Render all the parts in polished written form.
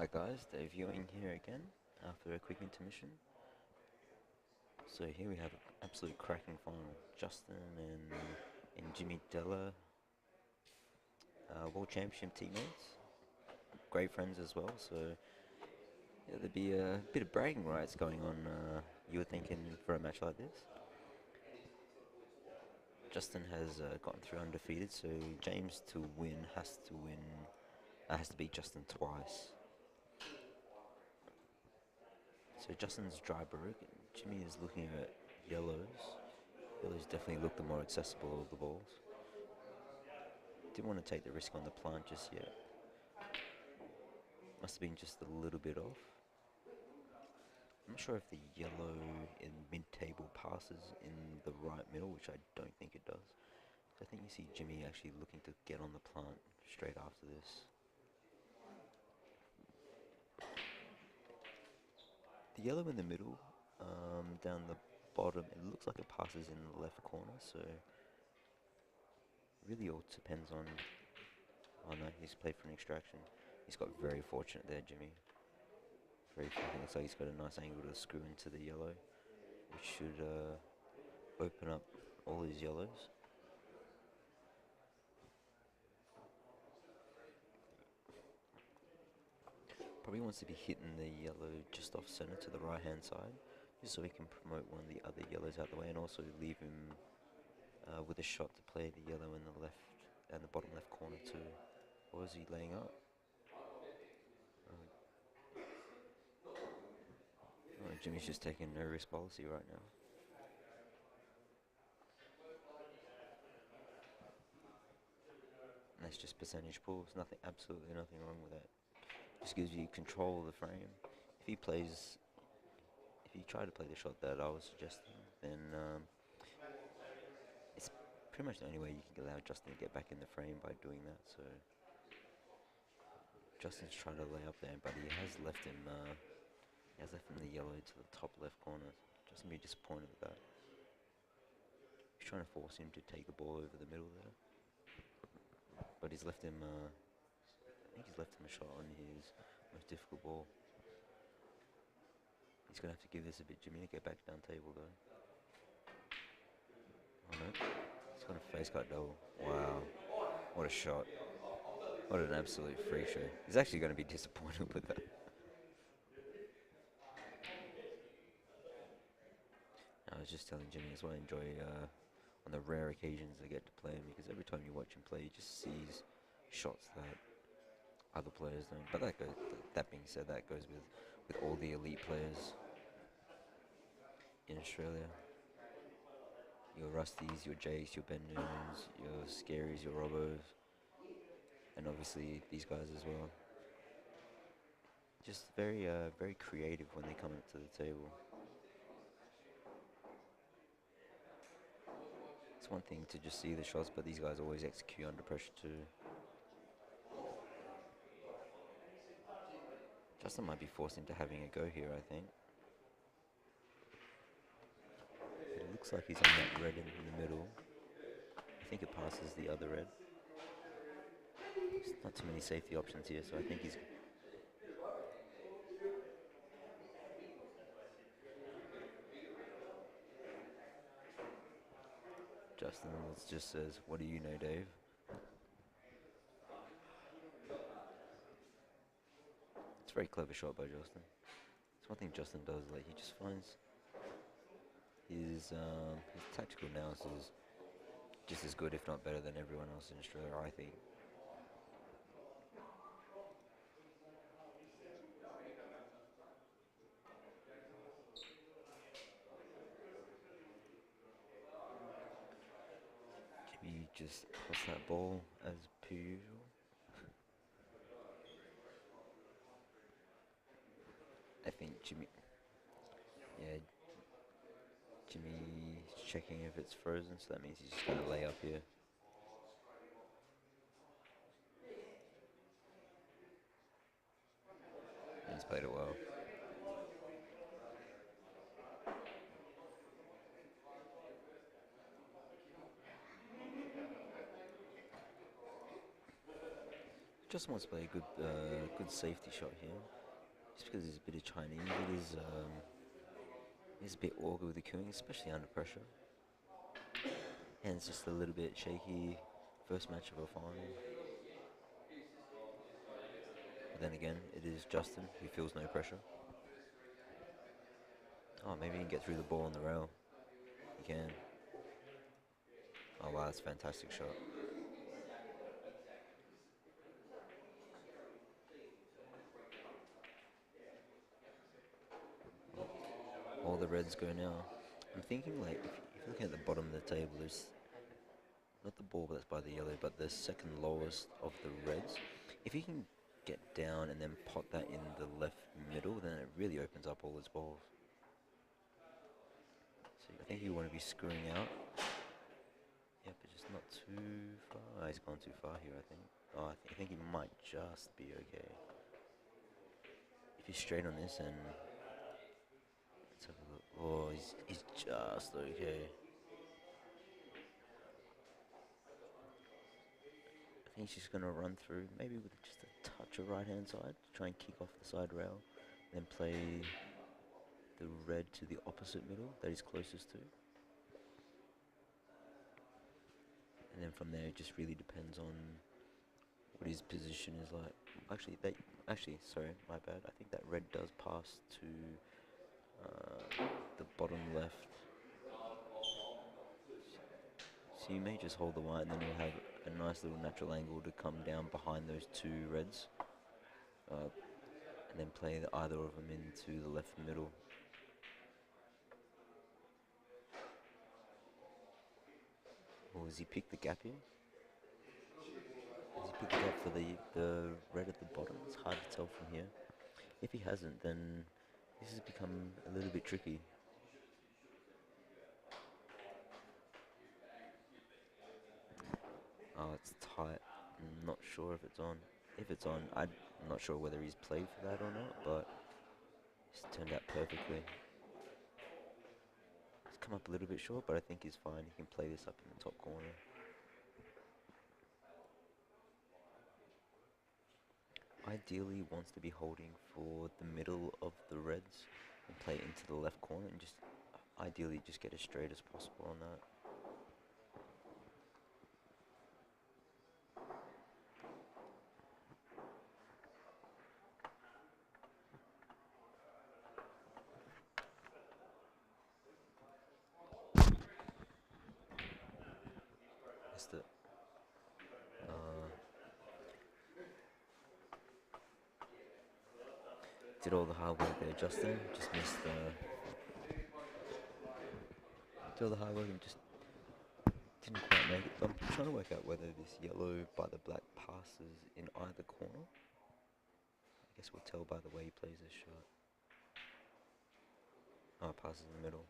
Hi guys, debuting here again after a quick intermission. So here we have an absolute cracking final. Justin and Jimmy Della, World Championship teammates, great friends as well. So yeah, there'd be a bit of bragging rights going on. You were thinking for a match like this. Justin has gotten through undefeated, so James to win has to beat Justin twice. So Justin's dry Baruch, and Jimmy is looking at yellows. Yellows definitely look the more accessible of the balls. Didn't want to take the risk on the plant just yet. Must have been just a little bit off. I'm not sure if the yellow in mid-table passes in the right middle, which I don't think it does. So I think you see Jimmy actually looking to get on the plant straight after this. The yellow in the middle, down the bottom, it looks like it passes in the left corner, so really all depends on... Oh no, he's played for an extraction. He's got very fortunate there, Jimmy. Very fortunate. Looks like he's got a nice angle to screw into the yellow, which should open up all his yellows. Probably wants to be hitting the yellow just off center to the right hand side, just so he can promote one of the other yellows out the way and also leave him with a shot to play the yellow in the left and the bottom left corner too. Or is he laying up? Oh, Jimmy's just taking no risk policy right now. And that's just percentage pulls. Nothing, absolutely nothing wrong with that. Just gives you control of the frame. If he plays, if you try to play the shot that I was suggesting, then it's pretty much the only way you can allow Justin to get back in the frame by doing that. So Justin's trying to lay up there, but he has left him. He has left him the yellow to the top left corner. Justin be disappointed with that. He's trying to force him to take the ball over the middle there, but he's left him. I think he's left him a shot on his most difficult ball. He's gonna have to give this a bit, Jimmy, to get back down table though. Oh no, he's got a face cut double. Wow, what a shot! What an absolute freak show. He's actually going to be disappointed with that. I was just telling Jimmy as well, I enjoy on the rare occasions I get to play him, because every time you watch him play, he just sees shots that other players don't. But that being said, that goes with all the elite players in Australia. Your Rusties, your Jakes, your Ben Newmans, your Scaries, your Robbos, and obviously these guys as well. Just very creative when they come up to the table. It's one thing to just see the shots, but these guys always execute under pressure too. Justin might be forced into having a go here, I think. It looks like he's on that red in the middle. I think it passes the other red. There's not too many safety options here, so I think he's... Justin just says, "What do you know, Dave?" It's a very clever shot by Justin. It's one thing Justin does, like he just finds his tactical analysis is just as good, if not better, than everyone else in Australia, I think. Jimmy just puts that ball as per usual. I think Jimmy, yeah, Jimmy's checking if it's frozen, so that means he's just going to lay up here. And he's played it well. Just wants to play a good safety shot here. Just because he's a bit of Chinese, he's a bit awkward with the queuing, especially under pressure. Hands just a little bit shaky. First match of a final. But then again, it is Justin who feels no pressure. Oh, maybe he can get through the ball on the rail. He can. Oh wow, that's a fantastic shot. All the reds go now. I'm thinking like, if you're looking at the bottom of the table, there's not the ball that's by the yellow, but the second lowest of the reds. If he can get down and then pot that in the left middle, then it really opens up all his balls. So I think you want to be screwing out. Yeah, but just not too far. Oh, he's gone too far here, I think. Oh, I think he might just be okay. If he's straight on this and... Let's have a look. Oh, he's just okay. I think he's just going to run through, maybe with just a touch of right-hand side, try and kick off the side rail, then play the red to the opposite middle that he's closest to. And then from there, it just really depends on what his position is like. Actually, sorry, my bad. I think that red does pass to the bottom left. So you may just hold the white, and then you'll have a nice little natural angle to come down behind those two reds, and then play either of them into the left middle. Or has he picked the gap here? Has he picked the gap for the red at the bottom? It's hard to tell from here. If he hasn't, then this has become a little bit tricky. Oh, it's tight. I'm not sure if it's on. If it's on, I'm not sure whether he's played for that or not, but it's turned out perfectly. It's come up a little bit short, but I think he's fine. He can play this up in the top corner. Ideally wants to be holding for the middle of the reds and play into the left corner and just ideally just get as straight as possible on that. Missed it. Did all the hard work there, Justin. Just missed did all the hard work and just didn't quite make it. But I'm trying to work out whether this yellow by the black passes in either corner. I guess we'll tell by the way he plays this shot. Oh, it passes in the middle.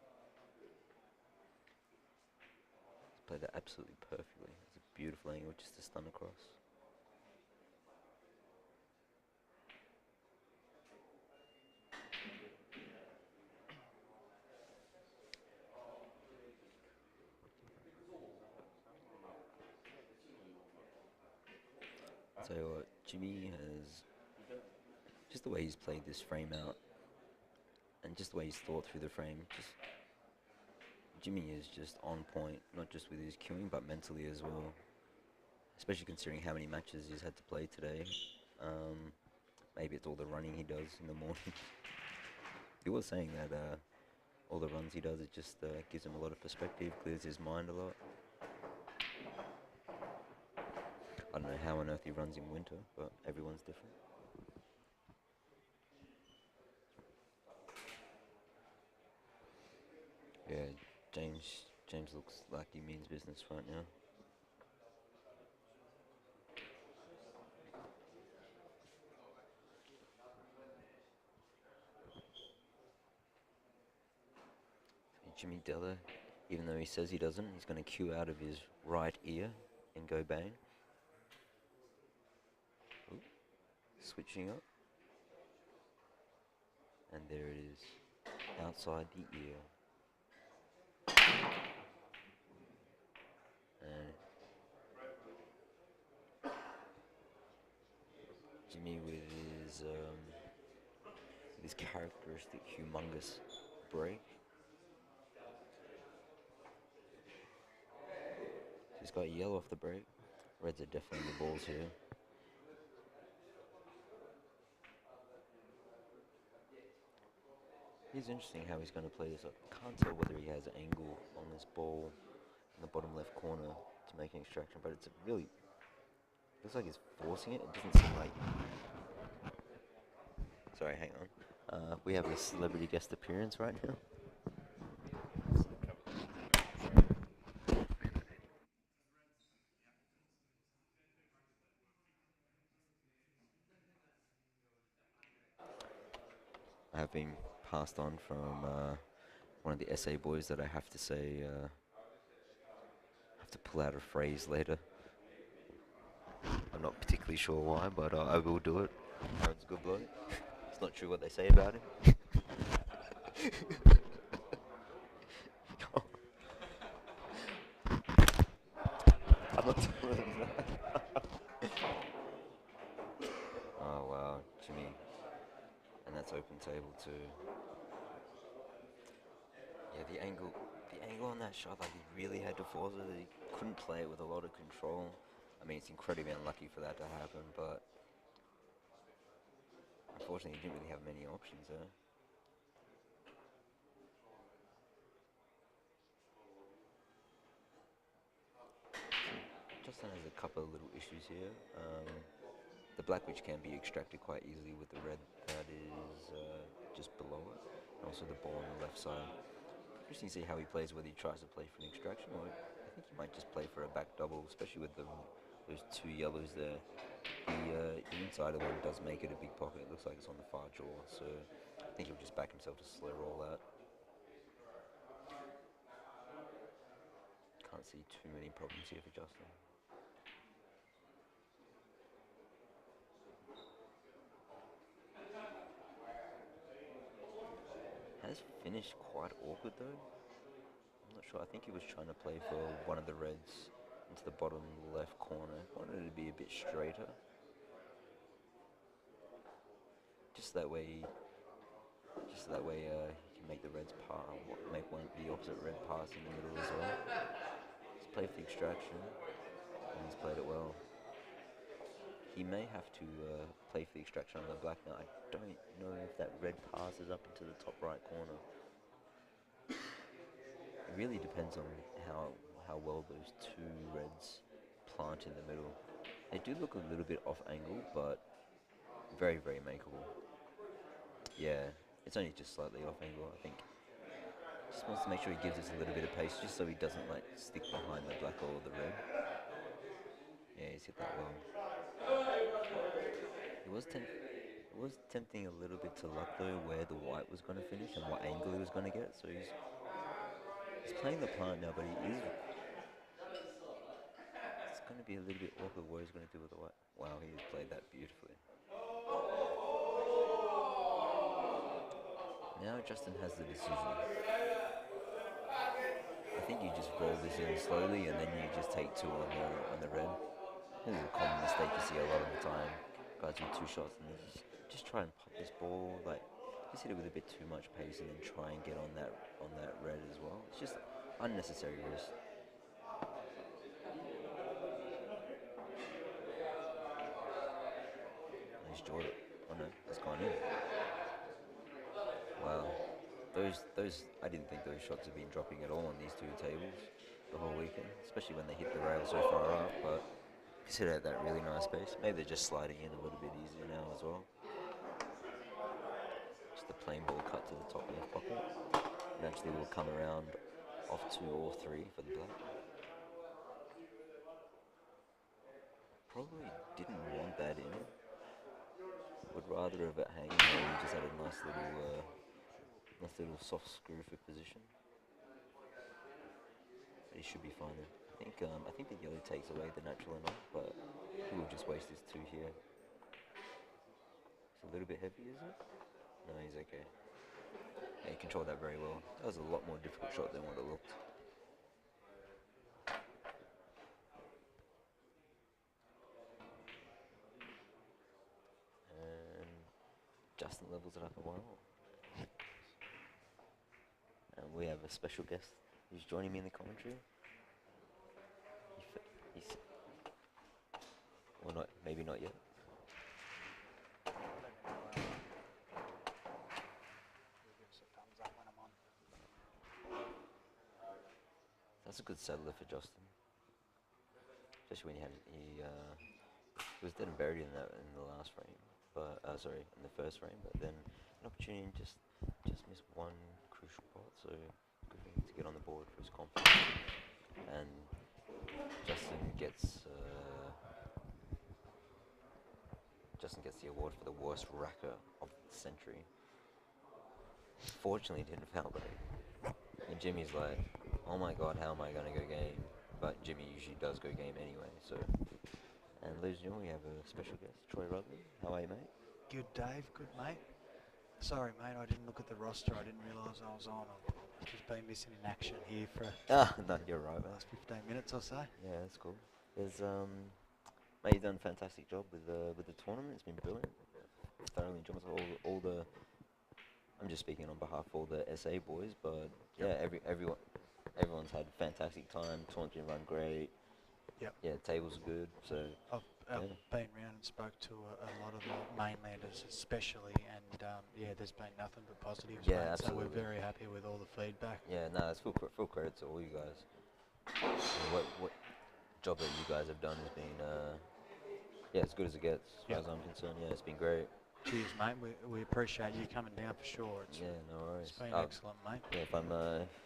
He's played that absolutely perfectly. It's a beautiful angle just to stun across. So Jimmy has, just the way he's played this frame out, and just the way he's thought through the frame, Jimmy is just on point, not just with his queuing, but mentally as well. Especially considering how many matches he's had to play today. Maybe it's all the running he does in the morning. He was saying that all the runs he does, it just gives him a lot of perspective, clears his mind a lot. I don't know how on earth he runs in winter, but everyone's different. Yeah, James looks like he means business right now. Jimmy Della, even though he says he doesn't, he's going to cue out of his right ear and go bang. Ooh. Switching up. And there it is, outside the ear. And Jimmy with his characteristic humongous break. He's got yellow off the break. Reds are definitely the balls here. It's interesting how he's going to play this. I can't tell whether he has angle on this ball in the bottom left corner to make an extraction, but it's a really looks like he's forcing it. It doesn't seem like. Sorry, hang on. We have a celebrity guest appearance right now. I have been passed on from one of the SA boys that I have to say, have to pull out a phrase later. I'm not particularly sure why, but I will do it. Aaron's a good bloke. It's not true what they say about him. I'm not telling them that. Oh wow, Jimmy. And that's open table too. Yeah, the angle on that shot, like he really had to force it. He couldn't play it with a lot of control. I mean, it's incredibly unlucky for that to happen, but unfortunately, he didn't really have many options there. Justin has a couple of little issues here. The black, which can be extracted quite easily with the red that is just below it, and also the ball on the left side. Interesting to see how he plays, whether he tries to play for an extraction or I think he might just play for a back double, especially with those two yellows there. The inside of one does make it a big pocket. It looks like it's on the far jaw, so I think he'll just back himself to slur all that. Can't see too many problems here for Justin. Has finished quite awkward though. I'm not sure. I think he was trying to play for one of the reds into the bottom left corner. Wanted it to be a bit straighter. Just that way he can make the reds pass, make the opposite red pass in the middle as well. He's played for the extraction, and he's played it well. He may have to play for the extraction on the black now. I don't know if that red passes up into the top right corner. It really depends on how well those two reds plant in the middle. They do look a little bit off angle, but very, very makeable. Yeah, it's only just slightly off angle, I think. Just wants to make sure he gives us a little bit of pace, just so he doesn't like stick behind the black or the red. Yeah, he's hit that well. It was tempting a little bit to luck though, where the white was going to finish and what angle he was going to get. So he's playing the plant now, but it's going to be a little bit awkward what he's going to do with the white. Wow, he has played that beautifully. Now Justin has the decision. I think you just roll this in slowly and then you just take two on the red. This is a common mistake you see a lot of the time. Guys with two shots and just try and pop this ball, like just hit it with a bit too much pace and then try and get on that red as well. It's just unnecessary risk. He's jawed it. Oh no, it's gone in. Wow. Those I didn't think those shots have been dropping at all on these two tables the whole weekend, especially when they hit the rail so far up, but he's hit at that really nice pace. Maybe they're just sliding in a little bit easier now as well. Just the plain ball cut to the top left pocket. And actually will come around off 2 or 3 for the black. Probably didn't want that in. Would rather have it hanging there. He just had a nice little soft screw for position. But he should be fine. I think the yellow takes away the natural enough, but he will just waste his 2 here. It's a little bit heavy, is it? No, he's okay. Yeah, he controlled that very well. That was a lot more difficult shot than what it looked. Justin levels it up a while. And we have a special guest who's joining me in the commentary. He's well, not maybe not yet. That's a good settler for Justin, especially when he was dead and buried in the last frame, but sorry, in the first frame. But then an opportunity just missed one crucial part, so good thing to get on the board for his confidence. And Justin gets the award for the worst racker of the century. Fortunately, he didn't foul break. And Jimmy's like, oh my god, how am I going to go game? But Jimmy usually does go game anyway, so. And ladies and gentlemen, we have a special guest, Troy Rudley. How are you, mate? Good, Dave. Good, mate. Sorry, mate, I didn't look at the roster. I didn't realise I was on. I've just been missing in action here for no, you're right, the mate. last 15 minutes or so. Yeah, that's cool. There's, mate, you've done a fantastic job with the tournament. It's been brilliant. Thoroughly enjoyed all the. I'm just speaking on behalf of all the SA boys, but yeah, everyone's had a fantastic time. Tournament's been run great. Yep. Yeah, tables are good. So I've been round and spoke to a lot of the mainlanders, especially, and yeah, there's been nothing but positives. Yeah, mate, absolutely. So we're very happy with all the feedback. yeah, no, it's full credit to all you guys. And what job that you guys have done has been yeah, as good as it gets, as far as I'm concerned. Yeah, it's been great. Cheers, mate. We appreciate you coming down for sure. Yeah, no worries. It's been excellent, mate. Yeah, if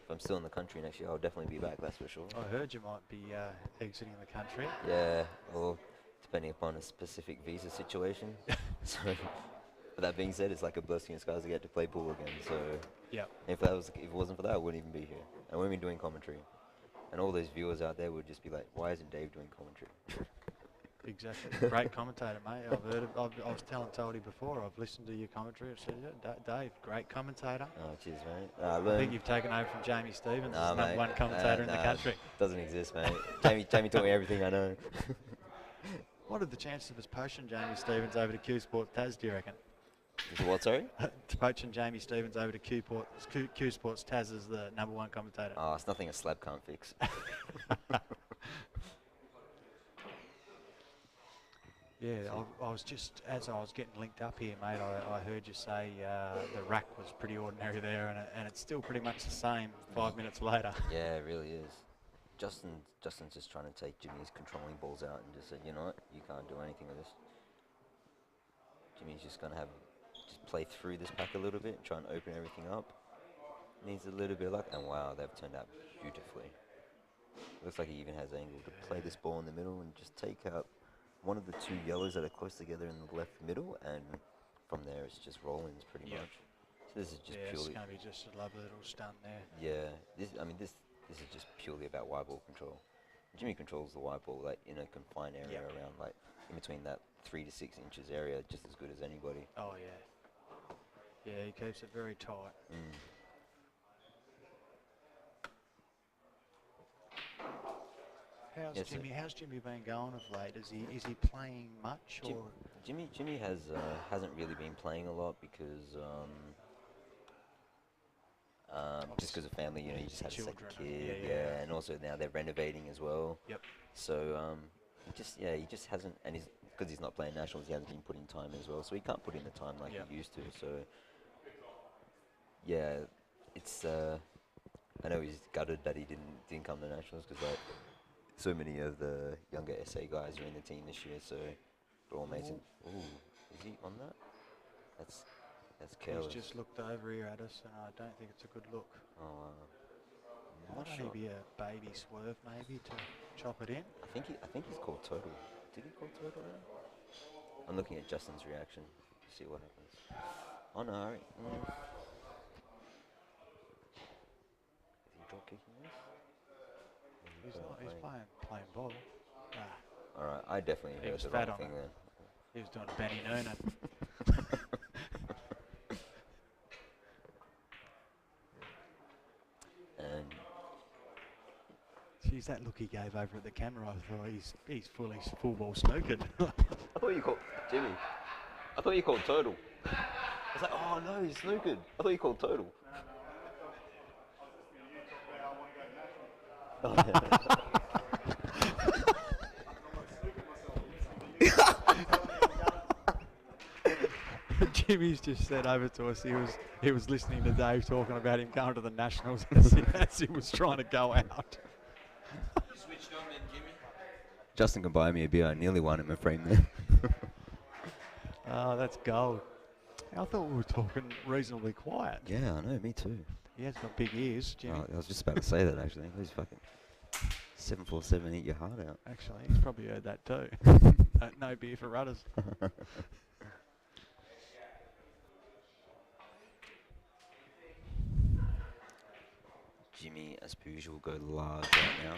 I'm still in the country next year, I'll definitely be back. That's for sure. I heard you might be exiting the country. Yeah, well, depending upon a specific visa situation. So, but that being said, it's like a blessing in disguise to get to play pool again. So, Yep. if it wasn't for that, I wouldn't even be here. I wouldn't be doing commentary. And all those viewers out there would just be like, "Why isn't Dave doing commentary?" Exactly. Great commentator, mate. I've heard of, I was telling Toldy before, I've listened to your commentary. I said, yeah, Dave, great commentator. Oh, cheers, mate. I think you've taken over from Jamie Stevens Nah, as number mate. one commentator in the country. Doesn't exist, mate. Jamie taught me everything I know. What are the chances of us poaching Jamie Stevens over to Q Sports Taz, do you reckon? What, sorry? To poaching Jamie Stevens over to Q Sports Taz as the number one commentator. Oh, it's nothing a slab can't fix. Yeah, I was just, as I was getting linked up here, mate, I heard you say the rack was pretty ordinary there, and it's still pretty much the same 5 minutes later. Yeah, it really is. Justin's just trying to take Jimmy's controlling balls out and just said, you know what, you can't do anything with this. Jimmy's just gonna just play through this pack a little bit, try and open everything up. Needs a little bit of luck, and wow, they've turned out beautifully. Looks like he even has angle to play this ball in the middle and just take out one of the two yellows that are close together in the left middle, and from there it's just roll-ins pretty much. So this is just purely. It's going to be just a lovely little stunt there. Yeah, this is just purely about wide ball control. Jimmy controls the wide ball like in a confined area around like in between that 3 to 6 inches area, just as good as anybody. Oh yeah. Yeah, he keeps it very tight. How's Jimmy been going of late? Is he playing much or? Jimmy hasn't really been playing a lot because just because of family, you know, he just had a second kid, and also now they're renovating as well. Yep. So he just hasn't, and because he's not playing nationals, he hasn't been putting time as well. So he can't put in the time like he used to. So yeah, it's I know he's gutted that he didn't come to nationals because like. So many of the younger SA guys are in the team this year, so we're all mates. Ooh, is he on that? That's careless. He's just looked over here at us, and I don't think it's a good look. Oh, Might only be a baby swerve, maybe, to chop it in. I think he's called total. Did he call total there? I'm looking at Justin's reaction to see what happens. Oh no, Harry. Is he drop kicking this? He's not. He's playing ball. All right, I definitely heard the wrong thing then. He was doing Benny Noonan. And geez, that look he gave over at the camera, I thought he's full ball snookered. I thought you called Jimmy. I thought you called total. was like, oh no, he's snookered. I thought you called total. Oh, yeah. Jimmy's just said over to us he was listening to Dave talking about him going to the Nationals as he was trying to go out. You switched on then, Jimmy? Justin can buy me a beer. I nearly won him a frame there. Oh, that's gold. I thought we were talking reasonably quiet. Yeah, I know, me too. He has got big ears, Jimmy. Oh, I was just about to say that actually. Those fucking 747 eat your heart out. Actually, he's probably heard that too. No beer for rudders. Jimmy, as per usual, go large right now.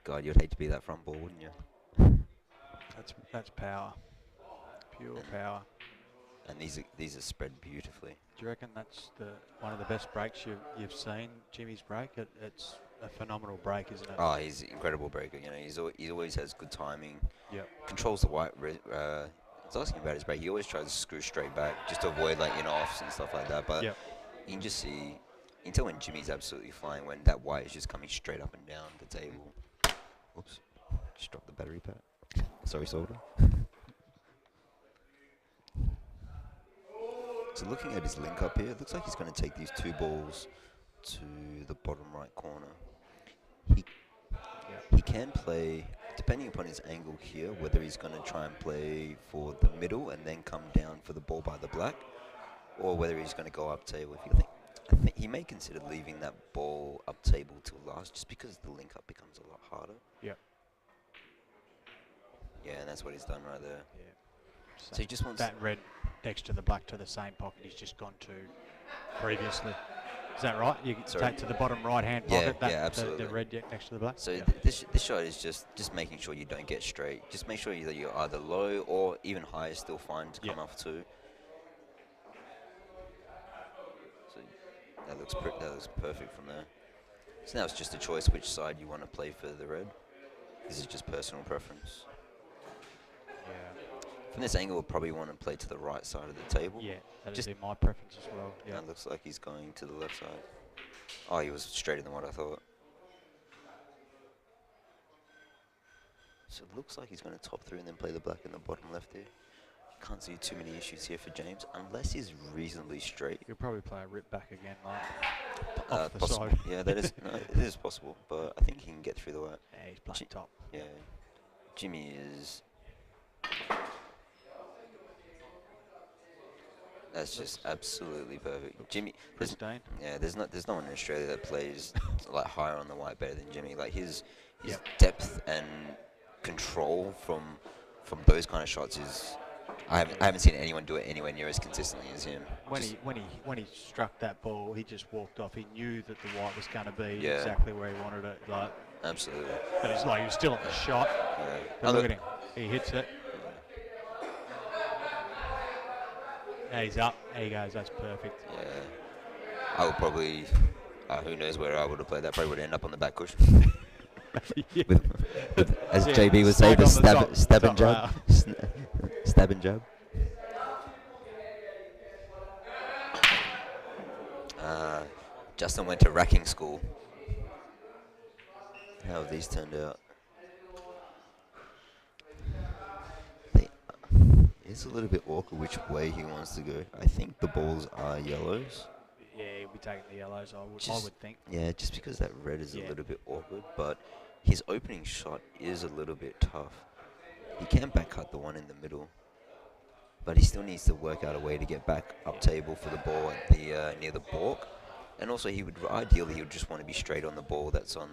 God, you'd hate to be that front ball, wouldn't you? That's power. Pure power. And these are spread beautifully. Do you reckon that's one of the best breaks you've seen? Jimmy's break. It's a phenomenal break, isn't it? Oh, he's an incredible breaker. You know, he always has good timing. Yep. Controls the white. I was asking about his break. He always tries to screw straight back just to avoid like in-offs and stuff like that. But Yep. you can just see. You can tell when Jimmy's absolutely flying when that white is just coming straight up and down the table. Oops, just dropped the battery pack. Sorry, solder. So looking at his link up here, it looks like he's going to take these two balls to the bottom right corner. He can play, depending upon his angle here, whether he's going to try and play for the middle and then come down for the ball by the black, or whether he's going to go up table. I think he may consider leaving that ball up table till last, just because the link up becomes a lot harder. Yep. Yeah, and that's what he's done right there. Yeah. So he just wants that red next to the black to the same pocket he's just gone to previously. Is that right? You can take to the bottom right-hand pocket. Yeah, absolutely. The red next to the black. So this shot is just making sure you don't get straight. Just make sure that you're either low or even high is still fine to come off too. So that looks perfect from there. So now it's just a choice which side you want to play for the red. This is just personal preference. Yeah. From this angle, we'll probably want to play to the right side of the table. Yeah, that'd be my preference as well. Yeah. It looks like he's going to the left side. Oh, he was straighter than what I thought. So it looks like he's going to top through and then play the black in the bottom left here. Can't see too many issues here for James, unless he's reasonably straight. He'll probably play a rip back again, like off the possible. side. Yeah, that is it is possible, but I think he can get through the white. Yeah, he's playing top. Yeah, Jimmy is. That's just absolutely perfect. Jimmy, Pristine. Yeah, there's no one in Australia that plays like higher on the white better than Jimmy. Like his Yep. depth and control from those kind of shots is. I haven't seen anyone do it anywhere near as consistently as him. When he struck that ball, he just walked off. He knew that the white was going to be Yeah. exactly where he wanted it. Like, Absolutely. but it's like he was still on the shot. Yeah. But look at him. He hits it. Now he's up. There he goes. That's perfect. Yeah. I would probably. Who knows where I would have played that? Probably would end up on the back cushion. Yeah. As Yeah, JB would say, snag the on the top- stab and top jab. Stab and jab. Justin went to racking school. How have these turned out? It's a little bit awkward which way he wants to go. I think the balls are yellows. Yeah, he'll be taking the yellows, I Just- would think. Yeah, just because that red is Yeah. a little bit awkward, but his opening shot is a little bit tough. He can back cut the one in the middle, but he still needs to work out a way to get back up table for the ball at the near the balk. And also, ideally he would just want to be straight on the ball that's on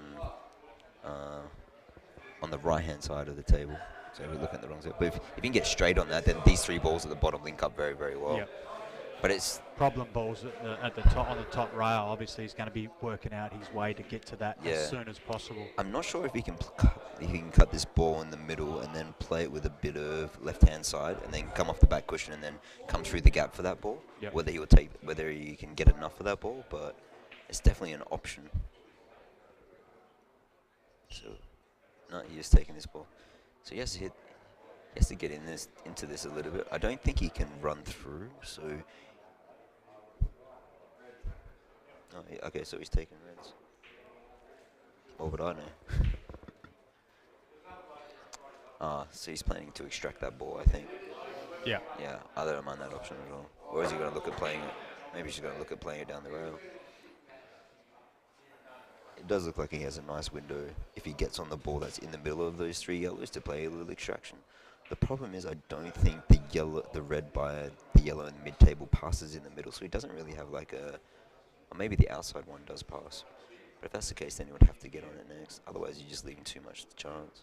the right-hand side of the table. So we're looking at the wrong side. But if you can get straight on that, then these three balls at the bottom link up very, very well. Yep. But it's Problem balls at the top on the top rail. Obviously, he's going to be working out his way to get to that Yeah. as soon as possible. I'm not sure if he can cut this ball in the middle and then play it with a bit of left-hand side and then come off the back cushion and then come through the gap for that ball. Yep. Whether he can get enough of that ball, but it's definitely an option. So, no, he is taking this ball. So he has to hit. He has to get into this a little bit. I don't think he can run through, so... Oh, okay, so he's taking reds. What would I know? So he's planning to extract that ball, I think. Yeah. Yeah, I don't mind that option at all. Or is he going to look at playing it? Maybe he's going to look at playing it down the rail. It does look like he has a nice window if he gets on the ball that's in the middle of those three yellows to play a little extraction. The problem is I don't think the red by the yellow in the mid-table passes in the middle, so he doesn't really have like a... Or maybe the outside one does pass. But if that's the case, then he would have to get on it next. Otherwise, you're just leaving too much chance.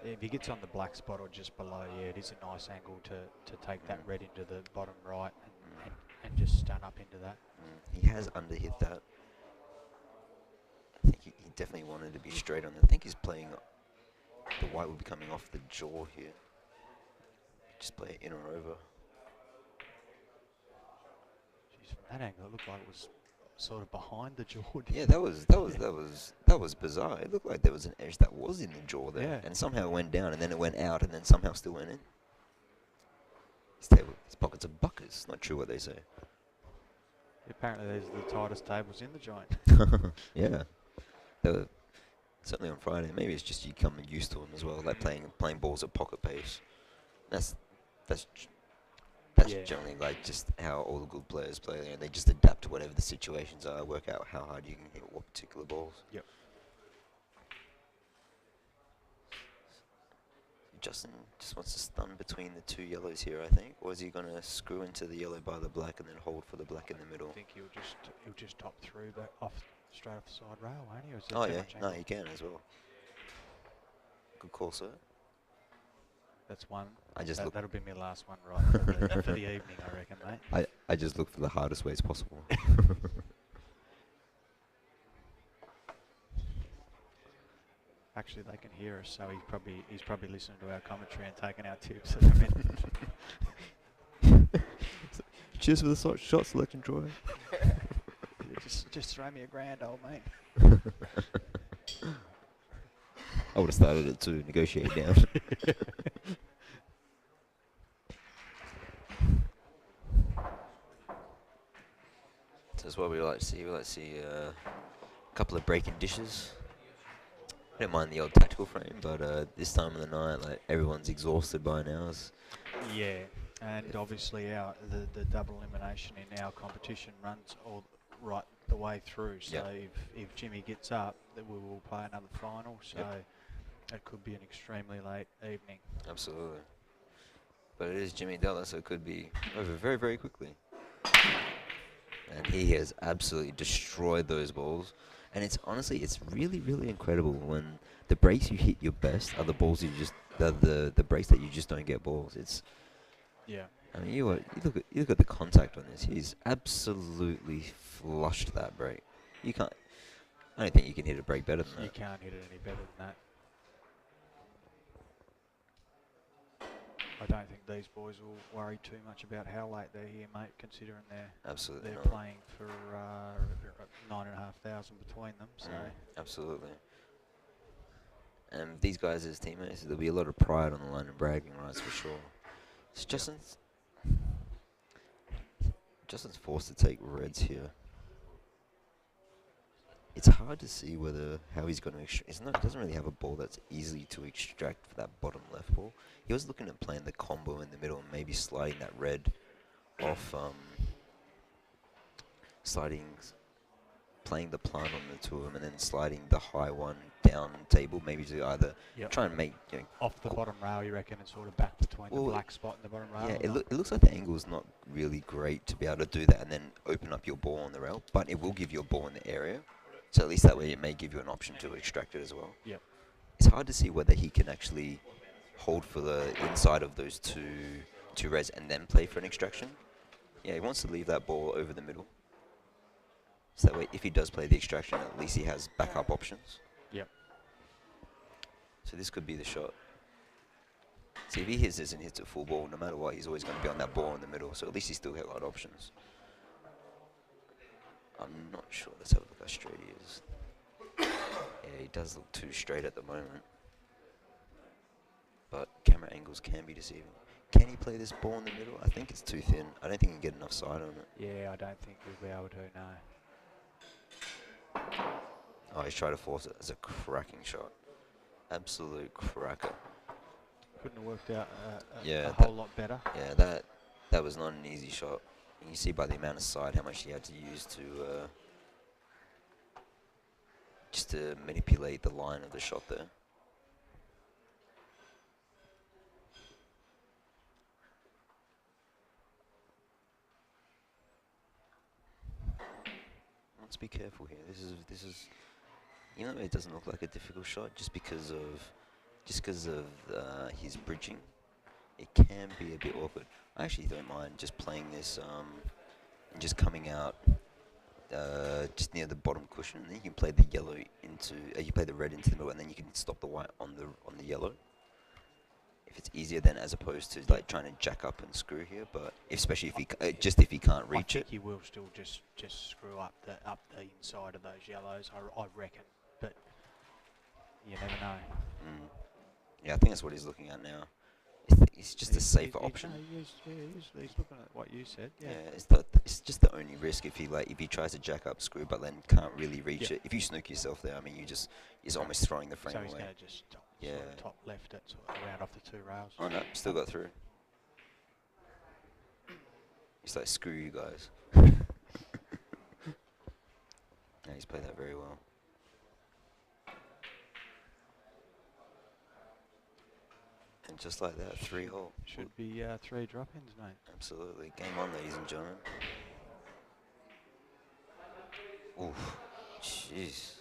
Yeah, if he gets on the black spot or just below, yeah, it is a nice angle to take that red into the bottom right and just stun up into that. He has underhit that. I think he definitely wanted to be straight on. I think he's playing... The white will be coming off the jaw here. Just play it in or over. Jeez, from that angle, it looked like it was sort of behind the jaw. Yeah, that was bizarre. It looked like there was an edge that was in the jaw there, Yeah. and somehow it went down, and then it went out, and then somehow still went in. His pockets are buckers. Not true what they say. Apparently, these are the tightest tables in the joint. Yeah, they were certainly on Friday. Maybe it's just you becoming used to them as well, like playing balls at pocket pace. That's Yeah. generally like just how all the good players play, and they just adapt to whatever the situations are, work out how hard you can hit what particular balls. Yep. Justin just wants to stun between the two yellows here, I think, or is he gonna screw into the yellow by the black and then hold for the black in the middle? I think he'll just top through back off straight off the side rail, won't he? Or is there Oh too yeah, much no, angle? he can as well. Good call, sir. That's one. I just look. That'll be my last one, right, for the evening, I reckon, mate. I just look for the hardest ways possible. Actually, they can hear us, so he's probably listening to our commentary and taking our tips at the minute. Cheers for the shot selection, Troy. Just throw me $1,000, old mate. I would have started it too, negotiate down. So that's what we like to see. We like to see a couple of breaking dishes. I don't mind the old tactical frame, but this time of the night, like everyone's exhausted by now. Yeah, and obviously the double elimination in our competition runs all right the way through. So if Jimmy gets up, then we will play another final. So it could be an extremely late evening. Absolutely. But it is Jimmy Della, so it could be over very, very quickly. And he has absolutely destroyed those balls. And it's honestly, it's really, really incredible when the breaks you hit your best are the balls you just the breaks that you just don't get balls. It's I mean, you look at the contact on this. He's absolutely flushed that break. You can't. I don't think you can hit a break better than that. You can't hit it any better than that. I don't think these boys will worry too much about how late they're here, mate, considering Absolutely they're not. playing for 9,500 between them. So Absolutely. And these guys as teammates, there'll be a lot of pride on the line and bragging rights for sure. So Justin's forced to take reds here. It's hard to see how he's going to extract. He doesn't really have a ball that's easy to extract for that bottom left ball. He was looking at playing the combo in the middle and maybe sliding that red off, playing the plant on the two of them and then sliding the high one down table, maybe to either try and make off the bottom rail, you reckon, and sort of back between the black spot and the bottom rail. Yeah, it looks like the angle is not really great to be able to do that and then open up your ball on the rail, but it will give you a ball in the area. So at least that way it may give you an option to extract it as well. Yep. It's hard to see whether he can actually hold for the inside of those two reds and then play for an extraction. Yeah, he wants to leave that ball over the middle. So that way, if he does play the extraction, at least he has backup options. Yep. So this could be the shot. See, if he hits this and hits a full ball, no matter what, he's always going to be on that ball in the middle. So at least he still has a lot of options. I'm not sure. Let's have a look how straight he is. Yeah, he does look too straight at the moment. but camera angles can be deceiving. Can he play this ball in the middle? I think it's too thin. I don't think he can get enough side on it. Yeah, I don't think we'll be able to, no. Oh, he's trying to force it. It's a cracking shot. Absolute cracker. Couldn't have worked out Yeah, a whole lot better. Yeah, that was not an easy shot. And you see by the amount of side how much he had to use to just to manipulate the line of the shot there. Let's be careful here. This is you know, it doesn't look like a difficult shot just because of his bridging. It can be a bit awkward. I actually don't mind just playing this and just coming out just near the bottom cushion, and then you can play the yellow into you play the red into the middle, and then you can stop the white on the yellow. If it's easier then, as opposed to like trying to jack up and screw here, but especially if he if he can't reach I think it. he will still just screw up the inside of those yellows, I reckon. But you never know. Yeah, I think that's what he's looking at now. It's just a safer option. He's looking at what you said. Yeah. It's just the only risk if he tries to jack up screw but then can't really reach it. If you snook yourself there, I mean, he's almost throwing the frame So away. he's going to just sort of top left it sort of around off the 2 rails. Oh no, still got through. He's like, screw you guys. Yeah, he's played that very well. And just like that, 3-hole. Should be 3 drop-ins, mate. Absolutely. Game on, ladies and gentlemen. Oof. Jeez.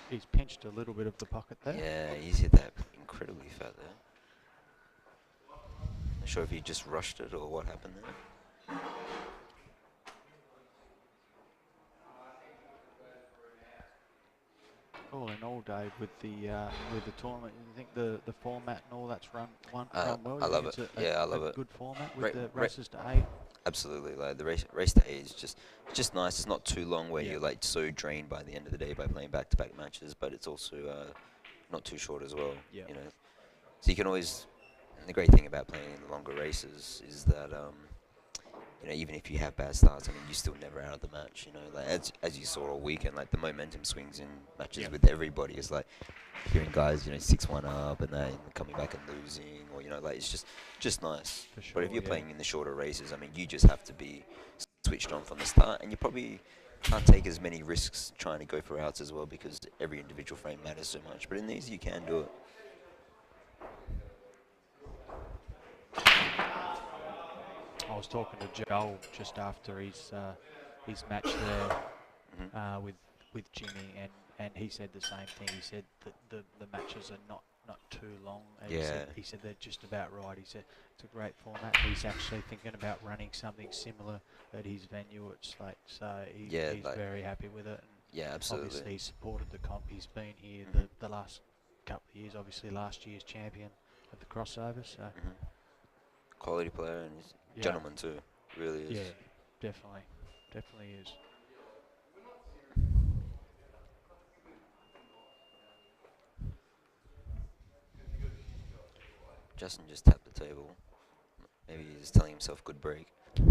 He's pinched a little bit of the pocket there. Yeah, he's hit that incredibly fat there. Not sure if he just rushed it or what happened there. All in all, Dave, with the tournament, you think the format and all that's run well? I love it. I love it. Good format Ra- with the ra- races to 8. Absolutely, like the race to 8 is just nice. It's not too long where Yeah. you're like so drained by the end of the day by playing back-to-back matches, but it's also not too short as well. Yeah. You know, so you can always. And the great thing about playing longer races is that you know, even if you have bad starts, I mean, you're still never out of the match. You know, like as you saw all weekend, like the momentum swings in matches with everybody. It's like hearing guys, you know, 6-1 up and then coming back and losing, or you know, like it's just nice. For sure, But if you're yeah. playing in the shorter races, I mean, you just have to be switched on from the start, and you probably can't take as many risks trying to go for outs as well because every individual frame matters so much. But in these, you can do it. I was talking to Joel just after his match there with Jimmy, and he said the same thing. He said that the matches are not too long. And he said they're just about right. He said it's a great format. He's actually thinking about running something similar at his venue at Slate, so he's very happy with it. And yeah, absolutely. obviously, he supported the comp. He's been here the last couple of years. Obviously, last year's champion at the crossover. So quality player, and he's a gentleman too. Really is. Yeah, definitely is. Justin just tapped the table. Maybe he's telling himself good break. I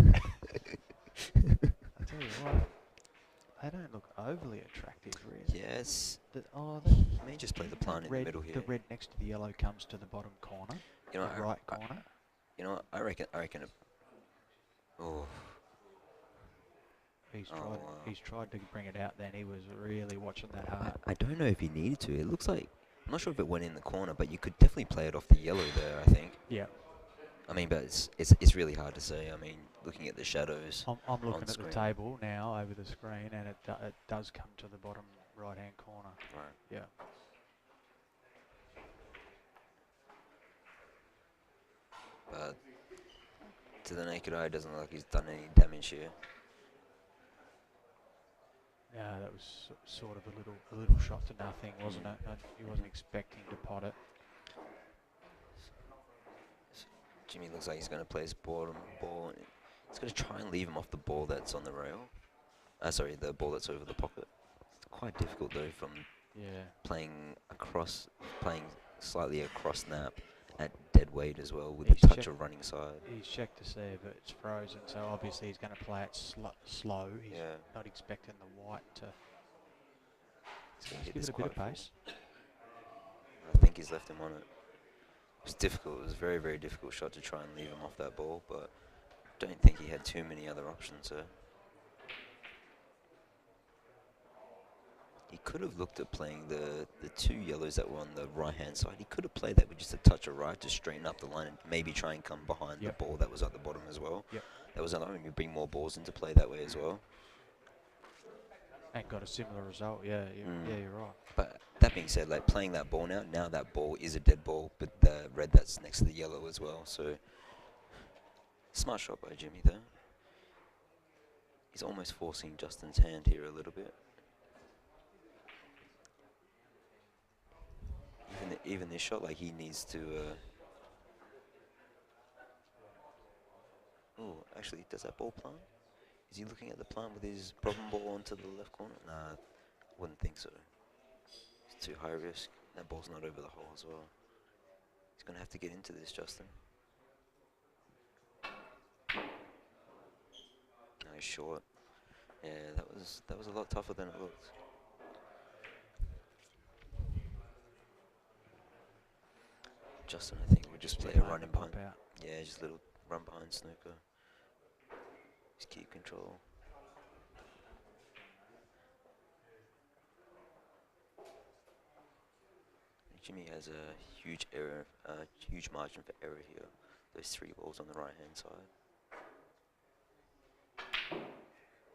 tell you what, they don't look overly attractive, really. Yes. The May just play the plant in the middle here. The red next to the yellow comes to the bottom corner. You know, the right corner. You know what? I reckon. Oh. He's tried to bring it out. Then he was really watching that hard. I don't know if he needed to. It looks like, I'm not sure if it went in the corner, but you could definitely play it off the yellow there, I think. Yeah. I mean, but it's really hard to say. I mean, looking at the shadows. I'm looking at screen. the table now over the screen, and it does come to the bottom right-hand corner. Right. Yeah. But to the naked eye, it doesn't look like he's done any damage here. Yeah, that was sort of a little shot to nothing, wasn't it? He wasn't expecting to pot it. Jimmy looks like he's going to play his bottom ball. He's going to try and leave him off the ball that's on the rail. Sorry, the ball that's over the pocket. It's quite difficult though from playing slightly across snap at dead weight as well with He's a touch checked- of running side. He's checked to see if it's frozen, so obviously he's going to play it slow. He's Yeah. not expecting the white to He's gonna just hit give this it a bit of quite full. pace. I think he's left him on it. It was difficult. It was a very, very difficult shot to try and leave him off that ball, but don't think he had too many other options there. He could have looked at playing the two yellows that were on the right-hand side. He could have played that with just a touch of right to straighten up the line and maybe try and come behind Yep. the ball that was at the bottom as well. Yep. That was allowing you to bring more balls into play that way as well. And got a similar result. Yeah, you're right. But that being said, like playing that ball now that ball is a dead ball, but the red that's next to the yellow as well. So smart shot by Jimmy there. He's almost forcing Justin's hand here a little bit. Even this shot, like he needs to. Oh, actually, does that ball plant? Is he looking at the plant with his problem ball onto the left corner? Nah, wouldn't think so. It's too high risk. That ball's not over the hole as well. He's gonna have to get into this, Justin. No, he's short. Yeah, that was a lot tougher than it looked. Justin, I think, would just play a Letting running it pop behind. out. Yeah, just a little run behind snooker. Just keep control. Jimmy has a huge error, huge margin for error here. Those three balls on the right-hand side.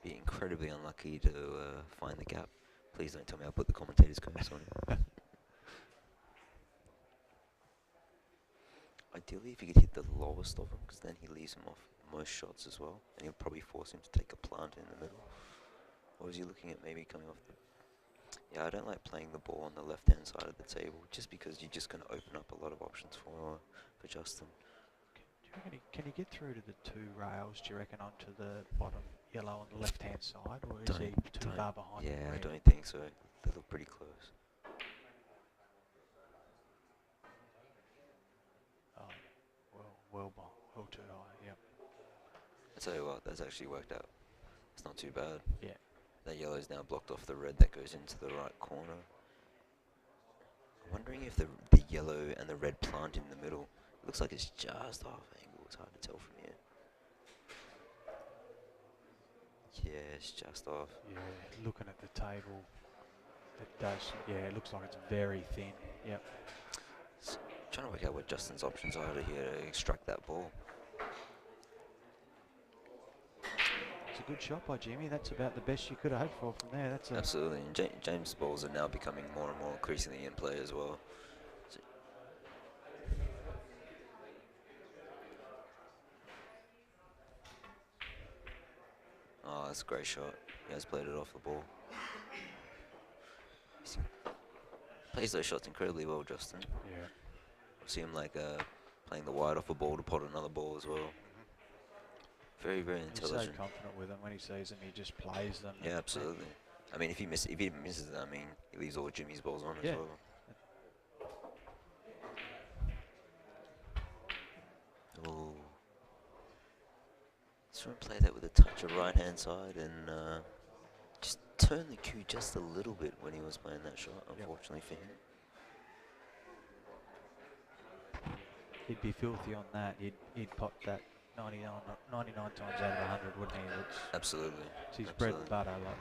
Be incredibly unlucky to find the gap. Please don't tell me I'll put the commentator's curse on it. Ideally, if he could hit the lowest of them, because then he leaves him off most shots as well, and he'll probably force him to take a plant in the middle. Or is he looking at maybe coming off the... Yeah, I don't like playing the ball on the left-hand side of the table, just because you're just going to open up a lot of options for Justin. Do you reckon can he get through to the two rails, do you reckon, onto the bottom yellow on the left-hand side, or is he too far behind? Yeah, I the red? don't think so. They look pretty close. Oh, well too high, yep. I tell you what, that's actually worked out. It's not too bad. Yeah. That yellow's now blocked off the red that goes into the right corner. I'm wondering if the yellow and the red plant in the middle, it looks like it's just off angle. It's hard to tell from here. Yeah, it's just off. Yeah, looking at the table, it does, yeah, it looks like it's very thin, yep. Trying to work out what Justin's options are here to extract that ball. It's a good shot by Jimmy. That's about the best you could have hoped for from there. That's Absolutely, and James' balls are now becoming more and more increasingly in play as well. So oh, that's a great shot. He has played it off the ball. Plays those shots incredibly well, Justin. Yeah. See him like playing the wide off a ball to pot another ball as well. Very, very He's intelligent. so confident with them. When he sees them, he just plays them. Yeah, absolutely. I mean, if he misses it, I mean, he leaves all Jimmy's balls on Yeah. as well. Oh. Just try and play that with a touch of right-hand side and just turn the cue just a little bit when he was playing that shot, unfortunately for him. He'd be filthy on that. He'd pot that 99 times out of 100, wouldn't he? Absolutely. It's his bread and butter. Like.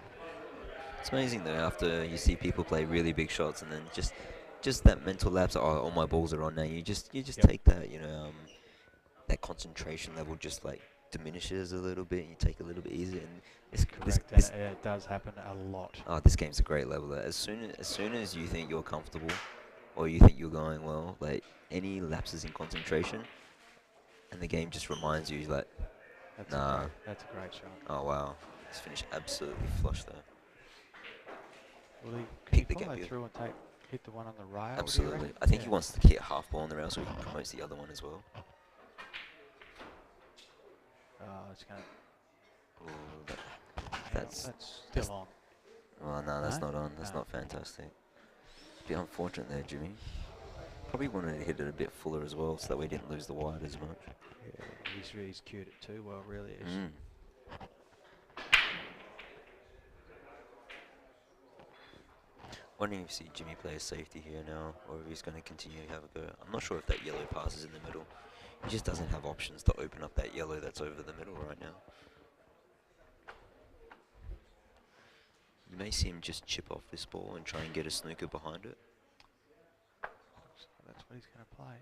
It's amazing though, after you see people play really big shots and then just that mental lapse, oh, all my balls are on now, you just take that, that concentration level just like diminishes a little bit and you take a little bit easier. And it does happen a lot. Oh, this game's a great leveler. As soon as you think you're comfortable or you think you're going well, like any lapses in concentration and the game just reminds you like, That's a great shot. Oh wow, it's finished absolutely flush there. Will Pick he the gap follow here. through and hit the one on the rail? Absolutely. I think he wants to hit half ball on the rail so he promotes the other one as well. It's going to... Ooh, That's still on. Well, no, that's No? not on. That's No. not fantastic. Bit unfortunate there, Jimmy. Probably wanted to hit it a bit fuller as well, so that we didn't lose the wide as much. Yeah, he's cued it too well, really is. Mm. Wondering if you see Jimmy play a safety here now, or if he's going to continue to have a go. I'm not sure if that yellow passes in the middle. He just doesn't have options to open up that yellow that's over the middle right now. You may see him just chip off this ball and try and get a snooker behind it. That's what he's going to play.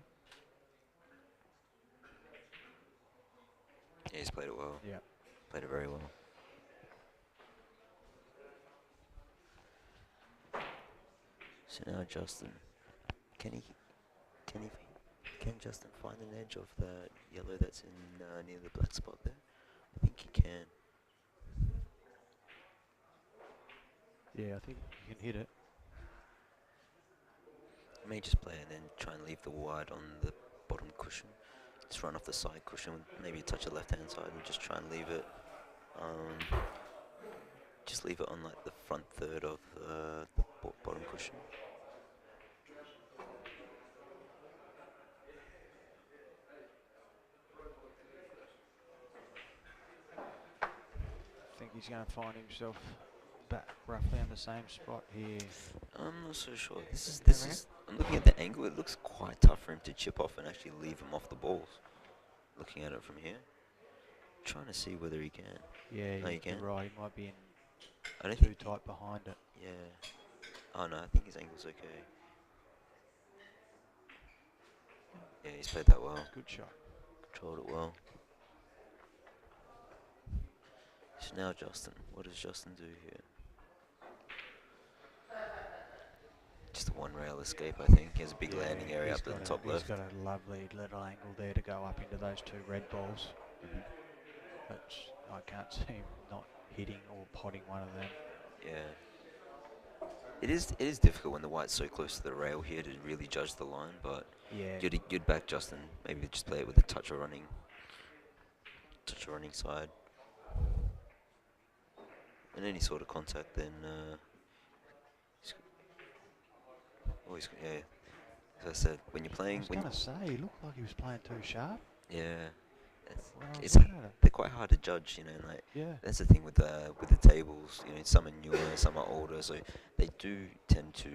Yeah, he's played it well. Yeah. Played it very well. So now Justin, can Justin find an edge of that yellow that's in near the black spot there? I think he can. Yeah, I think you can hit it. He may just play and then try and leave the wide on the bottom cushion. Just run off the side cushion, maybe touch the left-hand side and just try and leave it. Just leave it on like the front third of the bottom cushion. I think he's going to find himself back roughly on the same spot here. I'm not so sure. This is. I'm looking at the angle. It looks quite tough for him to chip off and actually leave him off the balls. Looking at it from here, trying to see whether he can. Yeah, No, you can. you're right. He might be in I don't too think. tight behind it. Yeah. Oh no, I think his angle's okay. Yeah, he's played that well. Good shot. Controlled it well. So now Justin. What does Justin do here? Just a one rail escape, I think. He has a big landing area up at the top left. He's got a lovely little angle there to go up into those two red balls. But I can't see him not hitting or potting one of them. Yeah. It is difficult when the white's so close to the rail here to really judge the line, but Yeah. you'd back Justin. Maybe just play it with a touch of running side. And any sort of contact, then yeah. As I said, when you're playing, I was going to say, he looked like he was playing too sharp. yeah, Well, it's they're quite hard to judge, you know. Like yeah. that's the thing with the tables. You know, some are newer, some are older, so they do tend to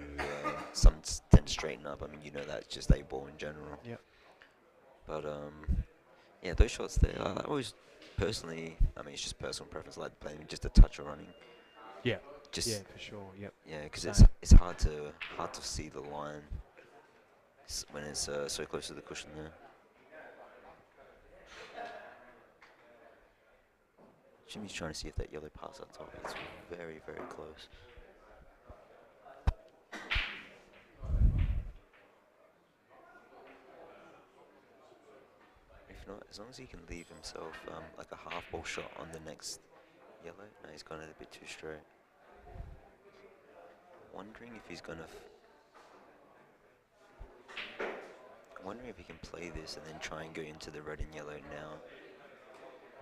some tend to straighten up. I mean, you know, that's just a ball in general. Yep. But yeah, those shots there, I always personally, I mean, it's just personal preference. I like playing just a touch of running. Yeah. Just Yeah, for sure. Yep. yeah, because Same. it's hard to see the line when it's so close to the cushion there. Jimmy's trying to see if that yellow pass on top. It's very, very close. If not, as long as he can leave himself like a half ball shot on the next yellow. No, he's gone it a bit too straight. Wondering if he's gonna. Wondering if he can play this and then try and go into the red and yellow now.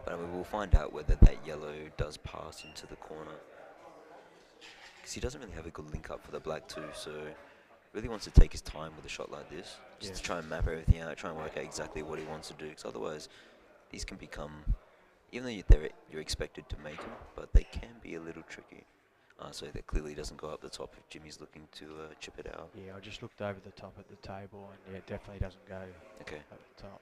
But I mean, we'll find out whether that yellow does pass into the corner. Because he doesn't really have a good link up for the black too, so really wants to take his time with a shot like this. Just to try and map everything out, try and work out exactly what he wants to do. Because otherwise, these can become, even though you're expected to make them, but they can be a little tricky. So that clearly doesn't go up the top if Jimmy's looking to chip it out. Yeah, I just looked over the top at the table, and yeah, it definitely doesn't go Okay. at the top.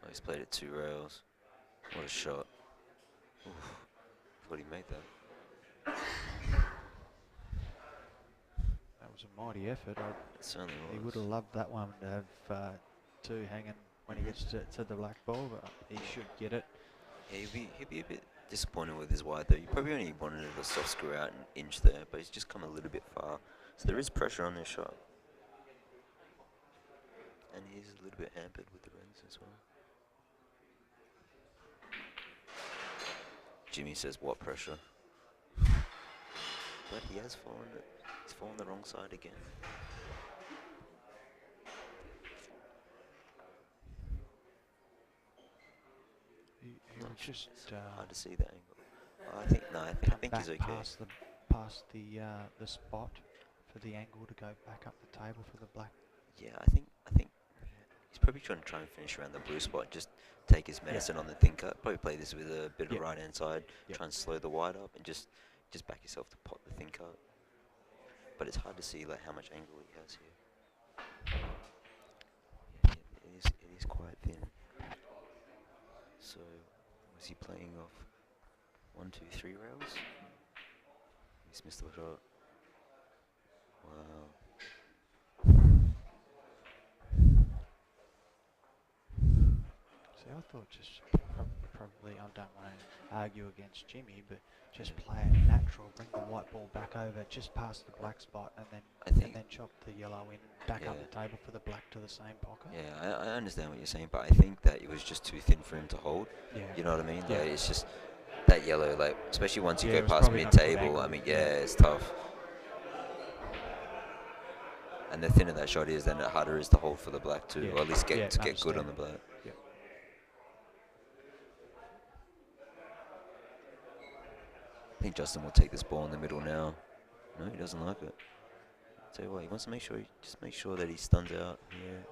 Oh, he's played it 2 rails. What a shot. Oof. Thought he made that. That was a mighty effort. It certainly was. He would have loved that one to have 2 hanging when he gets to the black ball, but he should get it. Yeah, he'd be a bit disappointed with his wide though. He probably only wanted the soft screw out an inch there, but he's just come a little bit far. So there is pressure on this shot. And he's a little bit hampered with the reds as well. Jimmy says, what pressure? But he has fallen. He's fallen the wrong side again. He just hard to see that angle. I think no, I come think back he's okay. past the spot for the angle to go back up the table for the black. Yeah, I think he's probably trying and finish around the blue spot. Just take his medicine on the thin cut. Probably play this with a bit of right hand side. Try and slow the white up and just back yourself to pot the thin cut. But it's hard to see like how much angle he has here. Yeah, it is quite thin. So was he playing off 1, 2, 3 rails? He's missed the shot. Wow. See, I thought just probably, I don't want to argue against Jimmy, but just play it natural, bring the white ball back over just past the black spot, and then chop the yellow in, back up the table for the black to the same pocket. Yeah, I understand what you're saying, but I think that it was just too thin for him to hold. Yeah. You know what I mean? Yeah. Like, it's just that yellow, like especially once you Yeah, go it was past probably not a good mid-table. angle. I mean, it's tough. And the thinner that shot is, then the harder it is to hold for the black too, or at least get good on the black. Yeah. I think Justin will take this ball in the middle now. No, he doesn't like it. Tell you what, he wants to make sure that he stuns out here.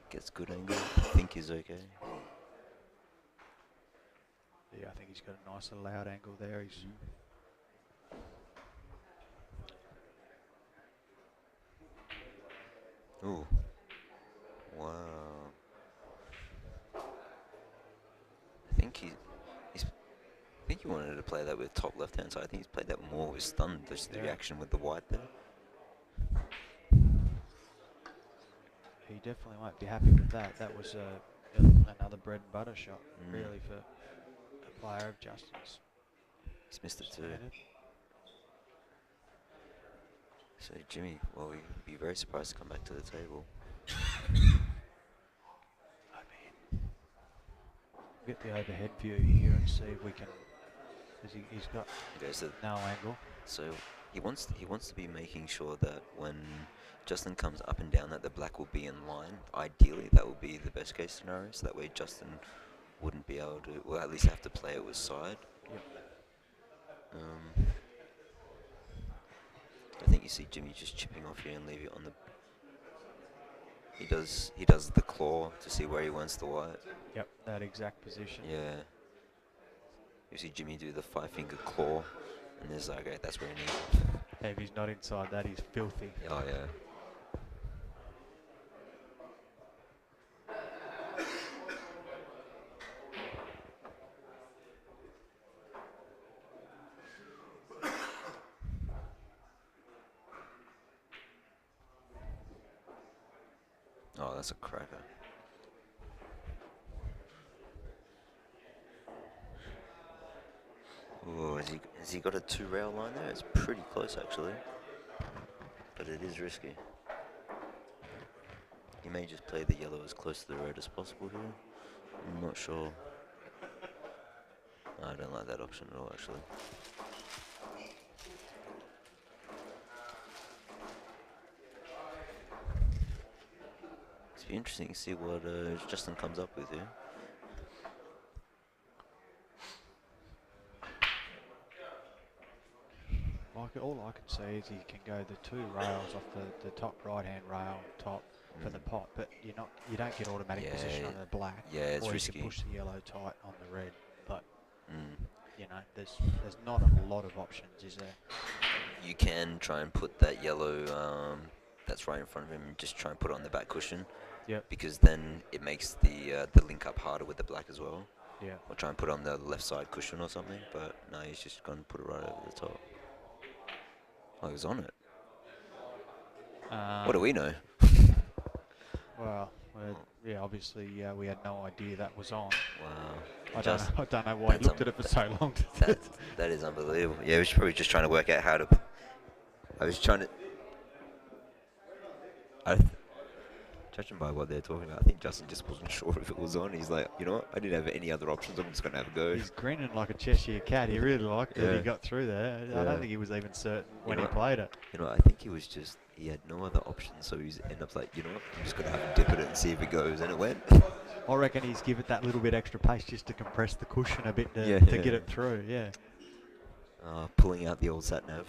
Gets good angle. I think he's okay. Yeah, I think he's got a nice loud angle there. He's Ooh. Wow. I think he wanted to play that with top left hand side. I think he's played that more with stun. Just the reaction with the white there. He definitely won't be happy with that. That was another bread and butter shot, really, for a player of Justin's. He's missed it too. So Jimmy, well, we'd be very surprised to come back to the table. I mean, get the overhead view here and see if we can. Because he's got no angle. So he wants to be making sure that when Justin comes up and down, that the black will be in line. Ideally, that would be the best case scenario. So that way, Justin wouldn't be able to, well, at least have to play it with side. Yep. I think you see Jimmy just chipping off here and leave it on the. He does the claw to see where he wants the white. Yep, that exact position. Yeah. You see Jimmy do the 5-finger claw, and there's like, okay, that's where he needs it. Hey, if he's not inside that, he's filthy. Oh yeah. Oh, that's a cracker. Oh, has he got a 2-rail line there? It's pretty close actually, but it is risky. He may just play the yellow as close to the red as possible here. I'm not sure. I don't like that option at all actually. It's be interesting to see what Justin comes up with here. All I can say is he can go the 2 rails off the top right-hand rail top for the pot, but you don't get automatic position on the black. Yeah, it's or risky. You can push the yellow tight on the red, but you know, there's not a lot of options, is there? You can try and put that yellow that's right in front of him, just try and put it on the back cushion. Yep. Because then it makes the link up harder with the black as well. Yeah. Or try and put it on the left side cushion or something, but no, he's just going to put it right over the top. Oh, he was on it. What do we know? Well, yeah, obviously we had no idea that was on. Wow. I don't know why he looked at it for so long. That is unbelievable. Yeah, he was probably just trying to work out how to. I was trying to. Judging by what they're talking about, I think Justin just wasn't sure if it was on. He's like, you know what? I didn't have any other options. I'm just going to have a go. He's grinning like a Cheshire cat. He really liked it. He got through there. I don't think he was even certain when he played it. You know, I think he had no other options. So he ended up like, you know what? I'm just going to have a dip at it and see if it goes. And it went. I reckon he's give it that little bit extra pace just to compress the cushion a bit to, Yeah. to get it through. Yeah. Pulling out the old sat nav.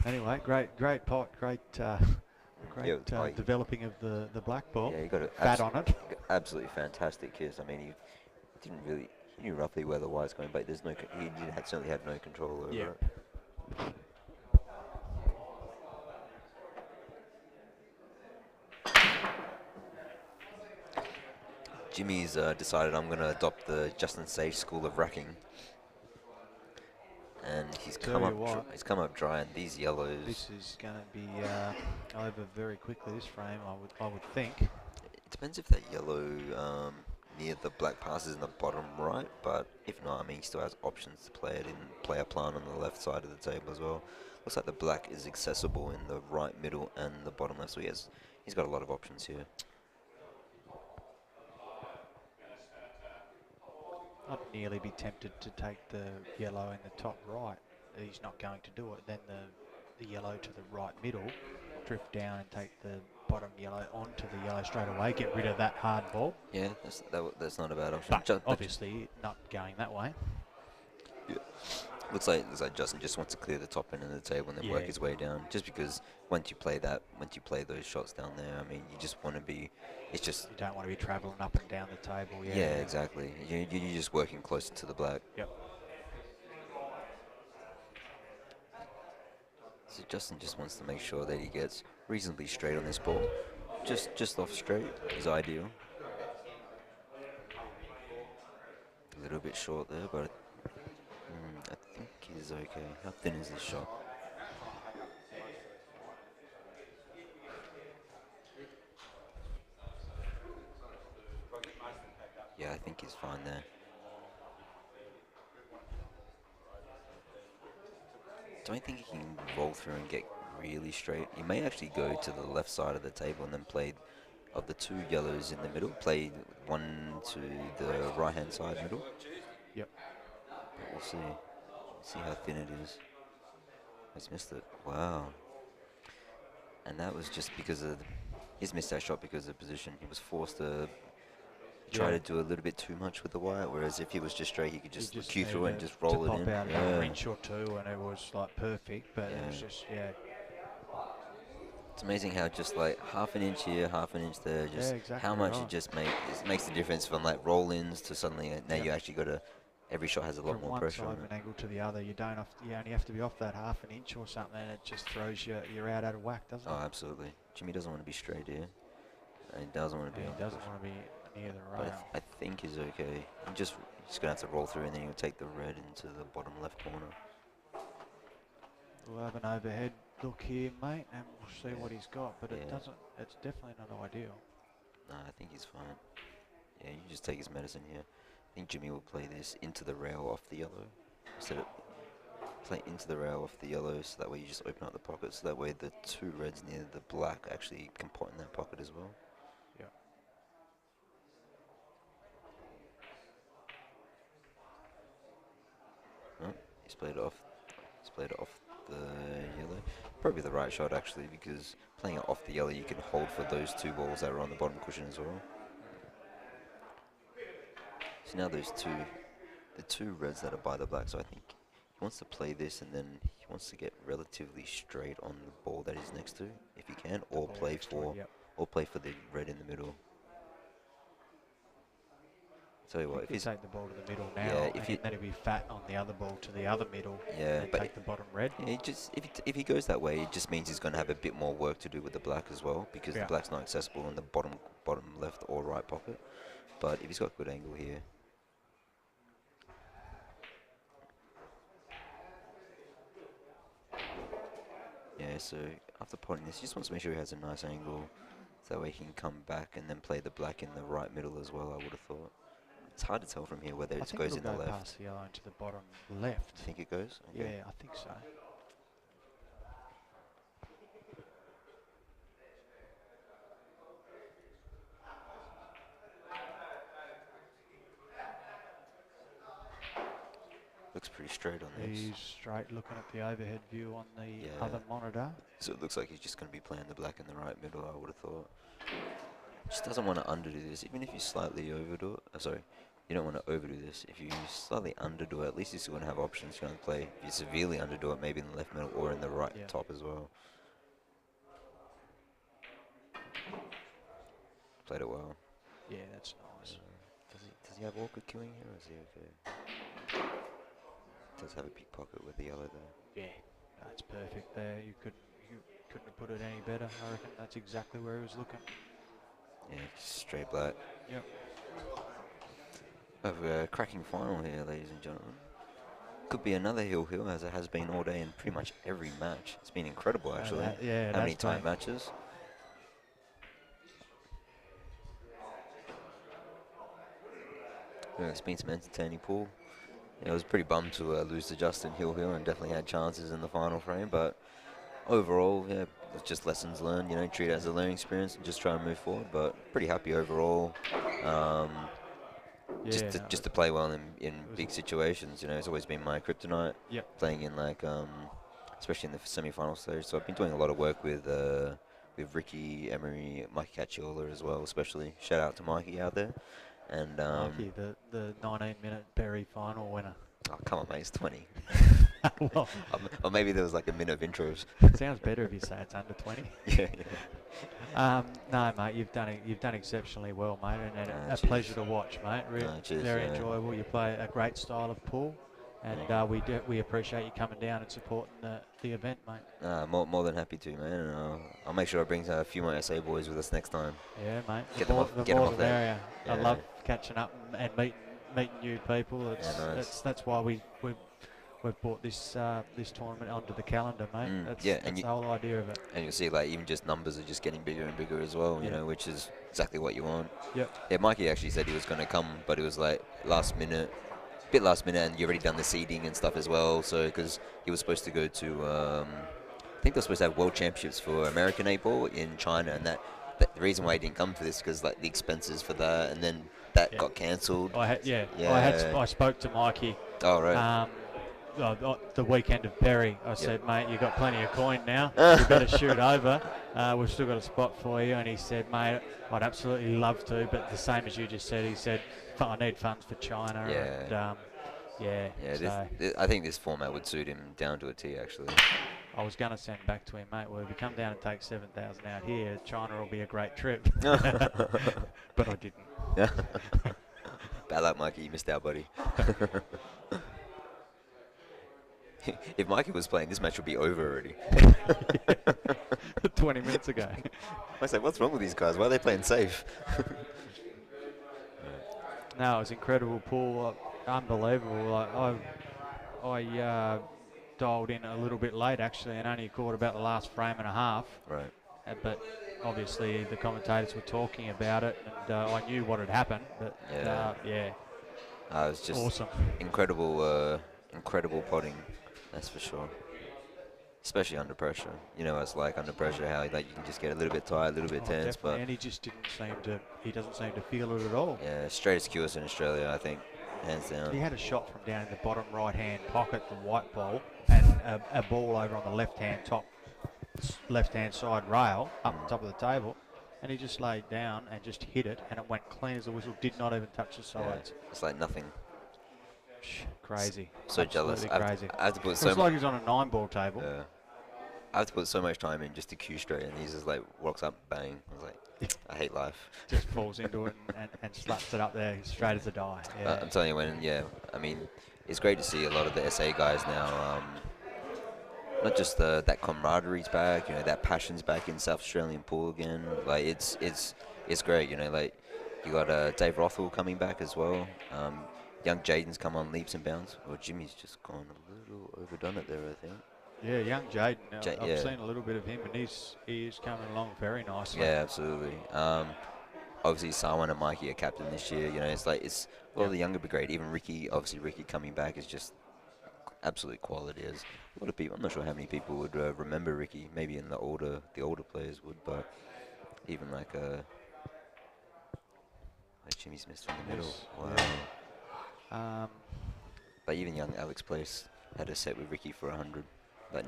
Anyway, great pot, great developing of the black ball. Yeah, he got it. Fat on it. Absolutely fantastic kiss. I mean, he didn't really. He knew roughly where the wire's going, but there's no. Certainly had no control over it. Jimmy's decided I'm going to adopt the Justin Sage school of racking, and he's come up dry. And these yellows. This is going to be over very quickly. This frame, I would think. It depends if that yellow near the black passes in the bottom right, but if not, I mean, he still has options to play it in, play a plan on the left side of the table as well. Looks like the black is accessible in the right middle and the bottom left, so he's got a lot of options here. I'd nearly be tempted to take the yellow in the top right. He's not going to do it. Then the yellow to the right middle, drift down and take the bottom yellow onto the yellow straight away. Get rid of that hard ball. Yeah, that's not a bad option. But obviously not going that way. Yeah. Looks like Justin just wants to clear the top end of the table and then work his way down. Just because once you play those shots down there, I mean, you just want to be. It's just you don't want to be travelling up and down the table. Yeah. Yeah, exactly. You're just working closer to the black. Yep. So Justin just wants to make sure that he gets reasonably straight on this ball. Just off straight is ideal. A little bit short there, but I think he's okay. How thin is this shot? Yeah, I think he's fine there. Don't think he can roll through and get really straight. He may actually go to the left side of the table and then play of the two yellows in the middle. Play one to the right-hand side middle. Yep. But we'll see. See how thin it is. He's missed it. Wow. And that was just because of he's missed that shot because of position. He was forced to try to do a little bit too much with the wire, whereas if he was just straight, he could just cue through it and just roll it in. Pop out an inch or two, and it was like perfect. But it was just It's amazing how just like half an inch here, half an inch there, just exactly how much it just makes the difference from like roll-ins to suddenly now you actually got to. Every shot has a lot more pressure on it. From one side of an angle to the other, you only have to be off that half an inch or something, and it just throws you're out of whack, doesn't it? Oh, absolutely. Jimmy doesn't want to be straight here, and he doesn't want to be. He doesn't want to be near the rail. But I think he's okay. He's gonna have to roll through, and then he'll take the red into the bottom left corner. We'll have an overhead look here, mate, and we'll see what he's got. But it doesn't. It's definitely not ideal. No, I think he's fine. Yeah, you just take his medicine here. I think Jimmy will play this into the rail off the yellow. Instead of play into the rail off the yellow, so that way you just open up the pocket. So that way the two reds near the black actually can pot in that pocket as well. Yeah. No, he's played it off. He's played it off the yellow. Probably the right shot actually, because playing it off the yellow, you can hold for those two balls that are on the bottom cushion as well. So now the two reds that are by the black, so I think he wants to play this and then he wants to get relatively straight on the ball that he's next to, if he can, or play for the red in the middle. Tell you what, if he's take the ball to the middle now, and then he'll be fat on the other ball to the other middle, and take the bottom red. Yeah, if he goes that way, it just means he's going to have a bit more work to do with the black as well, because the black's not accessible in the bottom left or right pocket. But if he's got good angle here. Yeah, so after potting this, he just wants to make sure he has a nice angle, so that way he can come back and then play the black in the right middle as well, I would have thought. It's hard to tell from here whether it goes in the left. Past the yellow into the bottom left. You think it goes? Okay. Yeah, I think so. Looks pretty straight on this. He's straight looking at the overhead view on the other monitor. So it looks like he's just going to be playing the black in the right middle, I would have thought. Just doesn't want to underdo this. Even if you slightly overdo it, sorry, you don't want to overdo this. If you slightly underdo it, at least you're still going to have options to go and play. If you severely underdo it, maybe in the left middle or in the right Yeah. top as well. Played it well. Yeah, that's nice. Does he have awkward queuing here, or is he okay? Does have a pickpocket with the yellow there. Yeah, that's perfect there. You couldn't have put it any better. I reckon that's exactly where he was looking. Yeah, straight black. Yep. Have a cracking final here, ladies and gentlemen. Could be another hill, as it has been all day in pretty much every match. It's been incredible, actually. Yeah, How many that's time been- matches? Yeah, it's been some entertaining pool. Yeah, I was pretty bummed to lose to Justin Hill and definitely had chances in the final frame, but overall, yeah, it's just lessons learned, treat it as a learning experience and just try and move forward, but pretty happy overall. Yeah, Just to play well in big situations, it's always been my kryptonite. Yep. Playing in especially in the semi-final stage. So I've been doing a lot of work with Ricky, Emery, Mikey Cacciola as well, especially. Shout out to Mikey out there. And Mikey, the 19-minute Berry final winner. oh, come on, mate, it's 20. Well, Or maybe there was like a minute of intros. sounds better if you say it's under 20. Yeah. No, mate, you've done exceptionally well, mate, and a Cheers. pleasure to watch, mate. Cheers, Very yeah. enjoyable. You play a great style of pool, and we appreciate you coming down and supporting the event, mate. More than happy to, man. And, I'll make sure I bring a few more SA boys with us next time. Yeah, mate. Get the them more, off- the get them more off the that. merrier. I Yeah. love catching up and meeting new people. nice. That's why we've brought this tournament onto the calendar, mate. That's the whole idea of it. And you'll see, even just numbers are just getting bigger and bigger as well, Yeah. which is exactly what you want. Yep. Yeah, Mikey actually said he was going to come, but it was last minute, and you already done the seeding and stuff as well. So, because he was supposed to go to, I think they're supposed to have World Championships for American 8-ball in China, and the reason why he didn't come for this because the expenses for that, and then that got cancelled. I spoke to Mikey. Oh right. The weekend of Berry, I said, mate, you've got plenty of coin now. You better shoot over. We've still got a spot for you. And he said, mate, I'd absolutely love to, but the same as you just said, he said, I need funds for China. Yeah. And, I think this format would suit him down to a T, actually. I was going to send back to him, mate, well, if you come down and take 7,000 out here, China will be a great trip. But I didn't. Bad luck, Mikey. You missed out, buddy. If Mikey was playing, this match would be over already. 20 minutes ago. I say, what's wrong with these guys? Why are they playing safe? No, it was incredible pool, unbelievable. I dialed in a little bit late actually, and only caught about the last frame and a half. Right. But obviously the commentators were talking about it, and I knew what had happened. But It was just awesome. Incredible potting, that's for sure. Especially under pressure. You know what it's like under pressure, how you can just get a little bit tired, a little bit tense. Definitely. But And he just doesn't seem to feel it at all. yeah, straightest QS in Australia, I think, hands down. He had a shot from down in the bottom right-hand pocket, the white ball, and a ball over on the left-hand side rail, up the top of the table, and he just laid down and just hit it, and it went clean as a whistle, did not even touch the sides. Yeah, it's like nothing. Crazy. So jealous. Absolutely crazy. I have to put It so was like he was on a 9-ball table. Yeah. I have to put so much time in just to cue straight, and he's just walks up, bang. I was like, I hate life. Just falls into it and slaps it up there straight as a die. Yeah. I'm telling you, I mean, it's great to see a lot of the SA guys now. Not just that camaraderie's back, that passion's back in South Australian pool again. It's great, you got Dave Rothwell coming back as well. Young Jaden's come on leaps and bounds. Well, Jimmy's just gone a little overdone it there, I think. Yeah, young Jaden. I've seen a little bit of him, and he is coming along very nicely. Yeah, absolutely. Obviously, Sarwan and Mikey are captain this year. It's a lot of the younger brigade. Even Ricky coming back is just absolute quality. As a lot of people, I'm not sure how many people would remember Ricky. Maybe in the older players would, but even like Jimmy Smith in the middle. Wow. Yeah. But even young Alex Place had a set with Ricky for 100.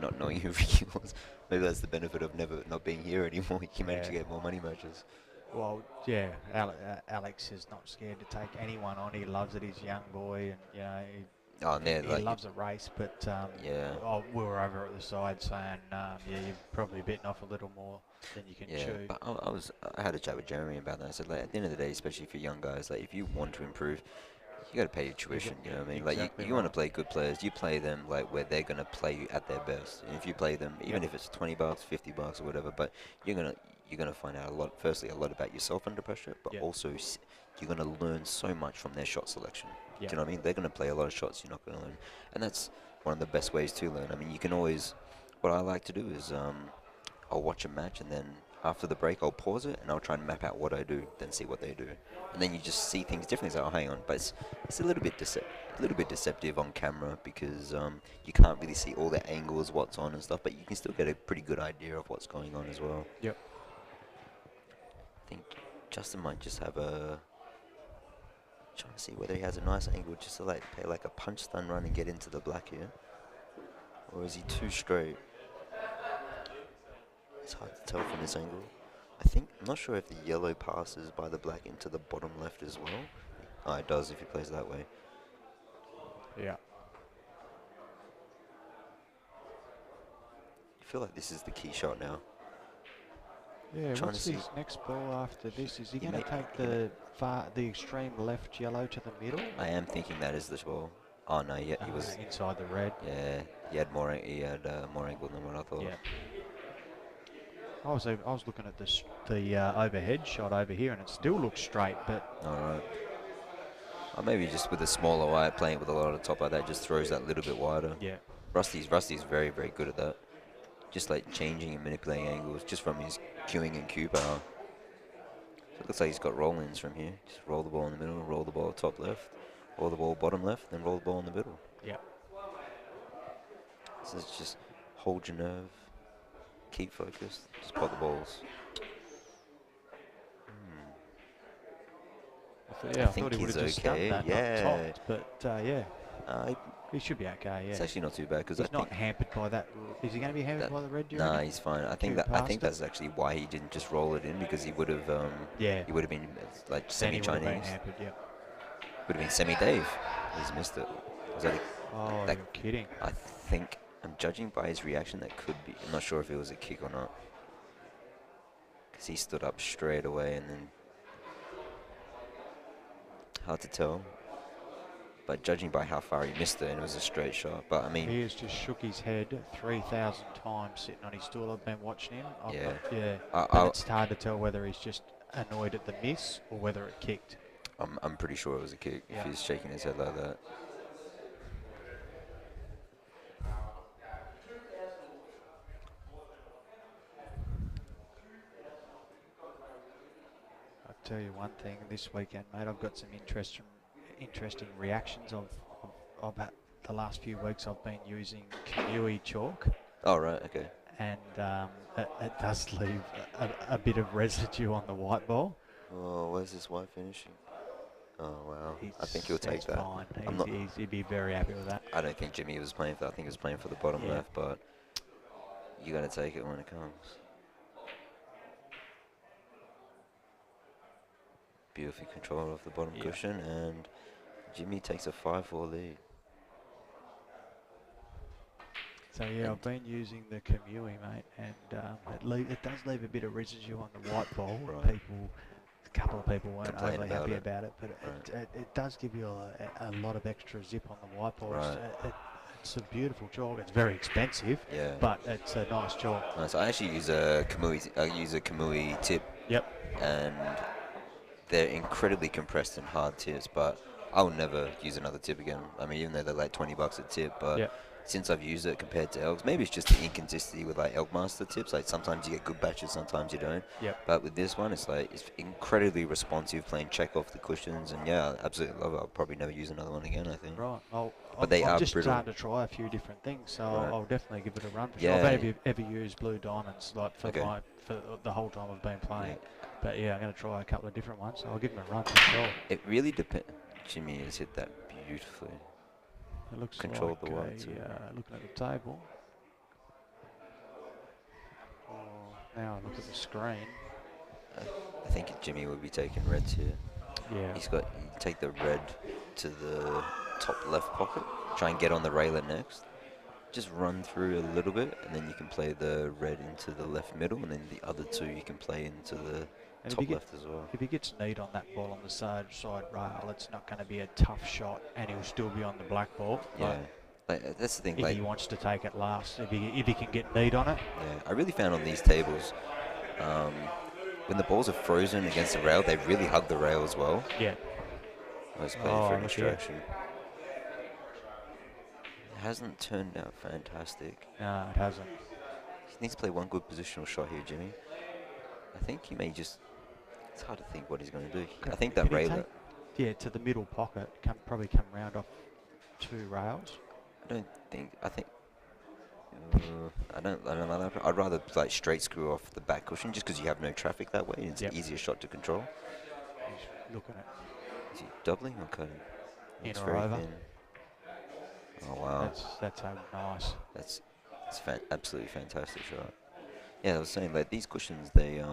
Not knowing who Ricky was. Maybe that's the benefit of not being here anymore. You manage to get more money matches. Well, yeah, Alex is not scared to take anyone on. He loves it. He's a young boy, and Oh, and they're he like, loves a race. But yeah, we were over at the side saying, yeah, you've probably bitten off a little more than you can yeah. chew. But I had a chat with Jeremy about that. I said, like, at the end of the day, especially for young guys, like, if you want to improve, you got to pay your tuition. You know what I mean? Like, Exactly you want to right. play good players, you play them like where they're gonna play you at their best. And if you play them, even Yep. if it's $20, $50 or whatever, but you're gonna find out a lot. Firstly, a lot about yourself under pressure, but Yep. also you're gonna learn so much from their shot selection. Do Yep. you know what I mean? They're gonna play a lot of shots you're not gonna learn, and that's one of the best ways to learn. I mean, you can always. What I like to do is I'll watch a match and then after the break I'll pause it and I'll try and map out what I do, then see what they do, and then you just see things differently. So, oh, hang on, but it's a little bit deceptive on camera because you can't really see all the angles, what's on and stuff, but you can still get a pretty good idea of what's going on as well. Yep. I think Justin might just have a trying to see whether he has a nice angle just to like play like a punch stun run and get into the black here, or is he too straight? It's hard to tell from this angle. I'm not sure if the yellow passes by the black into the bottom left as well. Oh, it does if he plays that way. Yeah. I feel like this is the key shot now. Yeah, Trying what's to see. his next ball after this? Is he He going to may- take he may- the extreme left yellow to the middle? I am thinking that is the ball. Oh no, yeah, he was. Inside the red. Yeah, he had more angle than what I thought. Yeah. I was looking at the overhead shot over here, and it still looks straight, but All right. Or maybe just with a smaller wire, playing with a lot of top like that, just throws that little bit wider. yeah. Rusty's very very good at that. Just like changing and manipulating angles, just from his queuing and cue power. So it looks like he's got roll-ins from here. Just roll the ball in the middle, roll the ball top left, roll the ball bottom left, then roll the ball in the middle. Yeah. So it's just hold your nerve, keep focused, just pot the balls. I think thought he would he's have just okay, stunned that, yeah. not topped, but yeah, Uh, he should be okay. Yeah. It's actually not too bad because I He's not think hampered by that. Is he going to be hampered that, by the red? nah, he's fine. I think Cue that I think past it? that's actually why he didn't just roll it in, because he would have Yeah. he would have been like Then he would have been semi-Chinese, hampered. Yeah. would have been semi-Dave. He's missed it. Was that Oh, that- you're kidding. I think I'm judging by his reaction that could be. I'm not sure if it was a kick or not, because he stood up straight away and then hard to tell. But judging by how far he missed it, and it was a straight shot. But I mean, He has just shook his head 3,000 times sitting on his stool. I've been watching him. Yeah. Yeah. I- But I- it's hard to tell whether he's just annoyed at the miss or whether it kicked. I'm pretty sure it was a kick Yeah. if he's shaking his head like that. I'll tell you one thing, this weekend, mate, I've got some interesting reactions of the last few weeks. I've been using Kamui chalk, Oh right, okay. and it does leave a bit of residue on the white ball. Oh, where's this white finishing? Oh wow, I He's- think he'll take he's that. Fine. I'm not. He'd be very happy with that. I don't think Jimmy was playing for that. I think he was playing for the bottom Yeah. left, but you got to take it when it comes. Beautifully controlled off the bottom Yeah. cushion, and Jimmy takes a 5-4 lead. So yeah, I've been using the Kamui, mate, and it does leave a bit of residue on the white ball. Right. A couple of people weren't Complain overly about happy it. about it, but Right. it does give you a lot of extra zip on the white ball. Right. It's a beautiful chalk. It's very expensive, Yeah. but it's a nice chalk. Nice. I actually use a Kamui tip, Yep. and they're incredibly compressed and hard tips, but I'll never use another tip again. I mean, even though they're like $20 a tip, but Yep. since I've used it compared to Elks, maybe it's just the inconsistency with like Elkmaster tips. Like sometimes you get good batches, sometimes you don't. Yep. But with this one, it's like it's incredibly responsive, playing check off the cushions, and yeah, I absolutely love it. I'll probably never use another one again, I think. Right. they I'm are just brittle. starting to try a few different things, so Right. I'll definitely give it a run. For Yeah. sure. I've ever used Blue Diamonds like for Okay. for the whole time I've been playing. Yeah. But yeah, I'm going to try a couple of different ones. So I'll give them a run for sure. It really depends. Jimmy has hit that beautifully. It looks Controlled like the white too. looking at the table. Oh, now I look at the screen. I think Jimmy would be taking reds here. Yeah. You take the red to the top left pocket, try and get on the railer next. Just run through a little bit, and then you can play the red into the left middle, and then the other two you can play into the And top left as well. if he gets neat on that ball on the side rail, it's not going to be a tough shot, and he'll still be on the black ball. Yeah, that's the thing. If he wants to take it last, if he can get neat on it. Yeah, I really found on these tables, when the balls are frozen against the rail, they really hug the rail as well. Yeah. I was playing for an extraction. It hasn't turned out fantastic. No, it hasn't. He needs to play one good positional shot here, Jimmy. I think he may just... It's hard to think what he's going to do. I think that railer... Yeah, to the middle pocket, probably come round off 2 rails. I think... I don't know. I'd rather like straight screw off the back cushion just because you have no traffic that way. And it's an easier shot to control. He's looking at... Is he doubling or cutting? In or over. Thin. Oh wow, that's nice. That's absolutely fantastic shot. Yeah, I was saying like these cushions, they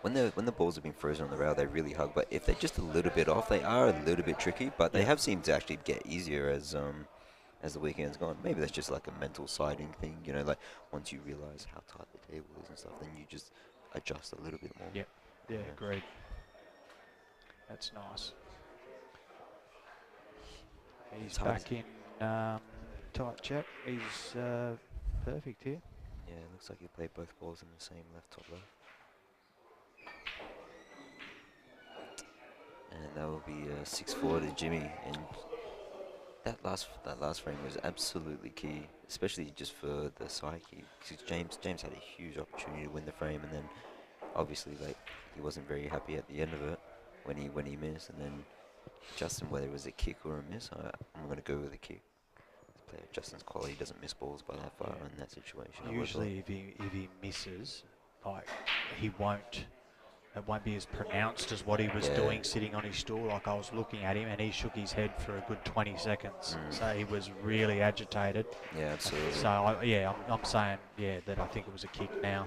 when the balls have been frozen on the rail, they really hug. But if they're just a little bit off, they are a little bit tricky. But they have seemed to actually get easier as the weekend's gone. Maybe that's just like a mental siding thing, you know. Like once you realise how tight the table is and stuff, then you just adjust a little bit more. Yep. Yeah, agreed. That's nice. He's back in tight check. He's perfect here. Yeah, it looks like he played both balls in the same left top left. And that will be 6-4 to Jimmy. And that last frame was absolutely key, especially just for the psyche. Because James had a huge opportunity to win the frame, and then obviously like he wasn't very happy at the end of it when he missed, and then Justin, whether it was a kick or a miss, I'm going to go with a kick. Justin's quality doesn't miss balls by that far in that situation. Usually, if he misses, like it won't be as pronounced as what he was doing sitting on his stool. Like I was looking at him and he shook his head for a good 20 seconds. So he was really agitated. Yeah, absolutely. So I'm saying that I think it was a kick now.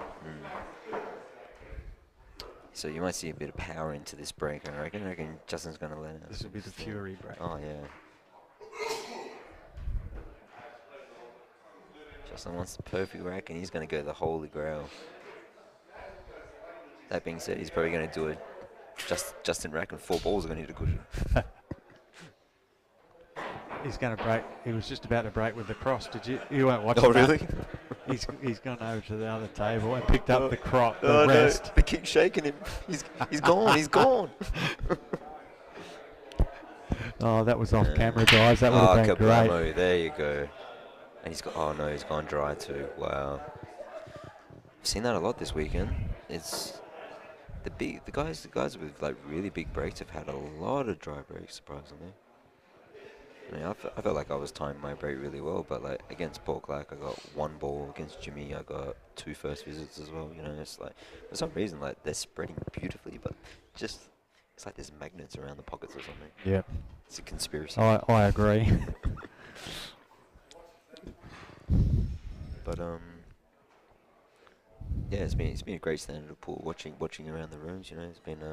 So you might see a bit of power into this break, I reckon. I reckon Justin's going to let it. This will be the Fury break. Oh, yeah. Justin wants the perfect rack, and he's going to go the Holy Grail. That being said, he's probably going to do it. Justin rack and 4 balls are going to hit a cushion. He's going to break. He was just about to break with the cross. Did you? You weren't watching. Oh, really? He's gone over to the other table and picked up the crop. The rest. No, the kick's shaking him. He's gone. He's gone. Oh, that was off camera, guys. That would have been great. There you go. And he's got. Oh no, he's gone dry too. Wow. I've seen that a lot this weekend. It's the guys with like really big breaks have had a lot of dry breaks, surprisingly. I mean, I felt like I was timing my break really well, but like against Paul Clark, I got 1 ball. Against Jimmy, I got 2 first visits as well. You know, it's like for some reason like they're spreading beautifully, but just it's like there's magnets around the pockets or something. Yeah, it's a conspiracy. I agree. But yeah, it's been a great standard of pool watching around the rooms. You know, it's been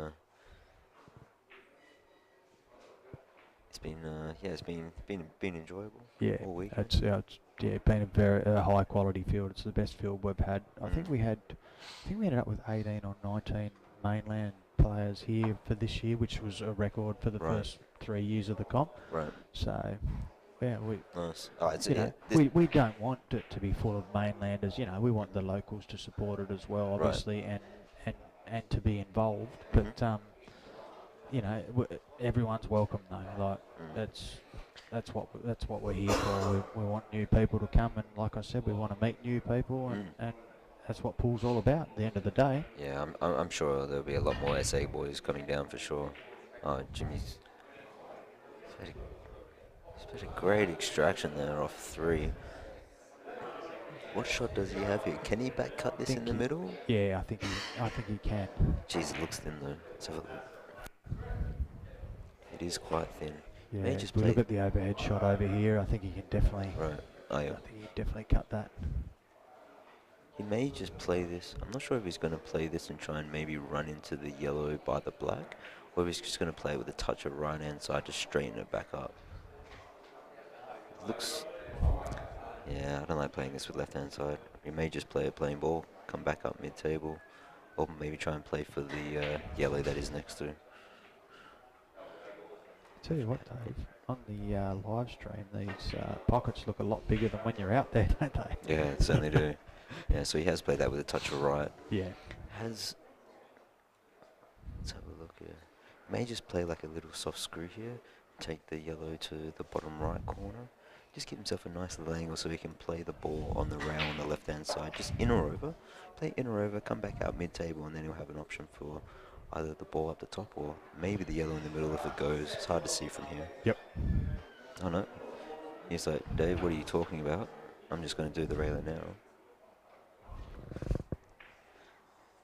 enjoyable. Yeah, all week. It's been a very high quality field. It's the best field we've had. I think we ended up with 18 or 19 mainland players here for this year, which was a record for the first 3 years of the comp. Right. So. Yeah, nice. We don't want it to be full of mainlanders. You know, we want the locals to support it as well, obviously, and to be involved. But you know, everyone's welcome though. Like that's what we're here for. We want new people to come, and like I said, we want to meet new people, and that's what pool's all about. At the end of the day. Yeah, I'm sure there'll be a lot more SA boys coming down for sure. Jimmy's. It's a great extraction there off 3. What shot does he have here? Can he back cut this in the middle? Yeah, I think he can. Jeez, it looks thin though. Let's have a look. It is quite thin. Yeah, just look at the overhead shot over here. I think he can definitely. Right. Oh yeah. I think he can definitely cut that. He may just play this. I'm not sure if he's going to play this and try and maybe run into the yellow by the black, or if he's just going to play with a touch of right hand side to straighten it back up. Looks. Yeah, I don't like playing this with left hand side. He may just play a plain ball, come back up mid table, or maybe try and play for the yellow that is next to him. Tell you what, Dave, on the live stream, these pockets look a lot bigger than when you're out there, don't they? Yeah, it certainly do. Yeah, so he has played that with a touch of right. Yeah. Let's have a look here. May just play like a little soft screw here. Take the yellow to the bottom right corner. Just give himself a nice little angle so he can play the ball on the rail on the left hand side. Just in or over. Play in or over, come back out mid table, and then he'll have an option for either the ball up the top or maybe the yellow in the middle if it goes. It's hard to see from here. Yep. Oh no. He's like, Dave, what are you talking about? I'm just going to do the railer now.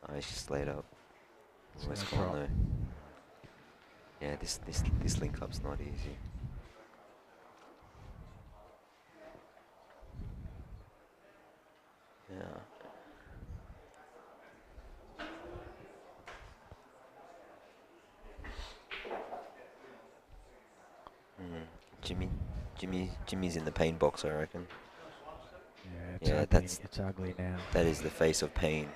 Oh, he's just laid up. Always gone though. Yeah, this link up's not easy. Yeah. Jimmy's in the pain box, I reckon. Yeah, it's Yeah, ugly. It's ugly now. That is the face of pain.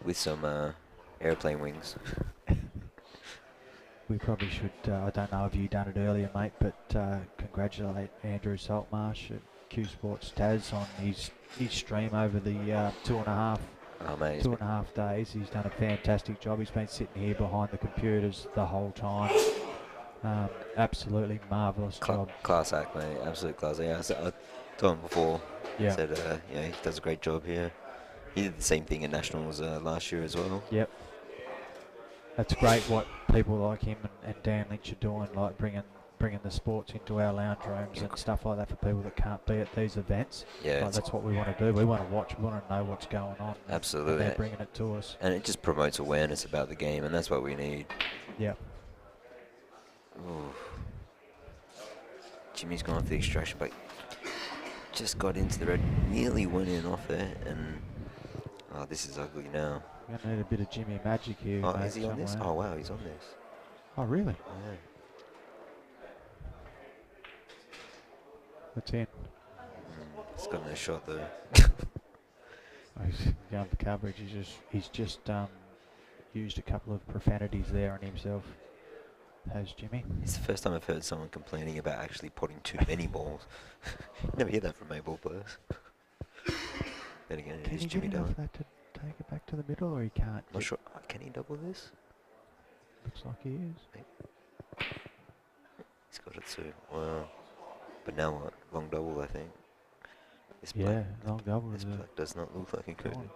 With some airplane wings. We probably should, I don't know if you done it earlier, mate, but congratulate Andrew Saltmarsh at Q Sports Taz on his stream over the 2.5 Oh, mate, 2.5 days. He's done a fantastic job. He's been sitting here behind the computers the whole time. Absolutely marvellous job. Class act, mate. Absolute class act. I told him before. Yeah. Said, yeah, he does a great job here. He did the same thing at Nationals last year as well. Yep. That's great what people like him and Dan Lynch are doing, like bringing the sports into our lounge rooms and stuff like that for people that can't be at these events. Yeah, like that's what we want to do. We want to watch. We want to know what's going on. Absolutely. And they're bringing it to us. And it just promotes awareness about the game, and that's what we need. Yep. Ooh. Jimmy's gone off the extraction, but just got into the red, nearly went in off there, and oh, this is ugly now. We're going to need a bit of Jimmy magic here. Oh, mate, is he on this? somewhere. Oh, wow, he's on this. Oh, really? Oh, yeah. What's in? He's got no shot though. Oh, he's going for coverage. He's just used a couple of profanities there on himself. Has Jimmy? It's the first time I've heard someone complaining about actually potting too many balls. Never hear that from my ball players. Then again, it Can is he Jimmy get enough Dillon. of that to take it back to the middle, or he can't? Not sure. Can he double this? Looks like he is. He's got it too. Wow. But now what? Long double, I think. This Yeah, black, long double. This is a- black does not look like it could. Go on.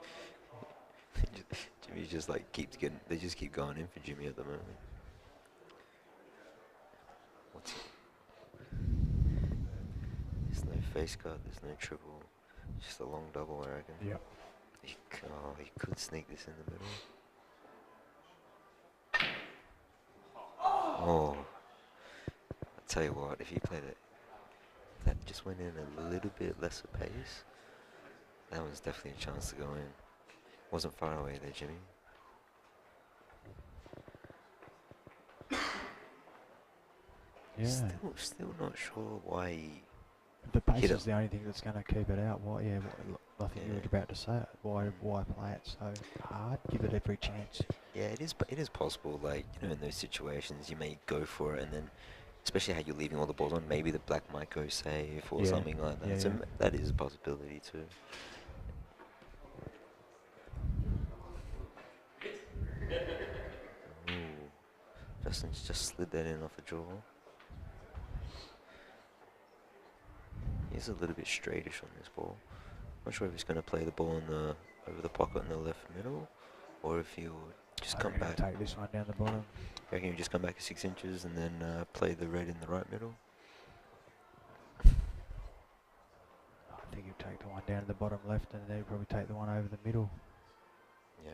Jimmy just like keeps getting. They just keep going in for Jimmy at the moment. What's it? There's no face cut. There's no triple. Just a long double, I reckon. Yep. He could sneak this in the middle. Oh. I'll tell you what, if he played it, that just went in a little bit lesser pace, that was definitely a chance to go in. Wasn't far away there, Jimmy. Yeah. Still not sure why he The pace hit is it. the only thing that's going to keep it out. Why? Yeah. I think you Yeah. were about to say it. Why play it so hard? Give it every chance. Yeah, it is possible, like, you know, in those situations you may go for it and then, especially how you're leaving all the balls on, maybe the black might go safe or Yeah. something like that. Yeah, So yeah. that is a possibility too. Ooh. Justin's just slid that in off the draw. He's a little bit straightish on this ball. Not sure if he's going to play the ball in the over the pocket in the left middle, or if he'll just come back. Take this one down the bottom. I reckon he'll just come back 6 inches and then play the red in the right middle. I think he'll take the one down to the bottom left, and then he'll probably take the one over the middle. Yeah.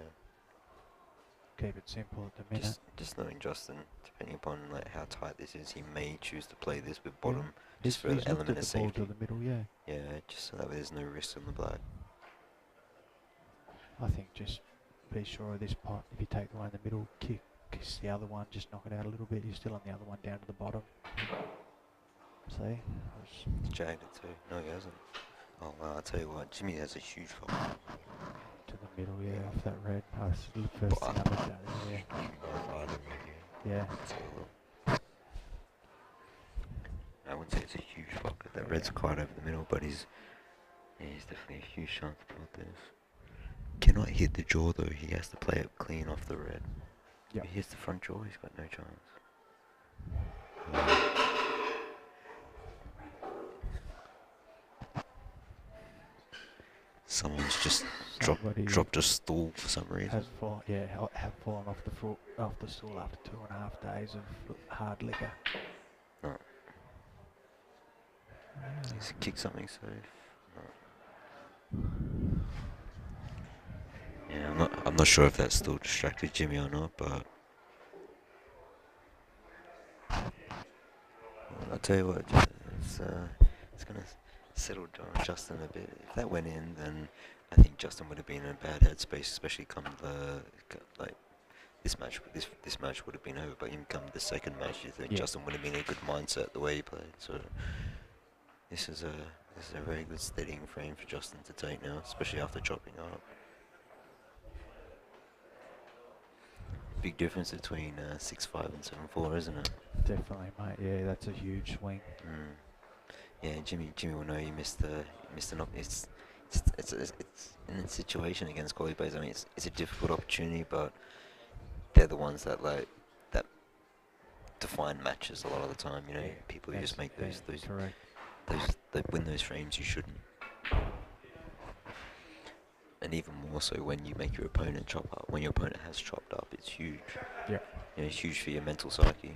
keep it simple at the minute. Just knowing Justin, depending upon like how tight this is, he may choose to play this with Yeah. bottom just for He's the looked element at of the ball safety. to the middle, yeah. Yeah, just so that way there's no risk on the black. I think just be sure of this pot. If you take the one in the middle, kiss the other one, just knock it out a little bit. You're still on the other one down to the bottom. See? He's jagged it too. No, he hasn't. Oh wow, I'll tell you what, Jimmy has a huge fault. To the middle, yeah, off that red. Oh, it's the first thing I looked at, yeah. Yeah. I wouldn't say it's a huge fault, 'cause that red's quite over the middle, but he's definitely a huge chance to pull this. Cannot hit the jaw though, he has to play it clean off the red. Yep. If he hits the front jaw, he's got no chance. Someone's just dropped a stool for some reason. Have fallen off the stool after 2.5 days of hard liquor. No. He's kicked something safe. No. Yeah, I'm not sure if that still distracted Jimmy or not, but I'll tell you what, it's gonna settle down Justin a bit. If that went in, then I think Justin would have been in a bad headspace, especially come this match. This match would have been over, but even come the second match, you think Justin would have been in a good mindset the way he played. So this is a very good steadying frame for Justin to take now, especially after chopping up. Big difference between 6-5 and 7-4, isn't it? Definitely, mate. Yeah, that's a huge swing. Yeah, Jimmy will know you missed an it's in a situation against quality players. I mean, it's a difficult opportunity, but they're the ones that define matches a lot of the time. You know, people who just make those that win those frames you shouldn't. And even more so when you make your opponent chop up. When your opponent has chopped up, it's huge. Yeah. You know, it's huge for your mental psyche.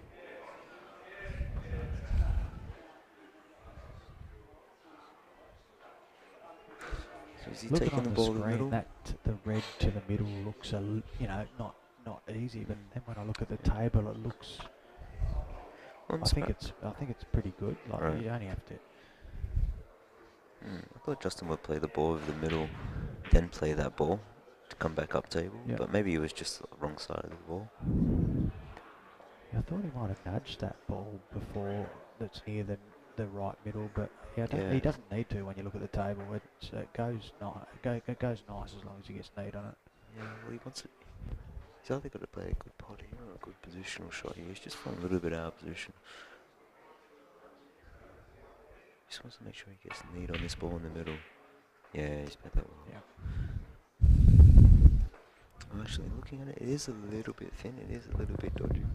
So is he Looking taking on the the ball in the screen, middle? the red to the middle looks not easy, but then when I look at the table, it looks. I think it's pretty good. Like right. You only have to. I thought Justin would play the ball over the middle, then play that ball to come back up table, but maybe it was just the wrong side of the ball. I thought he might have nudged that ball before that's near the right middle, but he doesn't need to when you look at the table. It goes nice. It goes nice as long as he gets need on it. Yeah, well, he wants it. He's either got to play a good pot here or a good positional shot here. He's just falling a little bit out of position. Just wants to make sure he gets need on this ball in the middle. Yeah, he's made that well. I'm actually looking at it. It is a little bit thin. It is a little bit dodgy.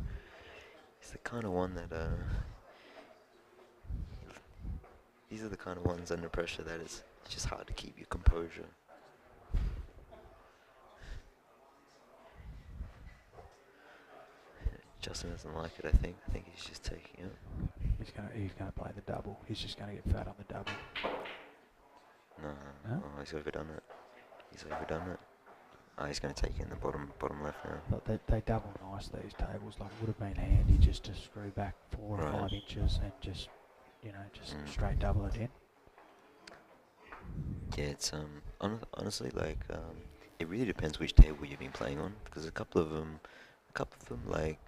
It's the kind of one that these are the kind of ones under pressure that it's just hard to keep your composure. Justin doesn't like it, I think. I think he's just taking it. He's gonna play the double. He's just gonna get fat on the double. No, Huh? oh, he's overdone it. He's overdone it. Oh, he's going to take it in the bottom left now. But they double nice these tables. Like it would have been handy just to screw back 4 or 5 inches and just straight double it in. Yeah, it's honestly it really depends which table you've been playing on, because a couple of them like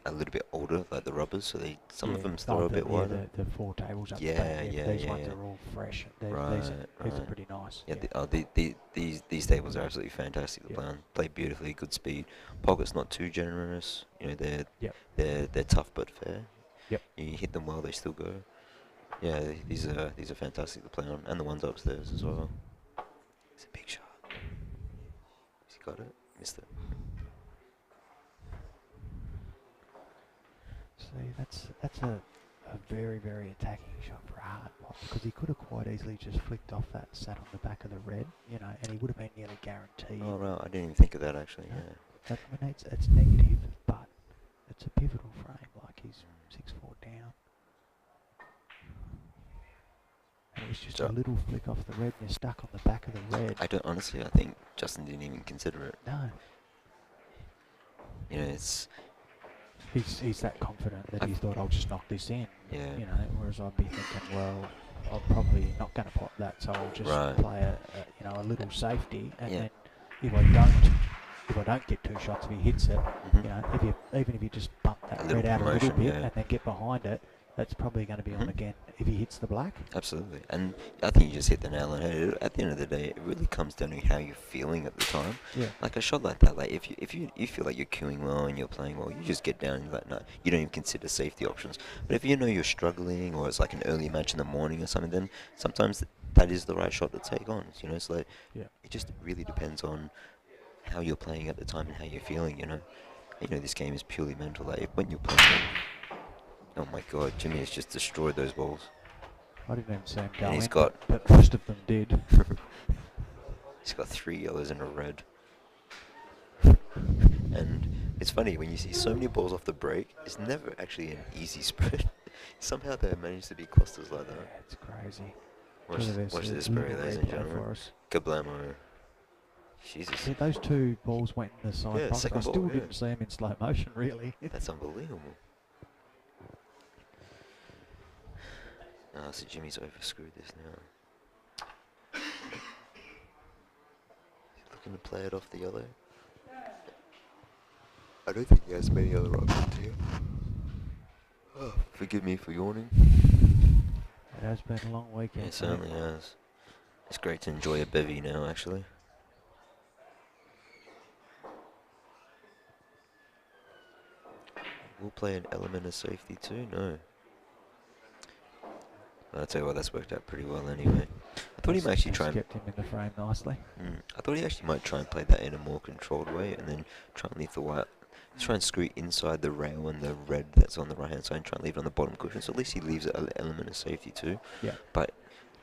a little bit older, like the rubbers, so some of them throw a bit wider. The 4 tables up the back. These ones are all fresh. These are pretty nice. These tables are absolutely fantastic to play on. Play beautifully, good speed. Pockets not too generous. You know, they're tough but fair. Yep. You hit them well, they still go. Yeah, these are fantastic to play on, and the ones upstairs as well. It's a big shot. Has he got it? Missed it. See, that's a very, very attacking shot for a hard pot, because he could have quite easily just flicked off that, sat on the back of the red, and he would have been nearly guaranteed. Oh right, I didn't even think of that actually. Yeah. I mean, it's negative, but it's a pivotal frame. Like he's 6-4 down. And was just So- a little flick off the red and you're stuck on the back of the red. I think Justin didn't even consider it. No. You know, it's He's that confident that he I've- thought, I'll just knock this in. yeah. You know, whereas I'd be thinking, well, I'm probably not going to pop that, so I'll just Right. play a little safety, and Yeah. then if I don't get 2 shots, if he hits it, Mhm. you know, even if you just bump that A little red out a little promotion, bit yeah. and then get behind it, that's probably going to be on Mhm. again if he hits the black. Absolutely, and I think you just hit the nail on the head. At the end of the day, it really comes down to how you're feeling at the time. Yeah. Like a shot like that, like if you feel like you're queuing well and you're playing well, you just get down and you're like, no, you don't even consider safety options. But if you know you're struggling or it's like an early match in the morning or something, then sometimes that is the right shot to take on. You know, so like Yeah. it just really depends on how you're playing at the time and how you're feeling. You know, this game is purely mental. Like when you're playing. Oh my God, Jimmy has just destroyed those balls. I didn't even see him go And in, he's got- but most of them did. He's got 3 yellows and a red. And it's funny, when you see so many balls off the break, it's never actually an easy spread. Somehow they manage to be clusters like Yeah, that. it's crazy. Watch, Look at watch a this little spray, ladies and replay gentlemen. for us. Kablamo. Jesus. Yeah, those 2 balls went in the side Yeah, pocket. second I still ball, yeah. didn't see them in slow motion, really. That's unbelievable. So Jimmy's overscrewed this now. He's looking to play it off the yellow. I don't think he has many other options here. Oh, forgive me for yawning. It has been a long weekend. Yeah, it mate. certainly has. It's great to enjoy a bevy now, actually. We'll play an element of safety too? No. I'll tell you what, that's worked out pretty well anyway. I thought he might actually That's try and... kept him in the frame nicely. I thought he actually might try and play that in a more controlled way and then try and leave the white... Try and screw inside the rail and the red that's on the right hand side and try and leave it on the bottom cushion. So at least he leaves an element of safety too. Yeah. But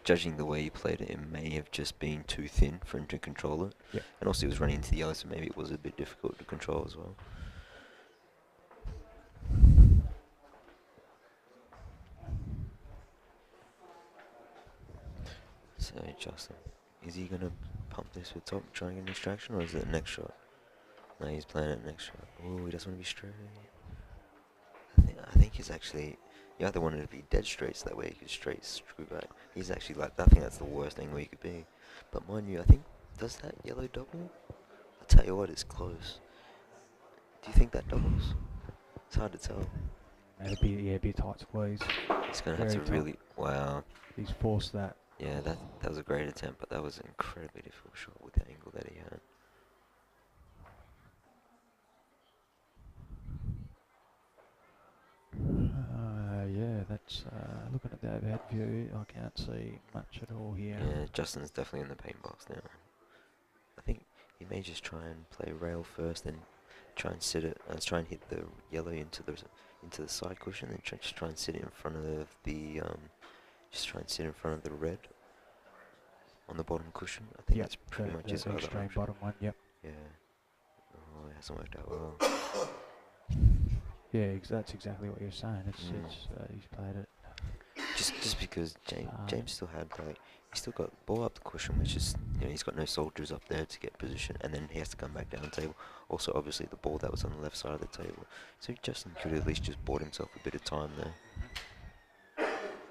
judging the way he played it, it may have just been too thin for him to control it. Yeah. And also he was running into the yellow, so maybe it was a bit difficult to control as well. So Justin, is he gonna pump this with top, try and get an extraction, or is it the next shot? No, he's playing it next shot. Oh, he doesn't want to be straight. I think he's actually... You either wanted to be dead straight, so that way he could straight screw back. He's actually like... I think that's the worst angle he could be. But mind you, I think... Does that yellow double? I tell you what, it's close. Do you think that doubles? It's hard to tell. It'd be a tight squeeze. He's going to have Very to tight. really... Wow. He's forced that. Yeah, that was a great attempt, but that was an incredibly difficult shot with the angle that he had. Yeah, that's looking at the overhead view. I can't see much at all here. Yeah, Justin's definitely in the paint box now. I think he may just try and play rail first, then try and sit it, try and hit the yellow into the side cushion, then just try and sit it in front of the red on the bottom cushion. I think Yep, that's pretty much his the other extreme option. bottom one. Yep. Yeah. Oh, it hasn't worked out well. Yeah, that's exactly what you're saying. It's Mm. he's played it. Just because James still had he still got ball up the cushion, which is he's got no soldiers up there to get position, and then he has to come back down the table. Also, obviously the ball that was on the left side of the table, so Justin could at least just bought himself a bit of time there.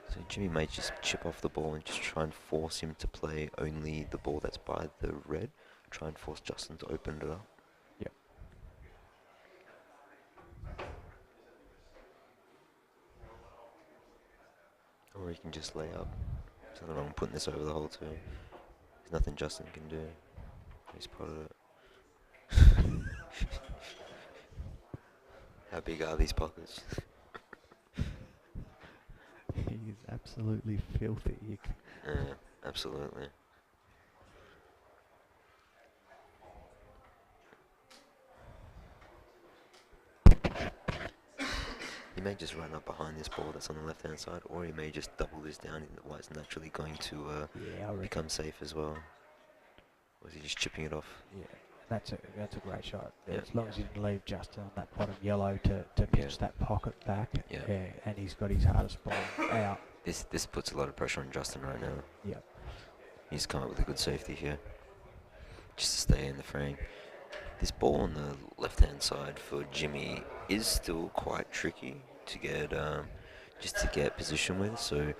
So Jimmy may just chip off the ball and just try and force him to play only the ball that's by the red. Try and force Justin to open it up. Yep. Or he can just lay up. There's nothing wrong with putting this over the hole too. There's nothing Justin can do. He's spotted it. How big are these pockets? He is absolutely filthy. Yeah, absolutely. He may just run up behind this ball that's on the left hand side, or he may just double this down in the white's naturally going to Yeah, I reckon. become safe as well. Or is he just chipping it off? Yeah, that's a great shot. Yeah. As long as he didn't leave Justin on that bottom yellow to pinch that pocket back. Yeah. And he's got his hardest ball out. This puts a lot of pressure on Justin right now. Yep. He's come up with a good safety here, just to stay in the frame. This ball on the left-hand side for Jimmy is still quite tricky to get, just to get position with. So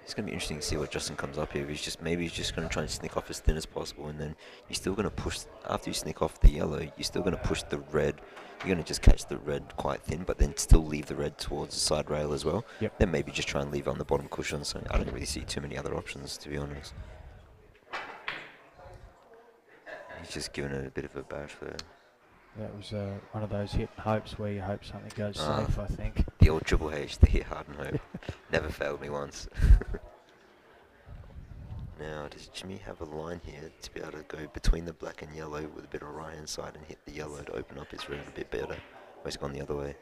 it's going to be interesting to see what Justin comes up here. Maybe he's just going to try and sneak off as thin as possible, and then you're still going to push. After you sneak off the yellow, you're still going to push the red. You're going to just catch the red quite thin, but then still leave the red towards the side rail as well. Yep. Then maybe just try and leave it on the bottom cushion. So I don't really see too many other options, to be honest. He's just giving it a bit of a bash there. That was one of those hit and hopes where you hope something goes safe, I think. The old Triple H, the hit hard and hope. Never failed me once. Now, does Jimmy have a line here to be able to go between the black and yellow with a bit of right hand side and hit the yellow to open up his red a bit better? Or he's gone the other way.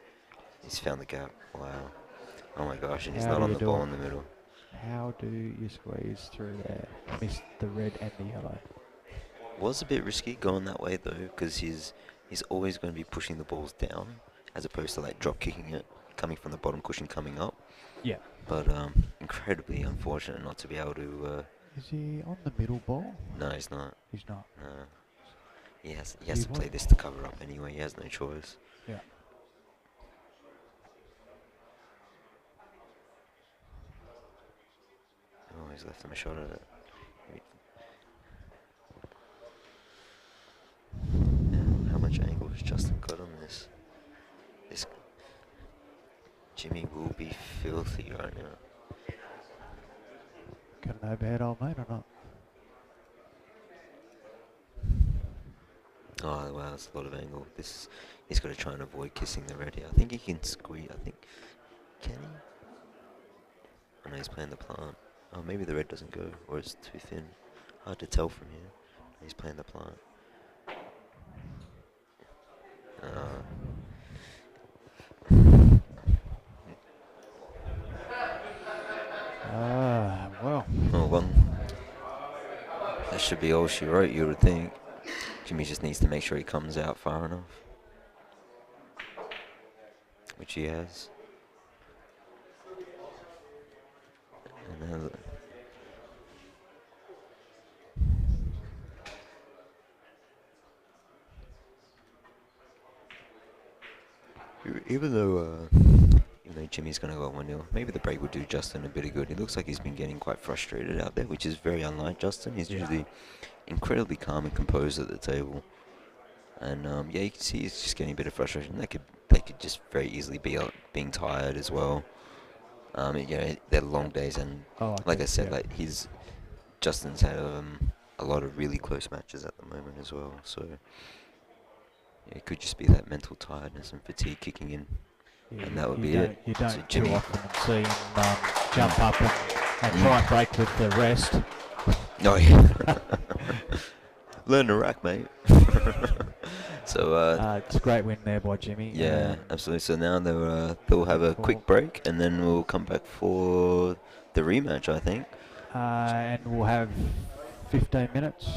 He's found the gap. Wow. Oh my gosh, and he's not on the ball in the middle. How do you squeeze through there? Missed the red and the yellow. Was a bit risky going that way though, because he's always going to be pushing the balls down as opposed to like drop kicking it, coming from the bottom cushion coming up. Yeah. But incredibly unfortunate not to be able to. Is he on the middle ball? No, he's not. He's not. No. He has to play this to cover up anyway. He has no choice. Yeah. Oh, he's left him a shot at it. Now, how much angle has Justin got on this? This Jimmy will be filthy right now. Got an overhead, old mate, or not? Oh wow, that's a lot of angle. He's got to try and avoid kissing the red here. I think he can squeeze. Can he? Oh no, he's playing the plant. Oh, maybe the red doesn't go, or it's too thin. Hard to tell from here. He's playing the plant. Well. Oh well. That should be all she wrote, you would think. Jimmy just needs to make sure he comes out far enough. Which he has. Even though Jimmy's going to go 1-0, maybe the break would do Justin a bit of good. It looks like he's been getting quite frustrated out there, which is very unlike Justin. He's usually incredibly calm and composed at the table. And you can see he's just getting a bit of frustration. They could just very easily be being tired as well. They're long days, and like I said, Justin's had a lot of really close matches at the moment as well. So it could just be that mental tiredness and fatigue kicking in, and that would be it. You don't so too often see him jump up and try and break with the rest. Oh yeah. Learn to rack, mate. So it's a great win there by Jimmy. Yeah, absolutely. So now they'll have a quick break, and then we'll come back for the rematch, I think. And we'll have 15 minutes.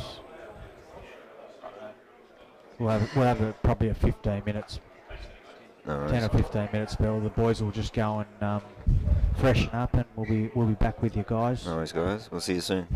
We'll have probably a 15 minutes, 10 or 15 minute spell. The boys will just go and freshen up, and we'll be back with you guys. No worries, guys. We'll see you soon.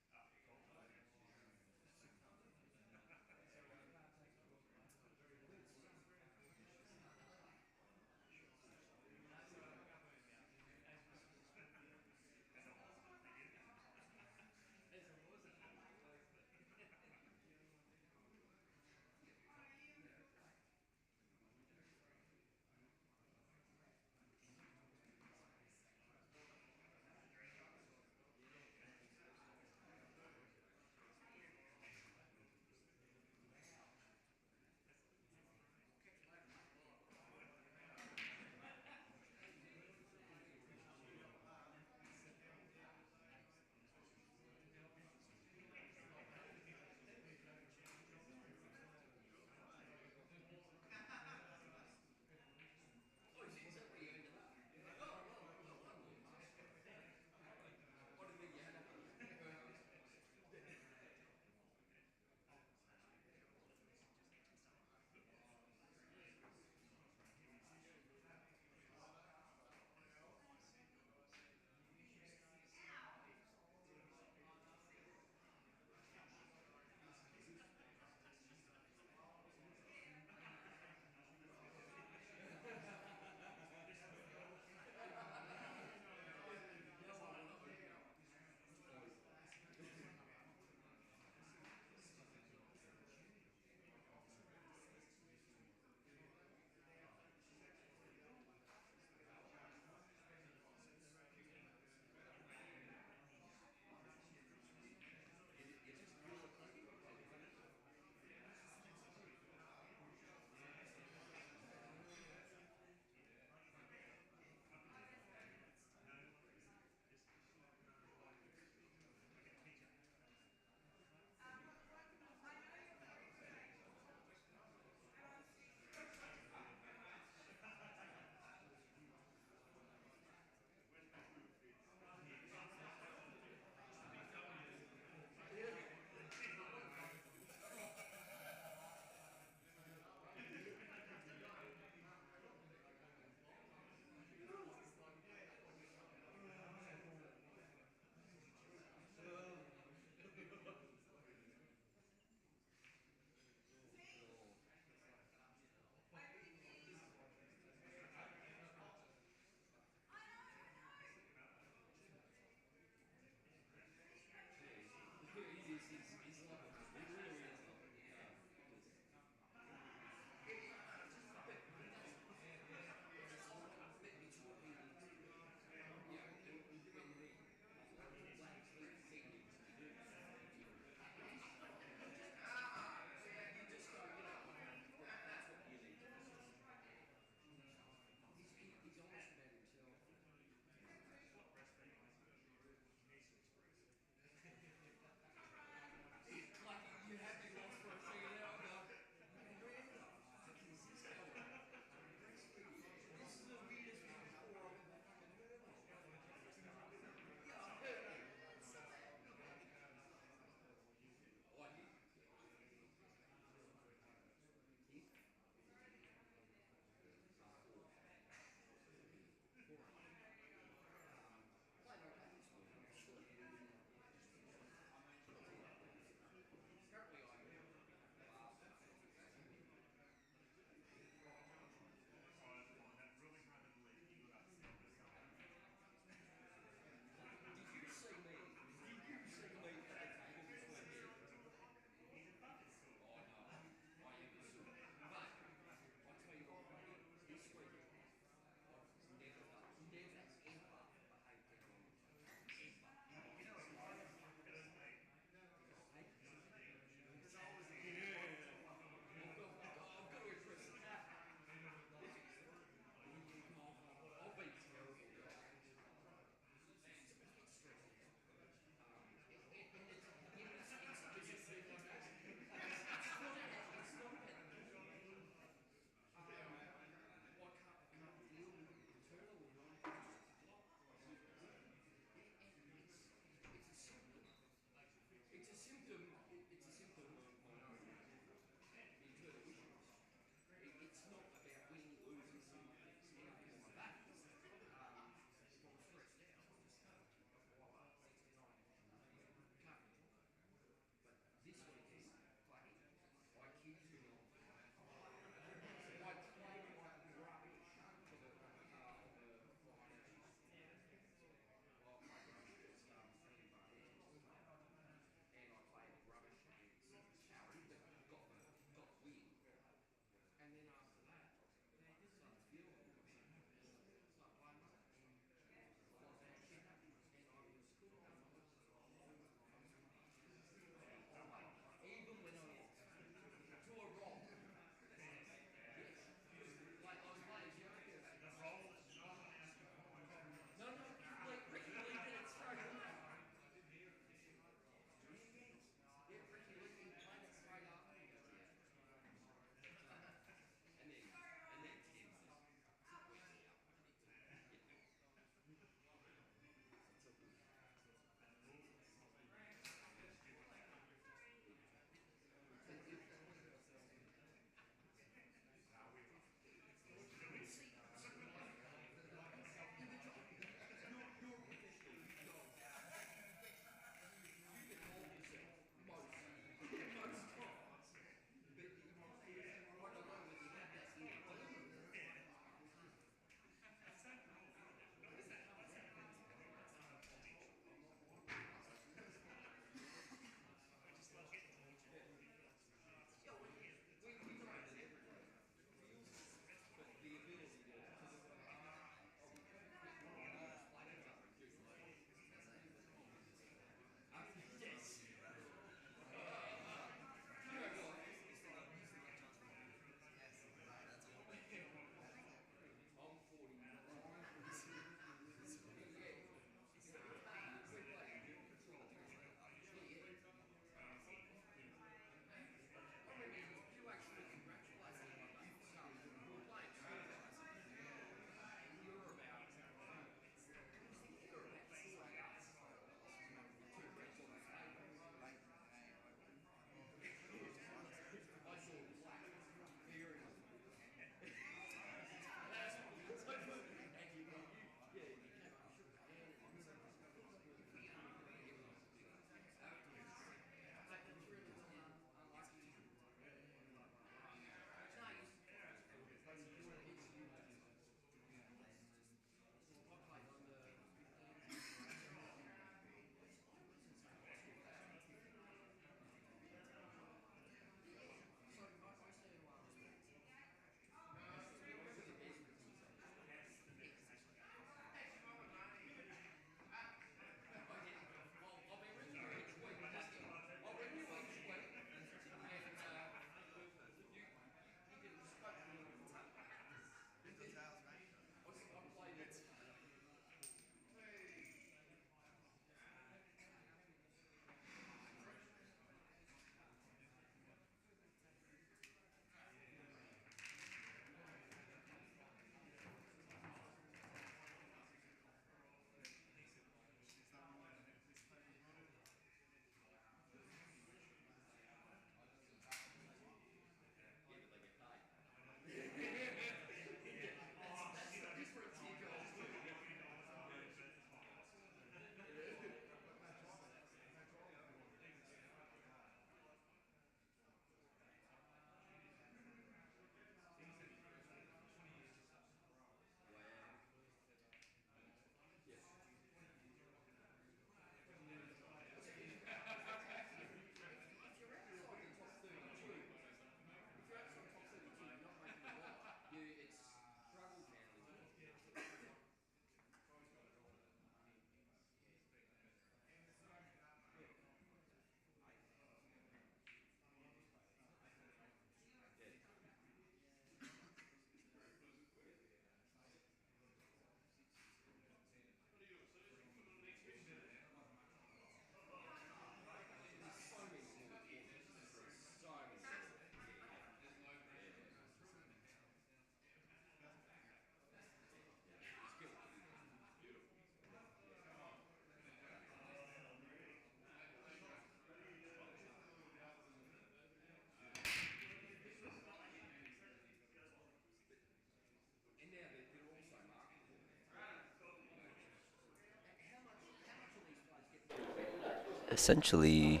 essentially,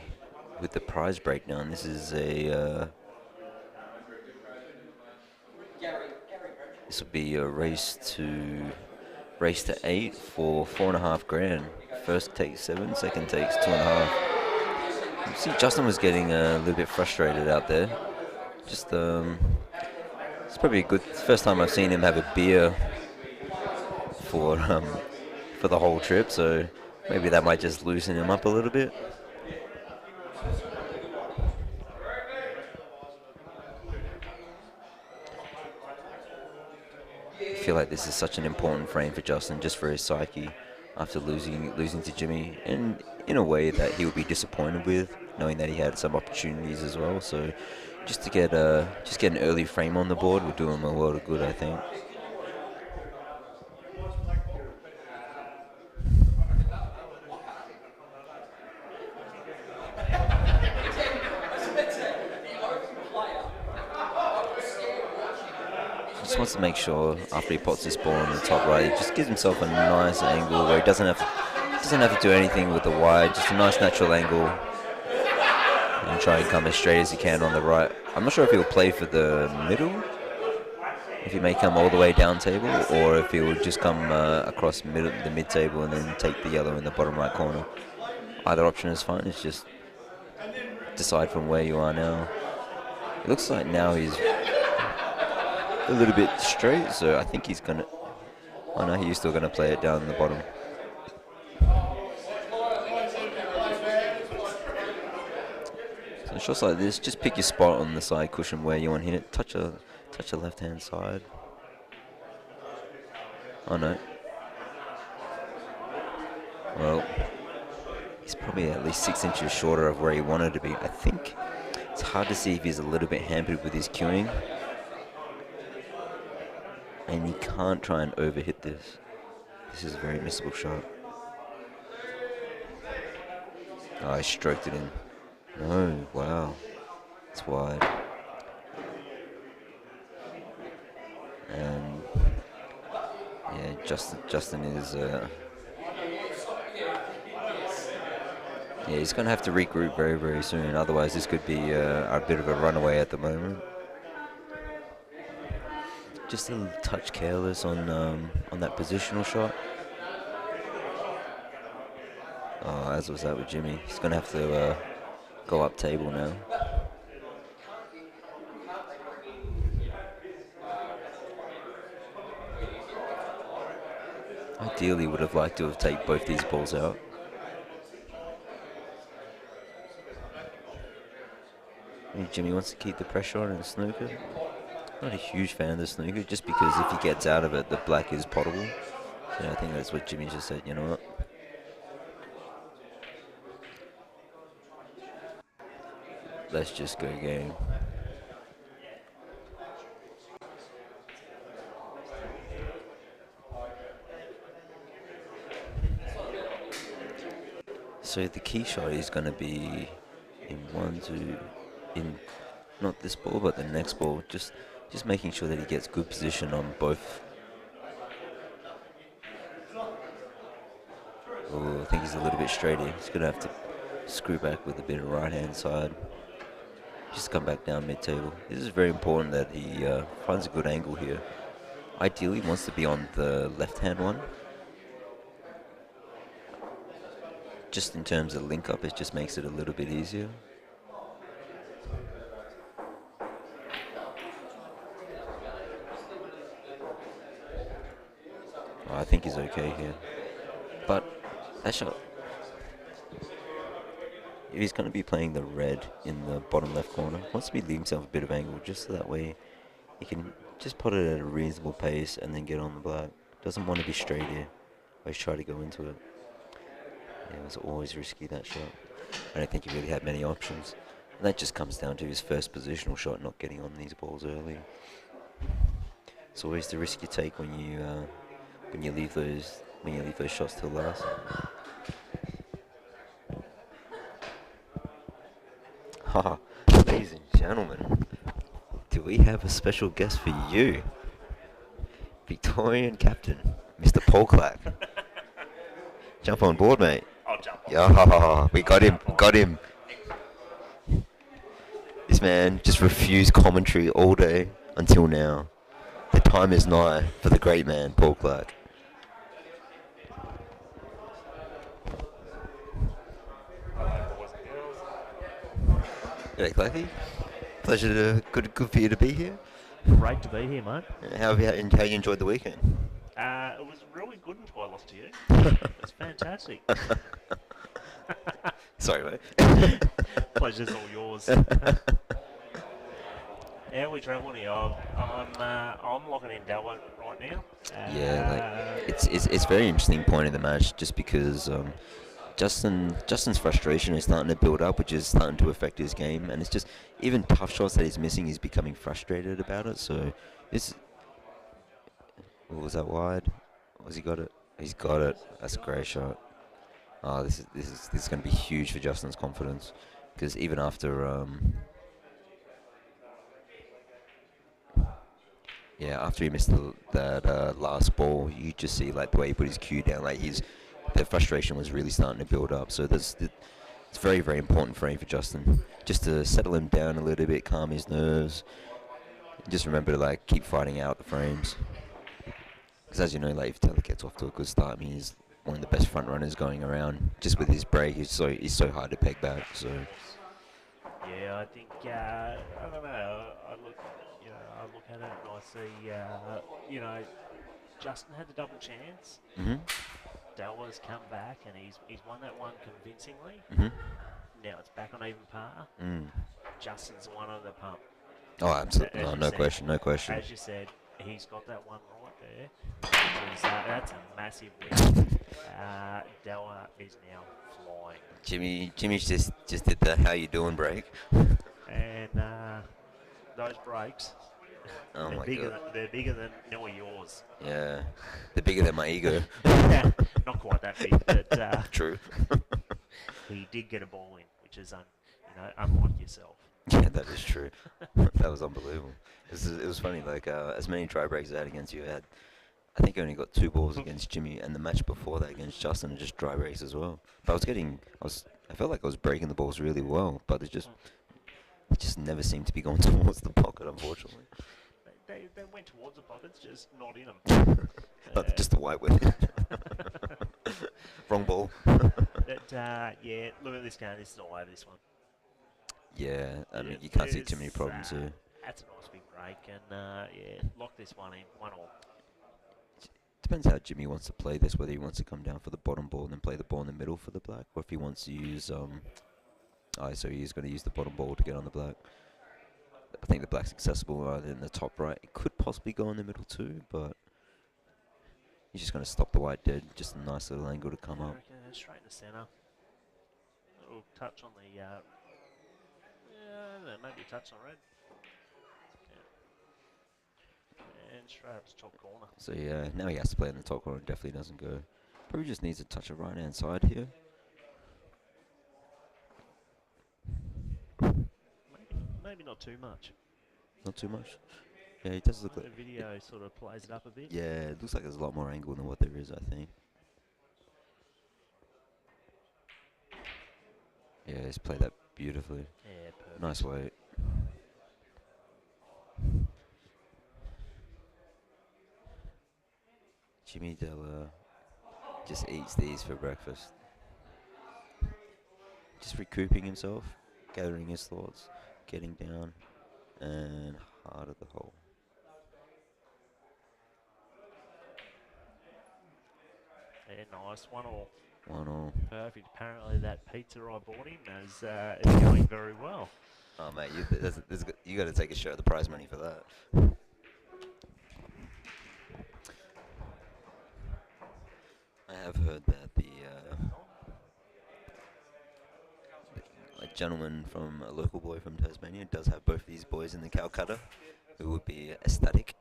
with the prize breakdown, this is this will be a race to 8 for 4.5 grand. First takes 7, second takes 2.5. You see, Justin was getting a little bit frustrated out there. Just it's probably a good first time I've seen him have a beer for for the whole trip. So maybe that might just loosen him up a little bit. I feel like this is such an important frame for Justin, just for his psyche, after losing to Jimmy, and in a way that he would be disappointed with, knowing that he had some opportunities as well. So just to get an early frame on the board would do him a world of good, I think. Just wants to make sure after he pots this ball on the top right, he just gives himself a nice angle where he doesn't have to do anything with the wide, just a nice natural angle, and try and come as straight as he can on the right. I'm not sure if he'll play for the middle, if he may come all the way down table, or if he will just come across the mid table and then take the yellow in the bottom right corner. Either option is fine. It's just decide from where you are now. It looks like now he's a little bit straight, so I think he's gonna. Oh no, he's still gonna play it down in the bottom. So shots like this, just pick your spot on the side cushion where you want to hit it. Touch a left hand side. Oh no. Well, he's probably at least 6 inches shorter of where he wanted to be. I think it's hard to see if he's a little bit hampered with his cueing. And he can't try and overhit this. This is a very missable shot. Oh, I stroked it in. No, wow. It's wide. And yeah, Justin is yeah, he's gonna have to regroup very, very soon. Otherwise, this could be a bit of a runaway at the moment. Just a little touch careless on that positional shot. Oh, as was that with Jimmy. He's gonna have to go up table now. Ideally, would have liked to have taken both these balls out. Jimmy wants to keep the pressure on in the snooker. Not a huge fan of the snooker, just because if he gets out of it, the black is potable. So I think that's what Jimmy just said, you know what? Let's just go game. So the key shot is going to be in not this ball, but the next ball. Just making sure that he gets good position on both. Oh, I think he's a little bit straight here. He's going to have to screw back with a bit of right hand side. Just come back down mid-table. This is very important that he finds a good angle here. Ideally, he wants to be on the left-hand one. Just in terms of link-up, it just makes it a little bit easier. Oh, I think he's okay here. But that shot, if he's going to be playing the red in the bottom left corner, wants to leave himself a bit of angle just so that way he can just put it at a reasonable pace and then get on the black. Doesn't want to be straight here. Always try to go into it. Yeah, it was always risky, that shot. I don't think he really had many options. And that just comes down to his first positional shot, not getting on these balls early. It's always the risk you take when you leave those shots till last. Haha, ladies and gentlemen, do we have a special guest for you? Victorian captain, Mr. Paul Clapp. Jump on board, mate. I'll jump Yeah, we got him. Got him. This man just refused commentary all day until now. The time is nigh for the great man, Paul Clark. G'day, Clarky. Pleasure to good for you to be here. Great to be here, mate. How you enjoyed the weekend? It was really good until I lost to you. It's fantastic. Sorry, mate. Pleasure's all yours. How are we travelling here? I'm locking in Dalwell right now. Yeah, like it's very interesting point of the match just because Justin's frustration is starting to build up, which is starting to affect his game, and it's just even tough shots that he's missing, he's becoming frustrated about it. So this, what was that wide? Was he got it? He's got it. That's a great shot. Oh, this is going to be huge for Justin's confidence, because even after yeah, after he missed that last ball, you just see like the way he put his cue down, like the frustration was really starting to build up. So it's very, very important frame for Justin, just to settle him down a little bit, calm his nerves. Just remember to like keep fighting out the frames, because as you know, like if Taylor gets off to a good start, I mean he's one of the best front runners going around. Just with his break, he's so hard to peg back. So Yeah, I think I don't know. I look at it and I see, Justin had the double chance. hmm Dalwell's come back and he's won that one convincingly. hmm Now it's back on even par. Justin's the one on the pump. Oh, absolutely, As you no said. question, no question. As you said, he's got that one right there. That's a massive win. Della is now flying. Jimmy's just did the how you doing break. And those breaks, Oh my god. they're bigger than nearly yours. Yeah, they're bigger than my ego. Not quite that big, but True. he did get a ball in, which is unlike yourself. Yeah, that is true. That was unbelievable. It was funny, like, as many try breaks I had against you, I think I only got 2 balls against Jimmy, and the match before that against Justin, just dry breaks as well. But I felt like I was breaking the balls really well, but it just never seemed to be going towards the pocket, unfortunately. They went towards the pockets, just not in them. Just the white with it. Wrong ball. But, yeah, look at this game. This is all over this one. Yeah, I mean, you can't see too many problems here. That's a nice big break, and yeah, lock this one in, 1-1. Depends how Jimmy wants to play this, whether he wants to come down for the bottom ball and then play the ball in the middle for the black, or if he wants to use, so he's going to use the bottom ball to get on the black. I think the black's accessible either in the top right. It could possibly go in the middle too, but he's just going to stop the white dead. Just a nice little angle to come up. Straight in the centre. A little touch on the, maybe a touch on red. Yeah. And straight up to top corner. So yeah, now he has to play in the top corner. Definitely doesn't go. Probably just needs a touch of right hand side here. Maybe not too much. Not too much. Yeah, he does look The like. video sort of plays it up a bit. Yeah, it looks like there's a lot more angle than what there is, I think. Yeah, he's played that beautifully. Yeah, perfect. Nice weight. Jimmy Della just eats these for breakfast. Just recouping himself, gathering his thoughts, getting down, and hard at the hole. Yeah, nice. 1-1. 1-1. Perfect. Apparently that pizza I bought him is going very well. Oh mate, you got to take a share of the prize money for that. I have heard that a gentleman from a local boy from Tasmania does have both these boys in the Calcutta, who would be ecstatic.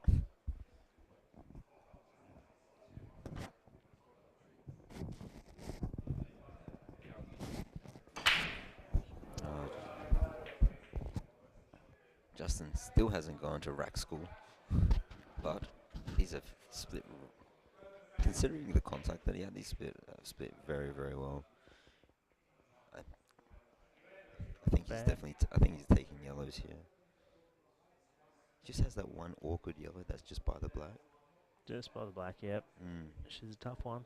Justin still hasn't gone to rack school, but he's a considering the contact that he had, he split very, very well. he's bad. definitely. I think he's taking yellows here. Just has that one awkward yellow that's just by the black. Just by the black, yep. Mm. She's a tough one.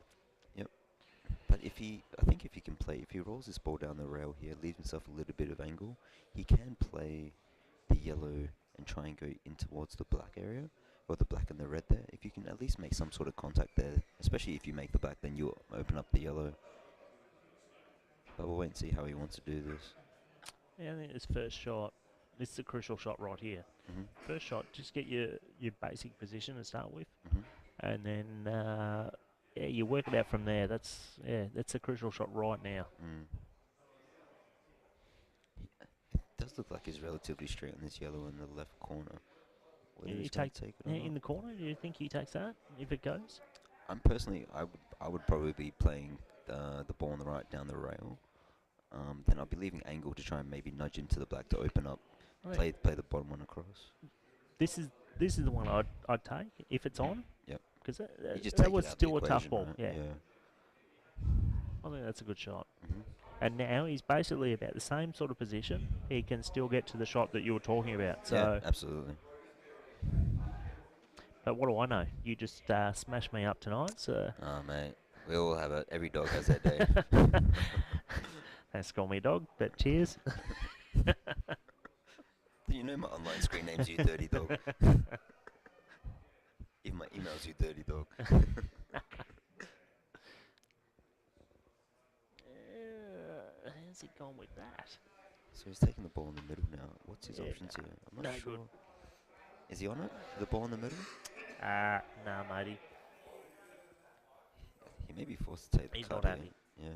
But I think if he can play, if he rolls this ball down the rail here, leaves himself a little bit of angle, he can play the yellow and try and go in towards the black area, or the black and the red there. If you can at least make some sort of contact there, especially if you make the black, then you'll open up the yellow. But we'll wait and see how he wants to do this. Yeah, I think his first shot, this is a crucial shot right here. Mm-hmm. First shot, just get your basic position to start with, Mm-hmm. and then yeah, you work it out from there. That's a crucial shot right now. Mm. It does look like he's relatively straight on this yellow in the left corner. Whether You he's going take to take it or in not. the corner. Do you think he takes that if it goes? I'm personally, I would probably be playing the ball on the right down the rail. Then I'll be leaving angle to try and maybe nudge into the black to open up. I think Play the bottom one across. This is the one I'd take if it's on. Yep. Because You just that take was it out still the a tough equation, ball. right? Yeah. I think that's a good shot. Mm-hmm. And now he's basically about the same sort of position. He can still get to the shot that you were talking about. So, Yeah, absolutely. but what do I know? You just smashed me up tonight. So Oh, mate. We all have it. Every dog has that day. thanks for calling me a dog, but cheers. You know my online screen name's You Dirty Dog. Even my email's You Dirty Dog. How's he gone with that? So he's taking the ball in the middle now. What's his Yeah, options here? I'm not no sure. good. Is he on it? The ball in the middle? Nah, matey. He may be forced to take the He's cut not here. happy. Yeah.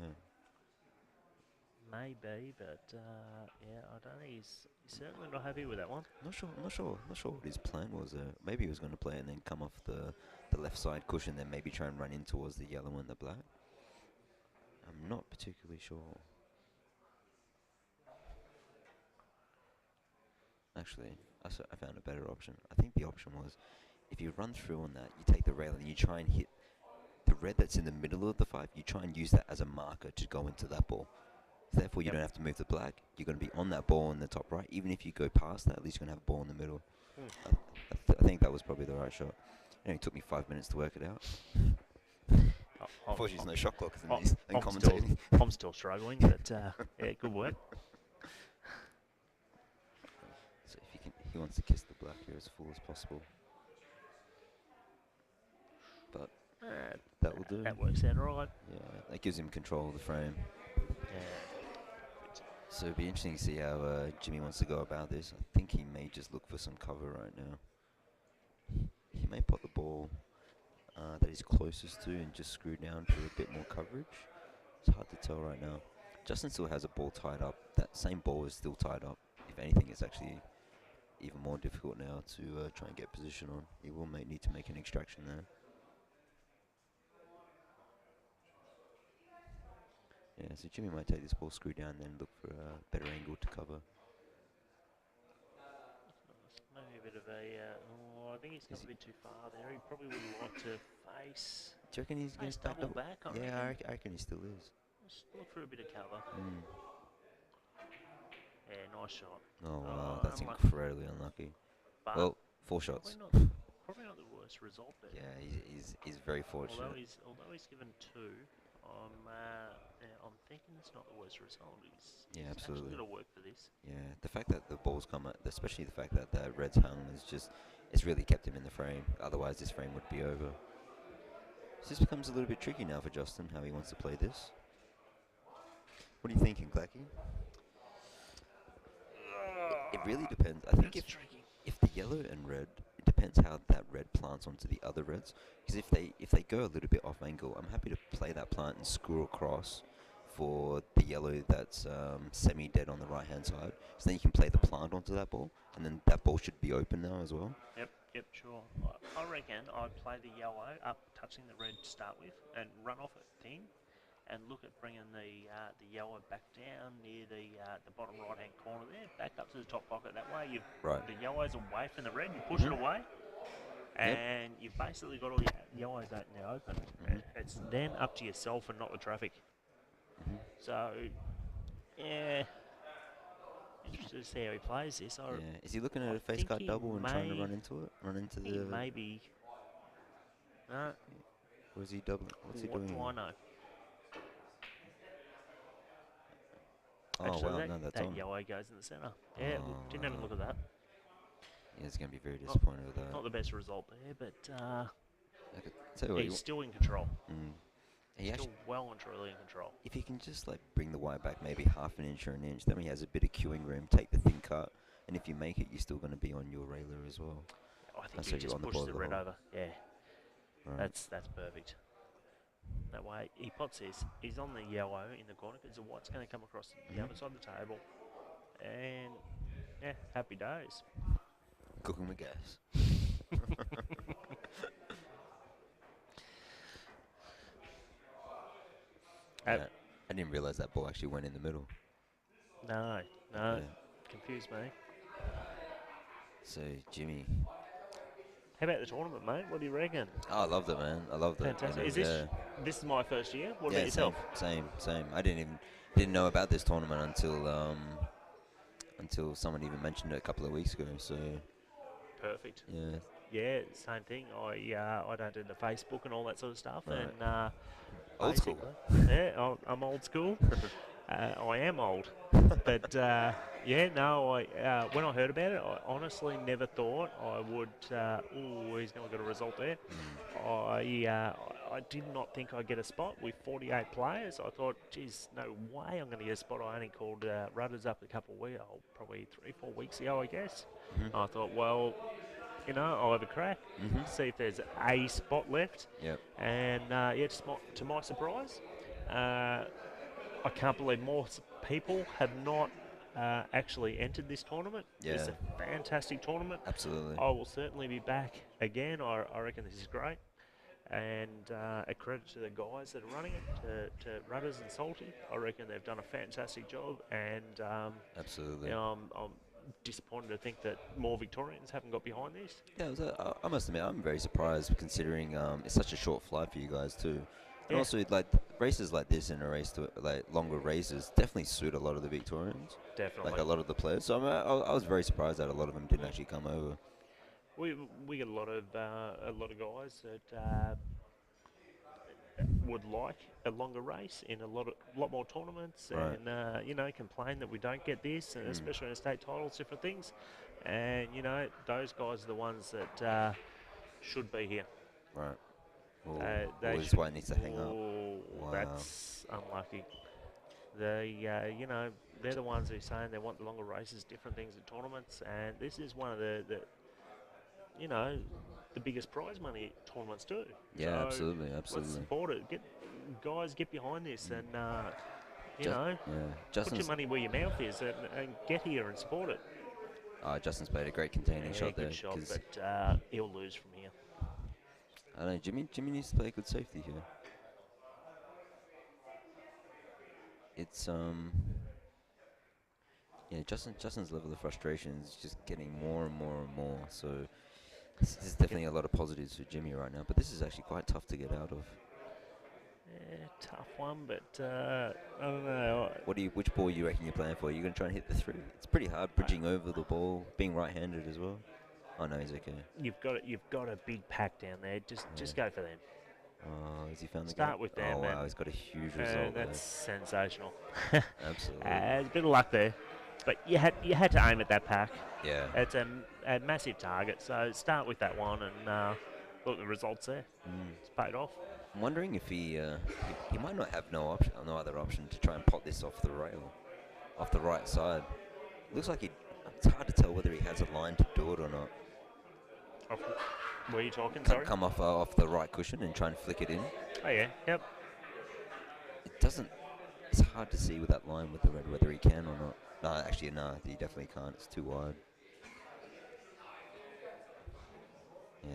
Maybe, but yeah, I don't think he's certainly not happy with that one. Not sure what his plan was there. Maybe he was going to play and then come off the left side cushion, then maybe try and run in towards the yellow and the black. I'm not particularly sure. Actually, I found a better option. I think the option was, if you run through on that, you take the rail and you try and hit the red that's in the middle of the five. You try and use that as a marker to go into that ball. Therefore, you don't have to move the black. You're going to be on that ball in the top right. Even if you go past that, at least you're going to have a ball in the middle. I think that was probably the right shot. It only took me 5 minutes to work it out. Unfortunately, there's no shot clock in commentating. I'm still struggling, but yeah, good work. So if he wants to kiss the black here as full as possible. But that will do. That works out all right. Yeah, that gives him control of the frame. Yeah. So it'd be interesting to see how Jimmy wants to go about this. I think he may just look for some cover right now. He may put the ball that he's closest to and just screw down for a bit more coverage. It's hard to tell right now. Justin still has a ball tied up. That same ball is still tied up. If anything, it's actually even more difficult now to try and get position on. He will need to make an extraction there. Yeah, so Jimmy might take this ball, screw down, then look for a better angle to cover. Maybe a bit of a. I think he's gone a bit too far there. He probably would like to face. Do you reckon he's going to double back? Yeah, I reckon he still is. Just look for a bit of cover. Mm. Yeah, nice shot. Oh, wow, Oh, that's unlucky. incredibly unlucky. But Well, 4 shots. probably not the worst result there. Yeah, he's very fortunate. Although he's given 2, I'm thinking it's not the worst result. He's absolutely. actually got to work for this. Yeah, the fact that the ball's come out, especially the fact that the red's hung, it's really kept him in the frame. Otherwise, this frame would be over. So this becomes a little bit tricky now for Justin, how he wants to play this. What are you thinking, Clacky? It really depends. I think It's tricky. if the yellow and red, it depends how that red plants onto the other reds. Because if they go a little bit off angle, I'm happy to play that plant and screw across for the yellow that's semi-dead on the right-hand side. So then you can play the plant onto that ball, and then that ball should be open now as well. Yep, sure. I reckon I'd play the yellow up, touching the red to start with, and run off it thin, and look at bringing the yellow back down near the bottom right-hand corner there, back up to the top pocket. That way, the yellow's away from the red. You push it away, and you've basically got all your yellows out in the open. It's then up to yourself and not the traffic. So, yeah, interested to see how he plays this. Yeah. Is he looking at I a face think card he double and trying to may- run into it? Run into I think he the. maybe. No, Or is he double? What's he what doing? do I know? Oh Actually, wow, no, that's that on. yellow goes in the centre. Yeah, Oh, didn't even wow. look at that. Yeah, he's gonna be very disappointed with that. Not the best result there, but I could tell you what, he's still in control. he Still actually, well and truly in control. if he can just like bring the white back maybe half an inch or an inch, then he has a bit of queuing room. Take the thin cut, and if you make it, you're still gonna be on your railer as well. I think That's he how you're just on the pushes ball the of the red hole. over. Yeah, Right. that's perfect. That way, he pots this. He's on the yellow in the corner because the white's going to come across the other side of the table. And, yeah, happy days. Cooking with gas. Yeah, I didn't realize that ball actually went in the middle. No, Yeah. confused me. So Jimmy, How about the tournament, mate? What do you reckon? oh, I loved it, man. I loved it. you Fantastic. know, Is this is my first year? What yeah, about yourself? same. I didn't know about this tournament until someone even mentioned it a couple of weeks ago. So Perfect. yeah, Yeah, same thing. I don't do the Facebook and all that sort of stuff. Right. And Old school. basically, yeah, I'm old school. I am old, but yeah, no. When I heard about it, I honestly never thought I would. He's not got a result there. I did not think I'd get a spot with 48 players. I thought, geez, no way I'm going to get a spot. I only called Rudders up a couple of weeks, probably 3-4 weeks ago, I guess. I thought, well, I'll have a crack, see if there's a spot left. Yep. And yeah, to my surprise, I can't believe more people have not actually entered this tournament. Yeah. It's a fantastic tournament. Absolutely. I will certainly be back again. I reckon this is great. And a credit to the guys that are running it, to Rudders and Salty. I reckon they've done a fantastic job. And Absolutely. I'm disappointed to think that more Victorians haven't got behind this. Yeah, I must admit, I'm very surprised considering it's such a short flight for you guys too. And Yeah. also, like races like this and a race to like longer races definitely suit a lot of the Victorians, Definitely. like a lot of the players. So I was very surprised that a lot of them didn't actually come over. We get a lot of guys that would like a longer race in a lot more tournaments, Right. and complain that we don't get this, and especially in state titles, different things. And those guys are the ones that should be here. Right. They This should. why it needs to hang up. Wow. That's unlucky. They're the ones who are saying they want the longer races, different things at tournaments, and this is one of the biggest prize money tournaments too. Yeah, So absolutely. let's support it. Get behind this, and Yeah. put Justin's your money where your mouth is, and get here and support it. Justin's played a great containing shot there. Good shot, 'cause but he'll lose from here. I don't know, Jimmy needs to play good safety here. It's Justin's level of frustration is just getting more and more and more. So there's definitely a lot of positives for Jimmy right now, but this is actually quite tough to get out of. Yeah, tough one, but I don't know. Which ball you reckon you're playing for? You're gonna try and hit the three? It's pretty hard bridging over the ball, being right-handed as well. Oh no, he's okay. You've got a big pack down there. Just go for them. Oh, has he found the Start gap? with them, Oh wow, and- he's got a huge result there. That's sensational. Absolutely. A bit of luck there, but you had to aim at that pack. Yeah. It's a massive target, so start with that one, and look at the results there. It's paid off. I'm wondering if he might not have no other option to try and pot this off the rail, off the right side. Looks like it's hard to tell whether he has a line to do it or not. Were you talking? Sorry. Come off the right cushion and try and flick it in. Oh yeah. Yep. It doesn't. It's hard to see with that line with the red whether he can or not. No, actually, no, he definitely can't. It's too wide. Yeah.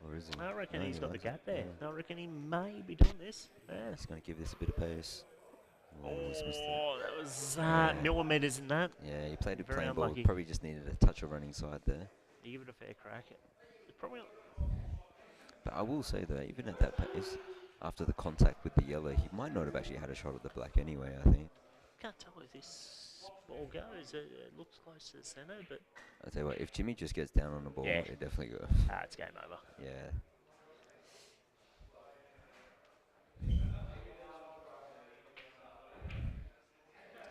Or is he? I reckon No, he's he got the likes it. gap there. Yeah. I reckon he may be doing this. Yeah. He's going to give this a bit of pace. Oh, he's missed it. Oh, that was Yeah. millimetres in that. Yeah, he played a Very plain ball. unlucky. Probably just needed a touch of running side there. You give it a fair crack. It's probably But I will say though, even at that pace, after the contact with the yellow, he might not have actually had a shot at the black anyway, I think. Can't tell where this ball goes. It looks close to the centre, but I'll tell you what, if Jimmy just gets down on the ball, Yeah. it definitely goes. it's game over. Yeah.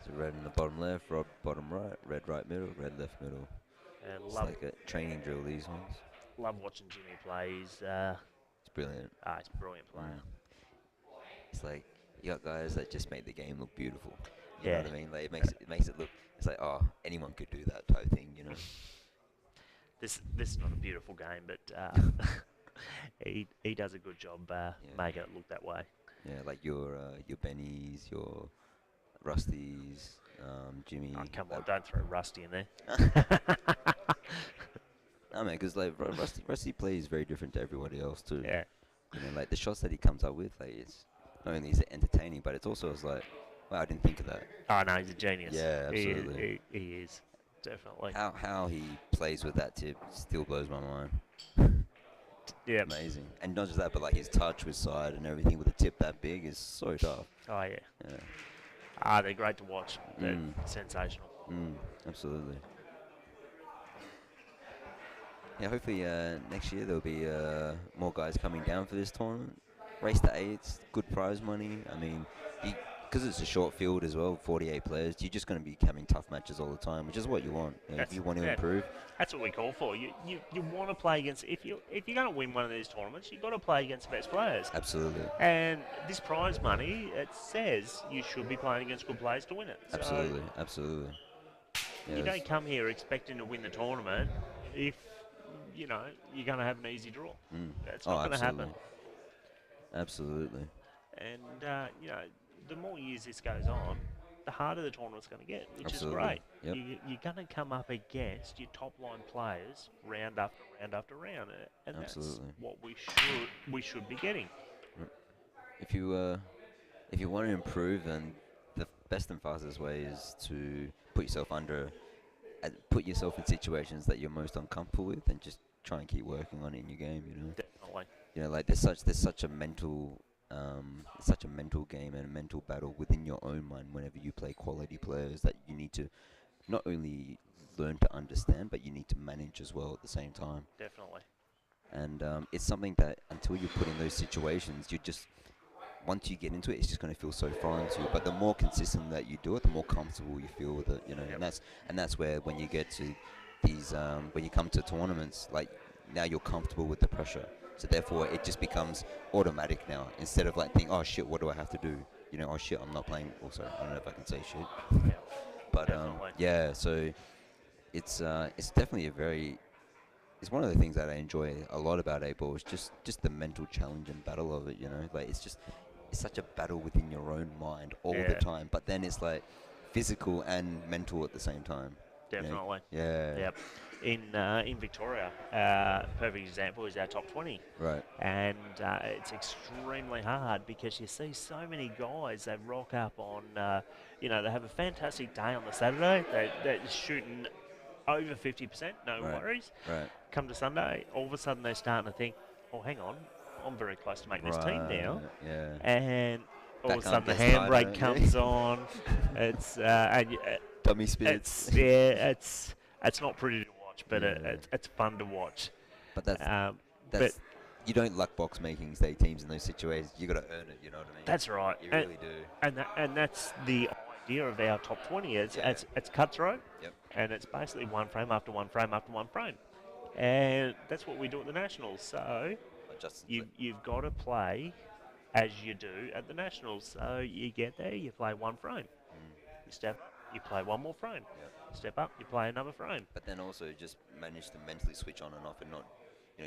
So red in the bottom left, bottom right, red right middle, red left middle. And It's love like a training drill, these ones. watching Jimmy play. He's It's brilliant. he's a brilliant player. It's like you got guys that just make the game look beautiful. You Yeah. know what I mean? Like it makes it look. It's like, oh, anyone could do that type thing, you know? This is not a beautiful game, but he does a good job making it look that way. Yeah, like your Bennies, your Rusties, Jimmy. Oh, come on, like- don't throw Rusty in there. No man, because like Rusty plays very different to everybody else too. Yeah. You know, like the shots that he comes up with, like it's not only is it entertaining, but it's also it's like, wow, I didn't think of that. Oh no, he's a genius. Yeah, absolutely. He is definitely. How he plays with that tip still blows my mind. Yeah. Amazing. And not just that, but like his touch with side and everything with a tip that big is so tough. Oh yeah. Yeah. They're great to watch. They're sensational. Absolutely. Yeah, hopefully next year there'll be more guys coming down for this tournament. Race to 8's good prize money. I mean, because it's a short field as well, 48 players, you're just going to be having tough matches all the time, which is what you want. You know, if you want to improve. That's what we call for. You want to play against. If you're going to win one of these tournaments, you've got to play against the best players. Absolutely. And this prize money, it says you should be playing against good players to win it. So Absolutely. Yeah, you don't come here expecting to win the tournament if you're going to have an easy draw. That's not going to happen. Absolutely. And the more years this goes on, the harder the tournament's going to get, which is great. Yep. You're going to come up against your top line players round after round after round, and that's what we should be getting. If you want to improve, then the best and fastest way is to put yourself in situations that you're most uncomfortable with, and just try and keep working on it in your game. You know. Definitely. You know, like there's such a mental game and a mental battle within your own mind whenever you play quality players that you need to not only learn to understand, but you need to manage as well at the same time. Definitely. And it's something that until you put in those situations, once you get into it, it's just going to feel so foreign to you. But the more consistent that you do it, the more comfortable you feel with it. You know, and that's where when you get to these, when you come to tournaments, like now you're comfortable with the pressure. So therefore, it just becomes automatic now. Instead of like thinking, oh shit, what do I have to do? You know, oh shit, I'm not playing. Also, I don't know if I can say shit. Yeah. But yeah. So it's definitely it's one of the things that I enjoy a lot about 8-ball is just the mental challenge and battle of it. You know, like it's such a battle within your own mind all the time. But then it's like physical and mental at the same time. Definitely. You know? Yeah. Yep. In Victoria, perfect example is our top 20. Right. And it's extremely hard because you see so many guys that rock up on, they have a fantastic day on the Saturday. They're shooting over 50%, no worries. Right. Come to Sunday, all of a sudden they're starting to think, oh, hang on, I'm very close to making this team now. Yeah. And all That of a sudden the can't get handbrake started, comes on. It's Dummy spits. it's not pretty to watch, but it's fun to watch. But that's you don't luck box making state teams in those situations. You got to earn it. You know what I mean? That's right. You really do. And that's the idea of our top 20. It's cutthroat. Yep. And it's basically one frame after one frame after one frame, and that's what we do at the Nationals. So you've got to play as you do at the Nationals. So you get there, you play one frame. You step up, you play one more frame. Yep. Step up, you play another frame. But then also just manage to mentally switch on and off and not,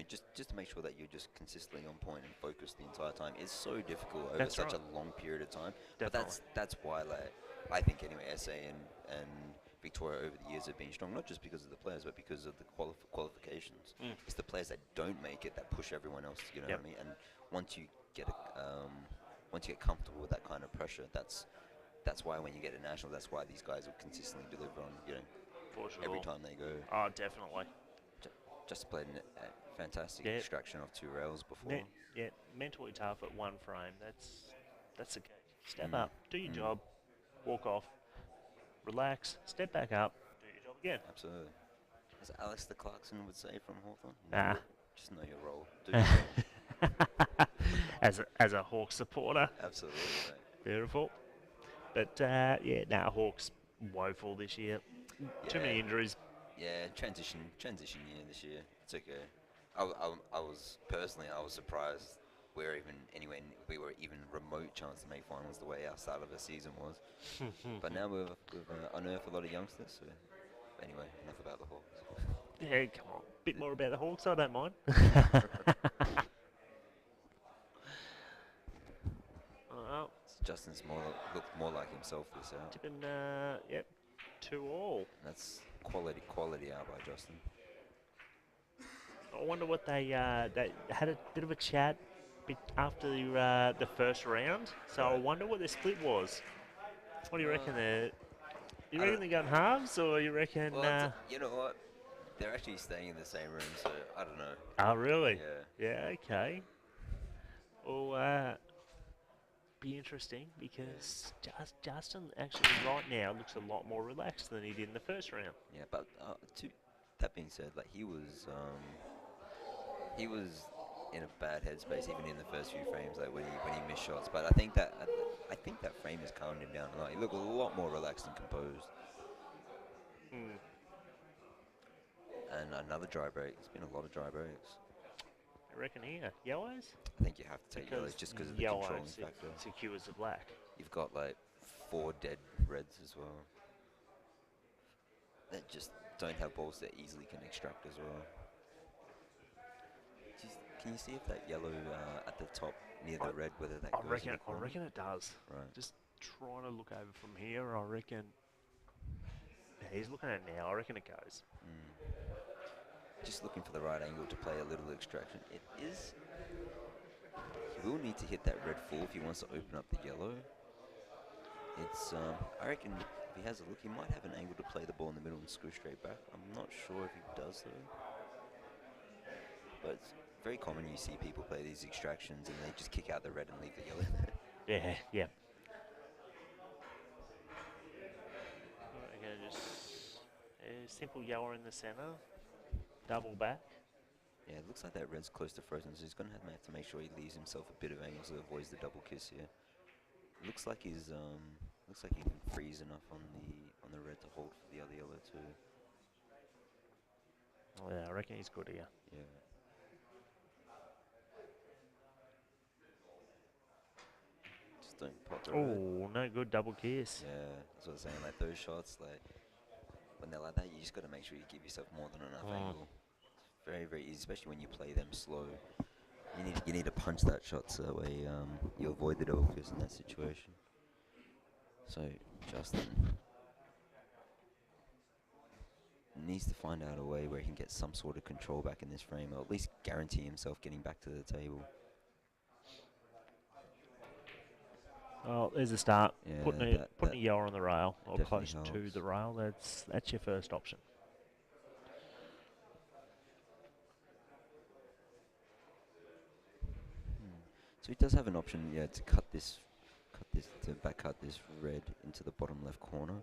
just to make sure that you're just consistently on point and focused the entire time is so difficult over such a long period of time. Definitely. But that's why, like, I think anyway, SA and Victoria over the years have been strong, not just because of the players, but because of the qualifications. It's the players that don't make it that push everyone else. You know what I mean? And once you get comfortable with that kind of pressure, that's why when you get to national, that's why these guys will consistently deliver on, For sure. every time they go. Oh, definitely. Just played a fantastic Yeah. extraction of 2 rails before. Yeah, mentally tough at one frame. That's the key. Step Mm, up, do your mm, job, walk off, relax, step back up, do your job again. absolutely. As Alex the Clarkson would say from Hawthorn, Ah. just know your role. Do your job. as a Hawks supporter, Absolutely, mate. beautiful. But Hawks woeful this year. Too many Yeah, injuries. yeah. Transition year this year. It's okay. I was personally, I was surprised we were even remote chance to make finals the way our start of the season was. But now we've unearthed a lot of youngsters. So anyway, enough about the Hawks. Yeah, come on. Bit more about the Hawks, I don't mind. Well, Justin's looked more like himself this out. tipping, 2-all. That's quality out by Justin. I wonder what they had a bit of a chat after the first round. So I Right. wonder what their split was. What do you reckon there? You I reckon don't- they're going halves, or you reckon? Well, you know what? They're actually staying in the same room, so I don't know. Oh, really? Yeah. Yeah. Okay. Well, be interesting because Justin actually right now looks a lot more relaxed than he did in the first round. Yeah, but that being said, like he was in a bad headspace even in the first few frames, like when he missed shots. But I think that frame has calmed him down a lot. He looked a lot more relaxed and composed. Mm. And another dry break. It's been a lot of dry breaks. I reckon here yellows I think you have to take yellows just because of the yellow controlling factor. secures the black. You've got like 4 dead reds as well. That just don't have balls that easily can extract as well. Can you see if that yellow at the top near the red, whether that I goes in reckon. the I corner? reckon it does. Right. Just trying to look over from here. I reckon. Yeah, he's looking at it now. I reckon it goes. Just looking for the right angle to play a little extraction. It is. He will need to hit that red full if he wants to open up the yellow. It's. I reckon if he has a look, he might have an angle to play the ball in the middle and screw straight back. I'm not sure if he does though. But it's very common you see people play these extractions and they just kick out the red and leave the yellow there. Yeah. Yeah. I'm gonna just simple yellow in the center, double back. Yeah, it looks like that red's close to frozen, so he's going to have to make sure he leaves himself a bit of angle so he avoids the double kiss here. Looks like he can freeze enough on the red to hold for the other yellow too. Oh, yeah, I reckon he's good here. Yeah. Just don't pot the red. Oh, no good double kiss. Yeah, that's what I'm saying. Like those shots, like when they're like that, you just got to make sure you give yourself more than enough angle. It's very, very easy, especially when you play them slow. You need to punch that shot so that way you avoid the double kiss in that situation. So Justin needs to find out a way where he can get some sort of control back in this frame, or at least guarantee himself getting back to the table. Oh, there's a start. Yeah, Putting that a yellow on the rail or definitely close to helps. the rail. That's your first option. So he does have an option, yeah, to back cut this red into the bottom left corner.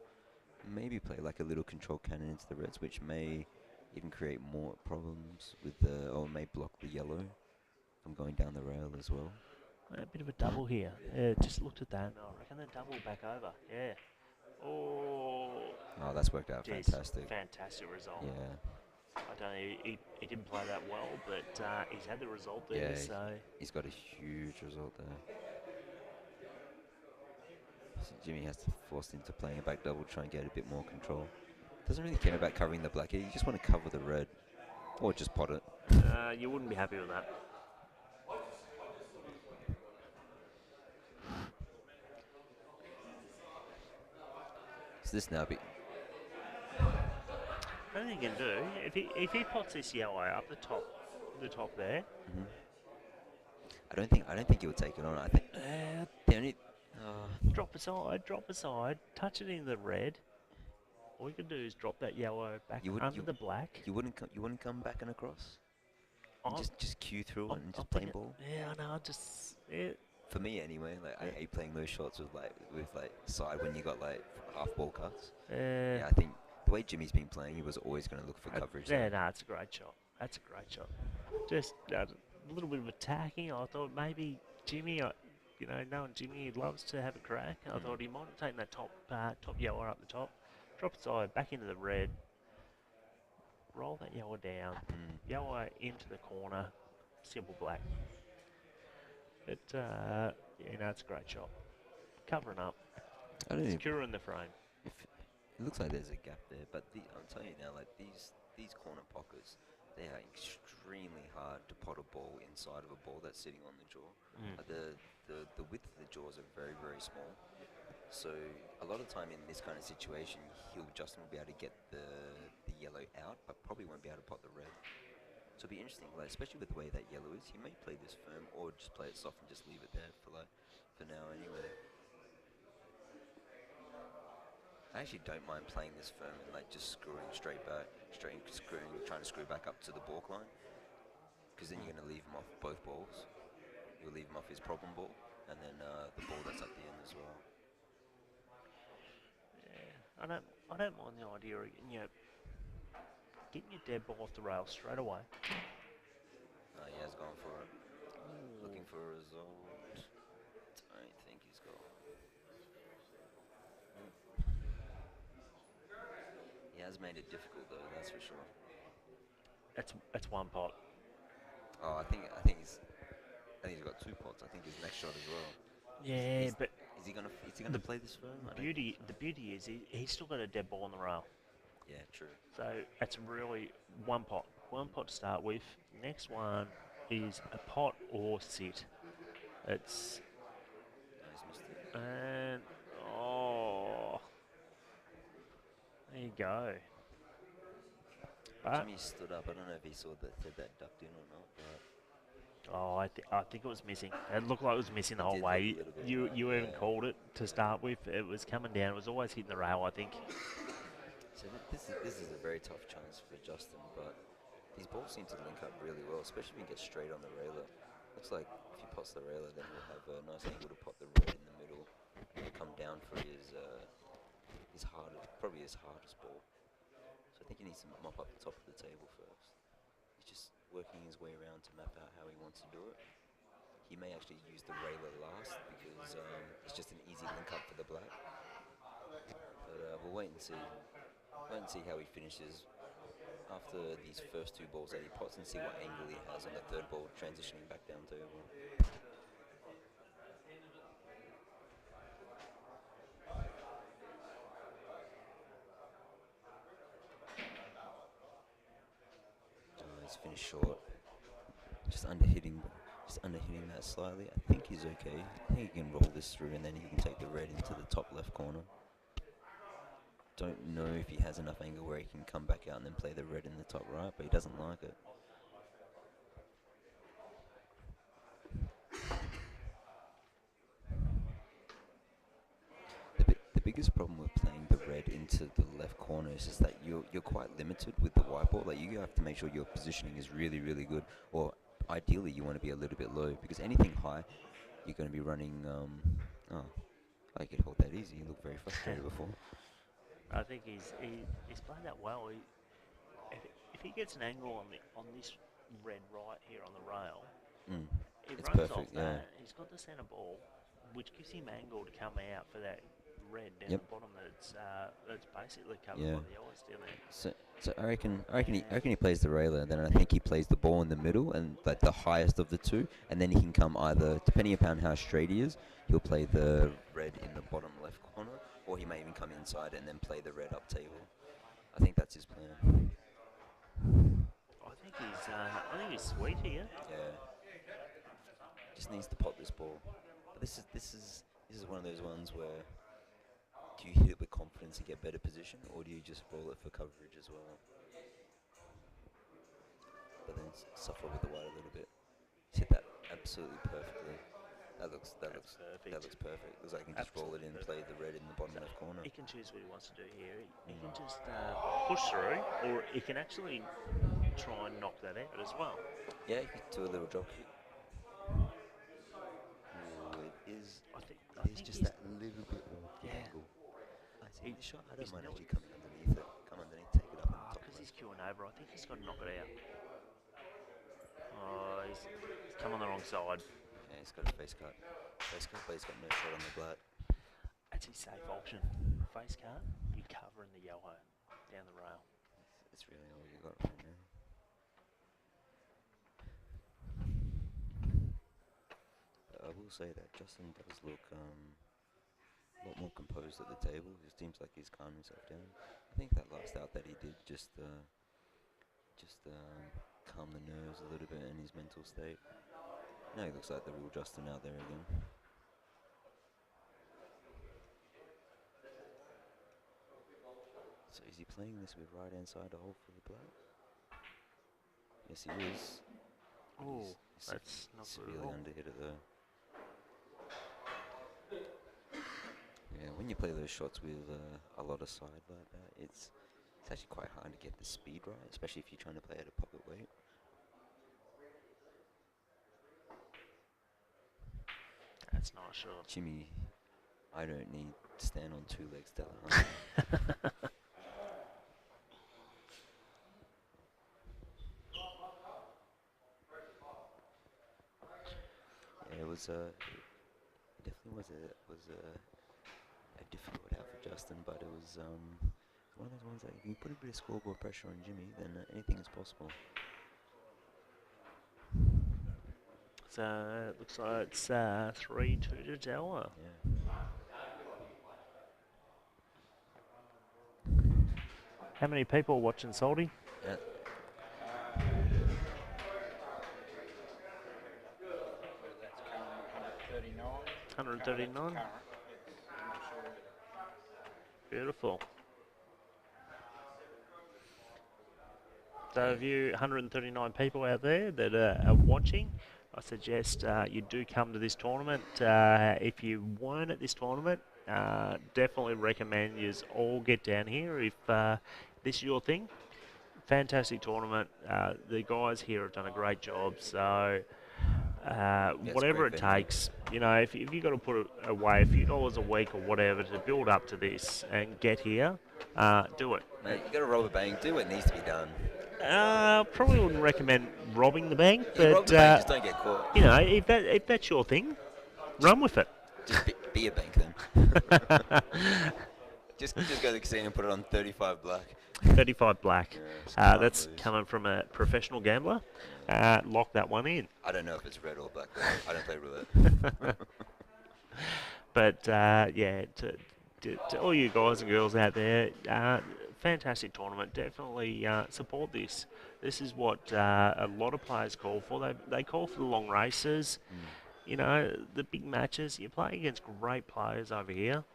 Maybe play like a little control cannon into the reds, which may even create more problems with or may block the yellow from going down the rail as well. A bit of a double here. Just looked at that. I reckon the double back over. Yeah. Oh. Oh, that's worked out Jeez, fantastic. Fantastic result. Yeah. I don't know. He didn't play that well, but he's had the result there. Yeah, So he's got a huge result there. So Jimmy has to force him to playing a back double, try and get a bit more control. Doesn't really care about covering the black here. You just want to cover the red, or just pot it. you wouldn't be happy with that. So this now be. I don't think he can do. If he pots this yellow up the top there. I don't think he would take it on. I think the only. Drop aside, touch it in the red, All you can do is drop that yellow back You would under you the black. you wouldn't come back and across and I'm, just queue through it and I'm just plain thinking, ball. yeah, I know, just, yeah, For me anyway, like I yeah, hate playing those shots with like side when you got like half ball cuts. yeah. Yeah, I think the way Jimmy's been playing, he was always going to look for coverage Yeah, there. no, it's a great shot. That's a great shot. Just a little bit of attacking. I thought maybe Jimmy, knowing Jimmy loves to have a crack. I thought he might have taken that top yellow up the top, drop side back into the red, roll that yellow down, yellow into the corner, simple black. It's a great shot. Covering up, I don't know securing the frame. if it looks like there's a gap there, but I'm telling you now, like these corner pockets, they are extremely hard to pot a ball inside of a ball that's sitting on the jaw. Like the width of the jaws are very very small, so a lot of time in this kind of situation, Justin will be able to get the yellow out, but probably won't be able to pot the red. So it'll be interesting, like especially with the way that yellow is, he may play this firm or just play it soft and just leave it there for now anyway. I actually don't mind playing this firm and like just screwing straight back, trying to screw back up to the balk line, because then you're going to leave him off both balls. You'll leave him off his problem ball, and then the ball that's at the end as well. Yeah, I don't mind the idea of getting your dead ball off the rail straight away. He has gone for it. Looking for a result. Don't think he's got. He has made it difficult though, that's for sure. That's one pot. Oh, I think he's got two pots. I think his next shot as well. Yeah, but Is he gonna play this firm? the beauty is he's still got a dead ball on the rail. Yeah, true. So it's really one pot to start with. Next one is a pot or sit. It's No, he's missed it. and there you go. But Jimmy stood up. I don't know if he saw that ducked in or not, but I think it was missing. It looked like it was missing the whole did way. look a little bit, You even yeah. called it to start with. It was coming down. It was always hitting the rail, I think. so this is a very tough chance for Justin, but these balls seem to link up really well, especially when he gets straight on the railer. Looks like if he pots the railer, then he'll have a nice angle to pot the red in the middle and come down for his hardest ball. So I think he needs to mop up the top of the table first. He's just working his way around to map out how he wants to do it. He may actually use the railer last because it's just an easy link up for the black. But we'll wait and see. Wait and see how he finishes after these first two balls that he pots and see what angle he has on the third ball transitioning back down table. He's finished short. Just under hitting that slightly. I think he's okay. I think he can roll this through and then he can take the red into the top left corner. Don't know if he has enough angle where he can come back out and then play the red in the top right, but he doesn't like it. The biggest problem with playing the red into the left corner is just that you're quite limited with the white ball. Like you have to make sure your positioning is really, really good, or ideally you want to be a little bit low, because anything high, you're going to be running. I could hold that easy. You looked very frustrated before. I think he's played that well. If he gets an angle on this red right here on the rail, he It's runs perfect, off yeah. that. He's got the centre ball, which gives him angle to come out for that red down Yep. the bottom. That's basically covered Yeah. by the yellows down there. So I reckon he plays the railer. Then I think he plays the ball in the middle and like the highest of the two, and then he can come either, depending upon how straight he is, he'll play the red in the bottom left corner, or he may even come inside and then play the red up table. I think that's his plan. I think he's sweet here. Yeah. Just needs to pot this ball. But this is one of those ones where do you hit it with confidence to get better position, or do you just roll it for coverage as well? But then suffer with the white a little bit. He's hit that absolutely perfectly. that That's looks perfect. Looks like he can just roll it in, Absolutely play the red in the bottom So left corner. he can choose what he wants to do here. He can just push through, or he can actually try and knock that out as well. Yeah, he could do a little drop kick. Ooh, I think it is just he's, that little bit off the yeah. angle. I see the shot. I don't he's mind not- actually coming underneath it. Come underneath, take it up on the top because he's left. queuing over. I think he's got to knock it out. Oh, he's come on the wrong side. Yeah, he's got a face cut. Face cut, but he's got no shot on the black. That's his safe option. Face card, you cover in the yellow down the rail. It's really all you got right now. I will say that Justin does look a lot more composed at the table. It seems like he's calmed himself down. I think that last out that he did just calm the nerves a little bit in his mental state. Now he looks like the real Justin out there again. So is he playing this with right hand side to hold for the black? Yes, he is. Oh, He's that's not good severely at all. underhit it though. Yeah, when you play those shots with a lot of side like that, it's actually quite hard to get the speed right, especially if you're trying to play at a pocket weight. That's not sure. Jimmy, I don't need to stand on two legs to the hunt. Yeah, it was it definitely was a difficult out for Justin, but it was one of those ones that if you put a bit of scoreboard pressure on Jimmy, then anything is possible. So it looks like it's 3-2 to Tower. Yeah. How many people are watching Salty? Yeah. That's currently 139. 139. Beautiful. So, if you 139 people out there that are watching, I suggest you do come to this tournament. If you weren't at this tournament, definitely recommend you all get down here if this is your thing. Fantastic tournament. The guys here have done a great job. So, whatever it takes, you know, if you've got to put away a few dollars a week or whatever to build up to this and get here, do it. Mate, you got to roll the bank, do what needs to be done. Probably wouldn't recommend robbing the bank, Yeah, but rob the bank, just don't get caught. you know, if that's your thing, run with it. Just be a bank then. just go to the casino and put it on 35 black. 35 black. Yeah, That's lose. coming from a professional gambler. Lock that one in. I don't know if it's red or black though. I don't play roulette. But yeah, to all you guys and girls out there, fantastic tournament. Definitely support this. This is what a lot of players call for. They call for the long races. You know, the big matches. You play against great players over here.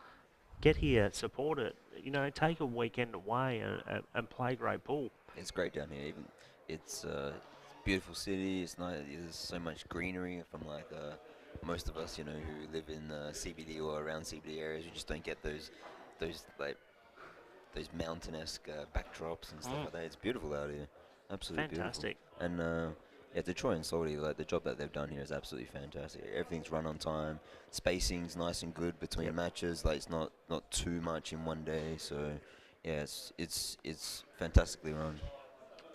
Get here, support it. You know, take a weekend away and play great pool. It's great down here. Even it's beautiful city. It's nice. There's so much greenery from like most of us, you know, who live in CBD or around CBD areas. We just don't get those like those mountain-esque backdrops and stuff like that. It's beautiful out here. Absolutely Fantastic. beautiful. And yeah, Detroit and Salty, like the job that they've done here is absolutely fantastic. Everything's run on time. Spacing's nice and good between matches. Like it's not too much in one day. So yeah, it's fantastically run.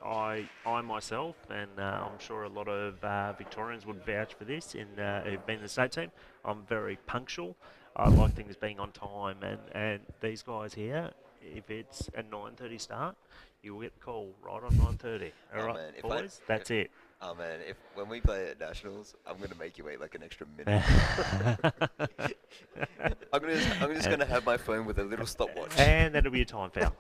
I myself, and I'm sure a lot of Victorians would vouch for this, who've been in the state team, I'm very punctual. I like things being on time, and these guys here, if it's a 9:30 start, you will get the call right on 9:30. All right, man, boys, that's it. Oh man, when we play at Nationals, I'm gonna make you wait like an extra minute. I'm just gonna have my phone with a little stopwatch. And that'll be a time foul.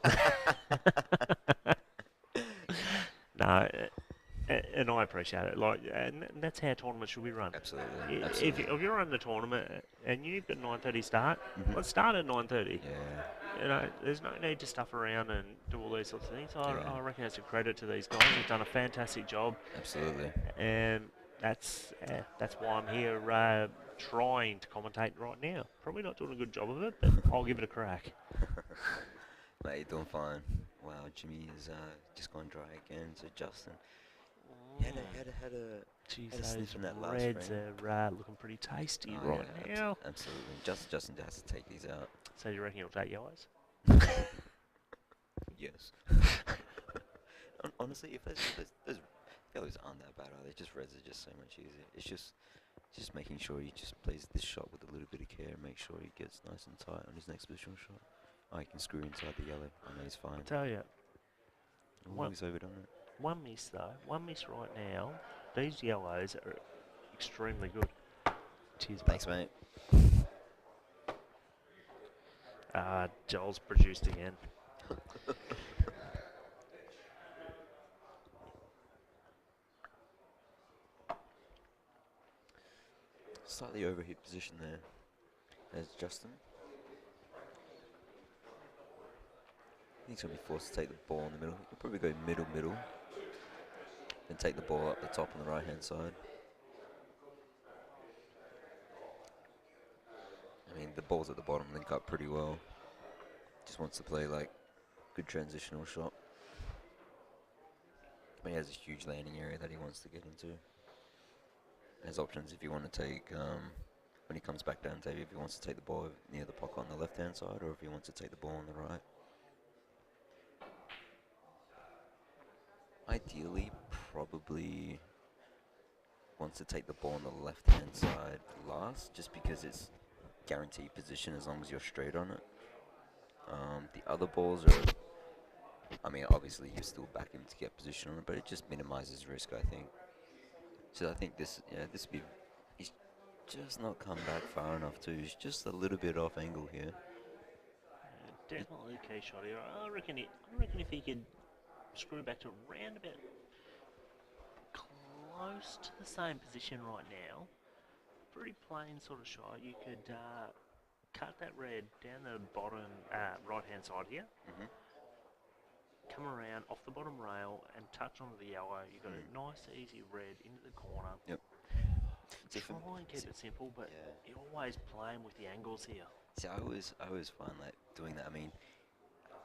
No, and I appreciate it. Like, and that's how tournaments should be run. Absolutely. If you're running the tournament and you've got 9:30 start, let's start at 9:30. Yeah. You know, there's no need to stuff around and do all these sorts of things. I reckon it's a credit to these guys. They've done a fantastic job. Absolutely. And that's why I'm here trying to commentate right now. Probably not doing a good job of it, but I'll give it a crack. Mate, you're doing fine. Wow, Jimmy is just gone dry again. So Justin, had a Jeez, had a sniff those in that last reds frame. are looking pretty tasty Oh, right yeah, now. absolutely. Justin has to take these out. So you reckon he'll take yellows? Yes. Honestly, if those yellows aren't that bad, are they? Just reds are just so much easier. It's just making sure he just plays this shot with a little bit of care, make sure he gets nice and tight on his next positional shot. Oh, he can screw inside the yellow. I know he's fine. I tell you, Oh, he's overdone it. one miss though. One miss right now. These yellows are extremely good. Cheers, Thanks, mate. mate. Joel's produced again. Slightly overhit position there. There's Justin. He's going to be forced to take the ball in the middle. He'll probably go middle, then take the ball up the top on the right-hand side. I mean, the ball's at the bottom, link up pretty well. Just wants to play, like, good transitional shot. But he has a huge landing area that he wants to get into. There's options if you want to take, when he comes back down, if he wants to take the ball near the pocket on the left-hand side, or if he wants to take the ball on the right. Ideally, probably wants to take the ball on the left-hand side last, just because it's guaranteed position as long as you're straight on it. The other balls are, I mean, obviously you still back him to get position on it, but it just minimizes risk, I think. So I think this would be, he's just not come back far enough too. He's just a little bit off angle here. Definitely a key shot here. I reckon if he could screw back to around about close to the same position right now, pretty plain sort of shot. You could cut that red down the bottom right-hand side here. Mm-hmm. Come around off the bottom rail and touch onto the yellow. You've got a nice easy red into the corner. Yep. Try and keep it simple, but you're always playing with the angles here. See, I always find like doing that. I mean,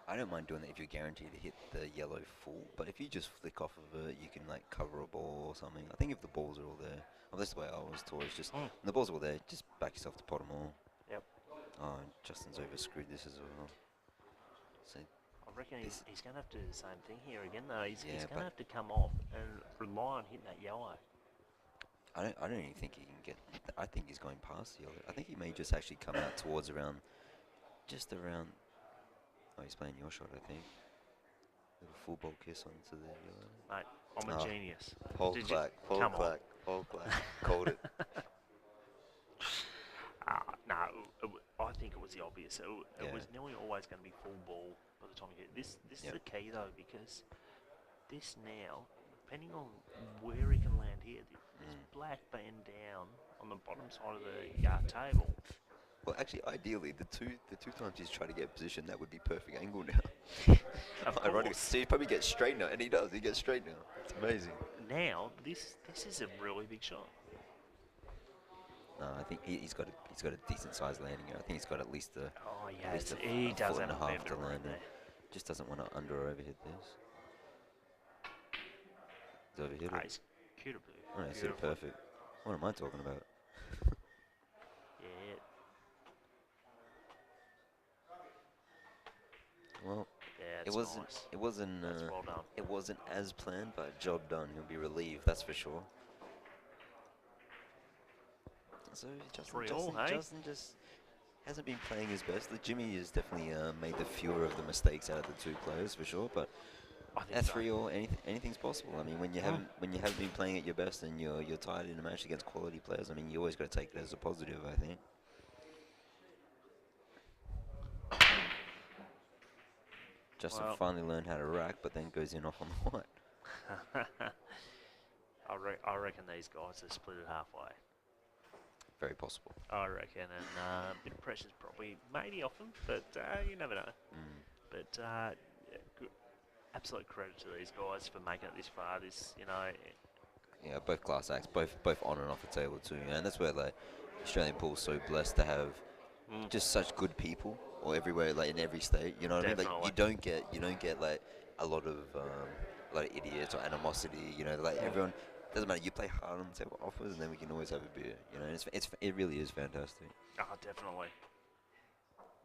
I don't mind doing that if you're guaranteed to hit the yellow full, but if you just flick off of it, you can like cover a ball or something. I think if the balls are all there, well, that's the way I was taught. It's just when the balls are all there, just back yourself to pot them all. Yep. Oh, Justin's over screwed this as well. So I reckon he's going to have to do the same thing here again, though. He's going but to have to come off and rely on hitting that yellow. I don't even think he can get. I think he's going past the yellow. I think he may just actually come out towards just around. Oh, he's playing your shot, I think. Little full ball kiss onto the yellow. Mate, I'm a genius. Whole Did clack, you? whole Come on. clack, whole clack. Called it. No, I think it was the obvious. It was nearly always going to be full ball by the time you hit. This is the key, though, because this now, depending on where he can land here, this black band down on the bottom side of the table. Well, actually, ideally, the two times he's tried to get position, that would be perfect angle now. Ironically, so he probably gets straight now, and he does. He gets straight now. It's amazing. Now, this is a really big shot. No, I think he's got a decent sized landing here. I think he's got at least a. Oh yeah, at least he does foot have and a a fair half bit to of room land there. it. Just doesn't want to under or overhit this. He's overhit it. He's cute up there. Oh, that's it, perfect. What am I talking about? Yeah. Well, Yeah, it wasn't. nice. It wasn't. That's well done. It wasn't as planned, but job done. He'll be relieved, that's for sure. So Justin just hasn't been playing his best. Jimmy has definitely made the fewer of the mistakes out of the two players for sure. But at 3-all, anything's possible. I mean, when you haven't been playing at your best and you're tied in a match against quality players, I mean, you always got to take it as a positive, I think. Justin finally learned how to rack, but then goes in off on the white. I reckon these guys are split it halfway. Very possible. I reckon, and a bit of pressure's probably maybe off them, but you never know. But good, absolute credit to these guys for making it this far. Yeah, both class acts, both on and off the table too. And that's where Australian pool's so blessed to have just such good people, or everywhere, like in every state. You know what I mean? Like you don't get like a lot of idiots or animosity. You know, like everyone doesn't matter. You play hard on the table offers, and then we can always have a beer. You know, and it really is fantastic. Oh, definitely.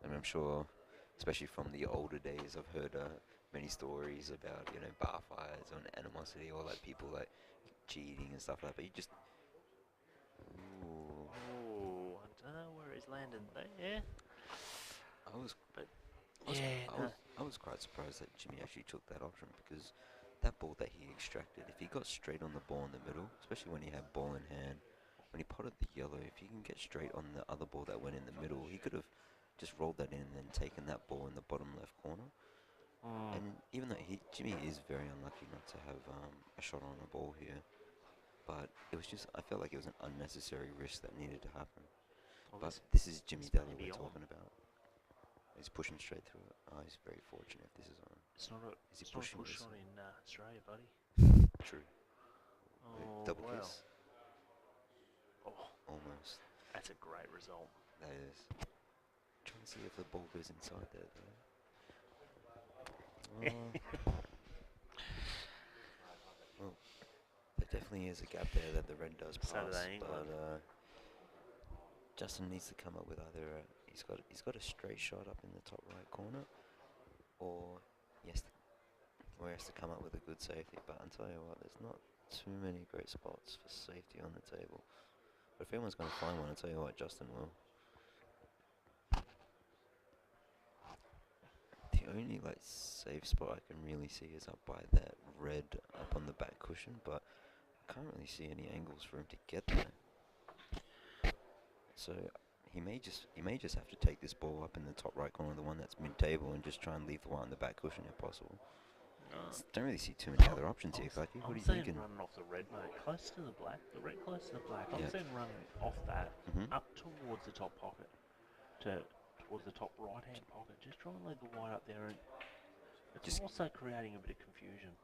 And I'm sure, especially from the older days, I've heard many stories about bar fights and animosity, or like people like cheating and stuff like that. But you just ooh. Oh, I don't know where he's landed there. I was, But I was, yeah, I was, I was quite surprised that Jimmy actually took that option, because that ball that he extracted, if he got straight on the ball in the middle, especially when he had ball in hand, when he potted the yellow, if he can get straight on the other ball that went in the middle, he could have just rolled that in and then taken that ball in the bottom left corner. And even though Jimmy is very unlucky not to have a shot on the ball here, but it was just, I felt like it was an unnecessary risk that needed to happen. well, But this is Jimmy this may Della be we're on. talking about. He's pushing straight through it. Oh, he's very fortunate if this is on. It's not a, Is he it's not a pushing push this? shot in Australia, buddy. True. Wait, Oh, double wow. kiss? Oh, Almost. that's a great result. That is. Trying to see if the ball goes inside there, though. Well, there definitely is a gap there that the red does pass. Saturday, But England. Justin needs to come up with either he's got a straight shot up in the top right corner, or he has to come up with a good safety. But I'll tell you what, there's not too many great spots for safety on the table. But if anyone's going to find one, I'll tell you what, Justin will. The only like safe spot I can really see is up by that red up on the back cushion, but I can't really see any angles for him to get there. So he may just have to take this ball up in the top right corner, the one that's mid-table, and just try and leave the one on the back cushion if possible. Don't really see too many other options here, Clarky. What are you thinking? Running off the red, mate, close to the black. The red close to the black. Yeah. I'm seeing running off that Mhm. up towards the top pocket, towards the top right-hand pocket. Just try and leave the white up there, and it's Just- also creating a bit of confusion.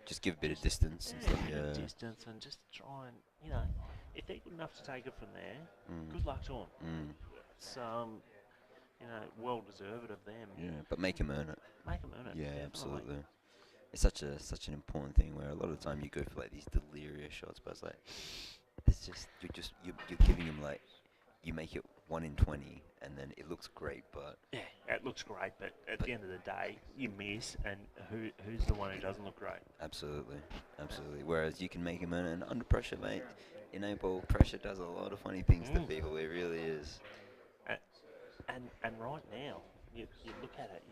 Just give a bit of distance and stuff. a bit of Yeah. distance, and just try and if they're good enough to take it from there, Mm. good luck to them. Mm. It's well deserved of them. Yeah, but make him earn it. Make them earn it. Yeah, definitely. absolutely. It's such an important thing where a lot of the time you go for like these delirious shots, but it's like you're giving him like, you make it 1 in 20 and then it looks great, but Yeah, it looks great, but at the end of the day, you miss, and who's the one who doesn't look great? absolutely. Whereas you can make him earn it, and under pressure, mate. In A-ball, pressure does a lot of funny things to people. It really is. And right now, you look at it,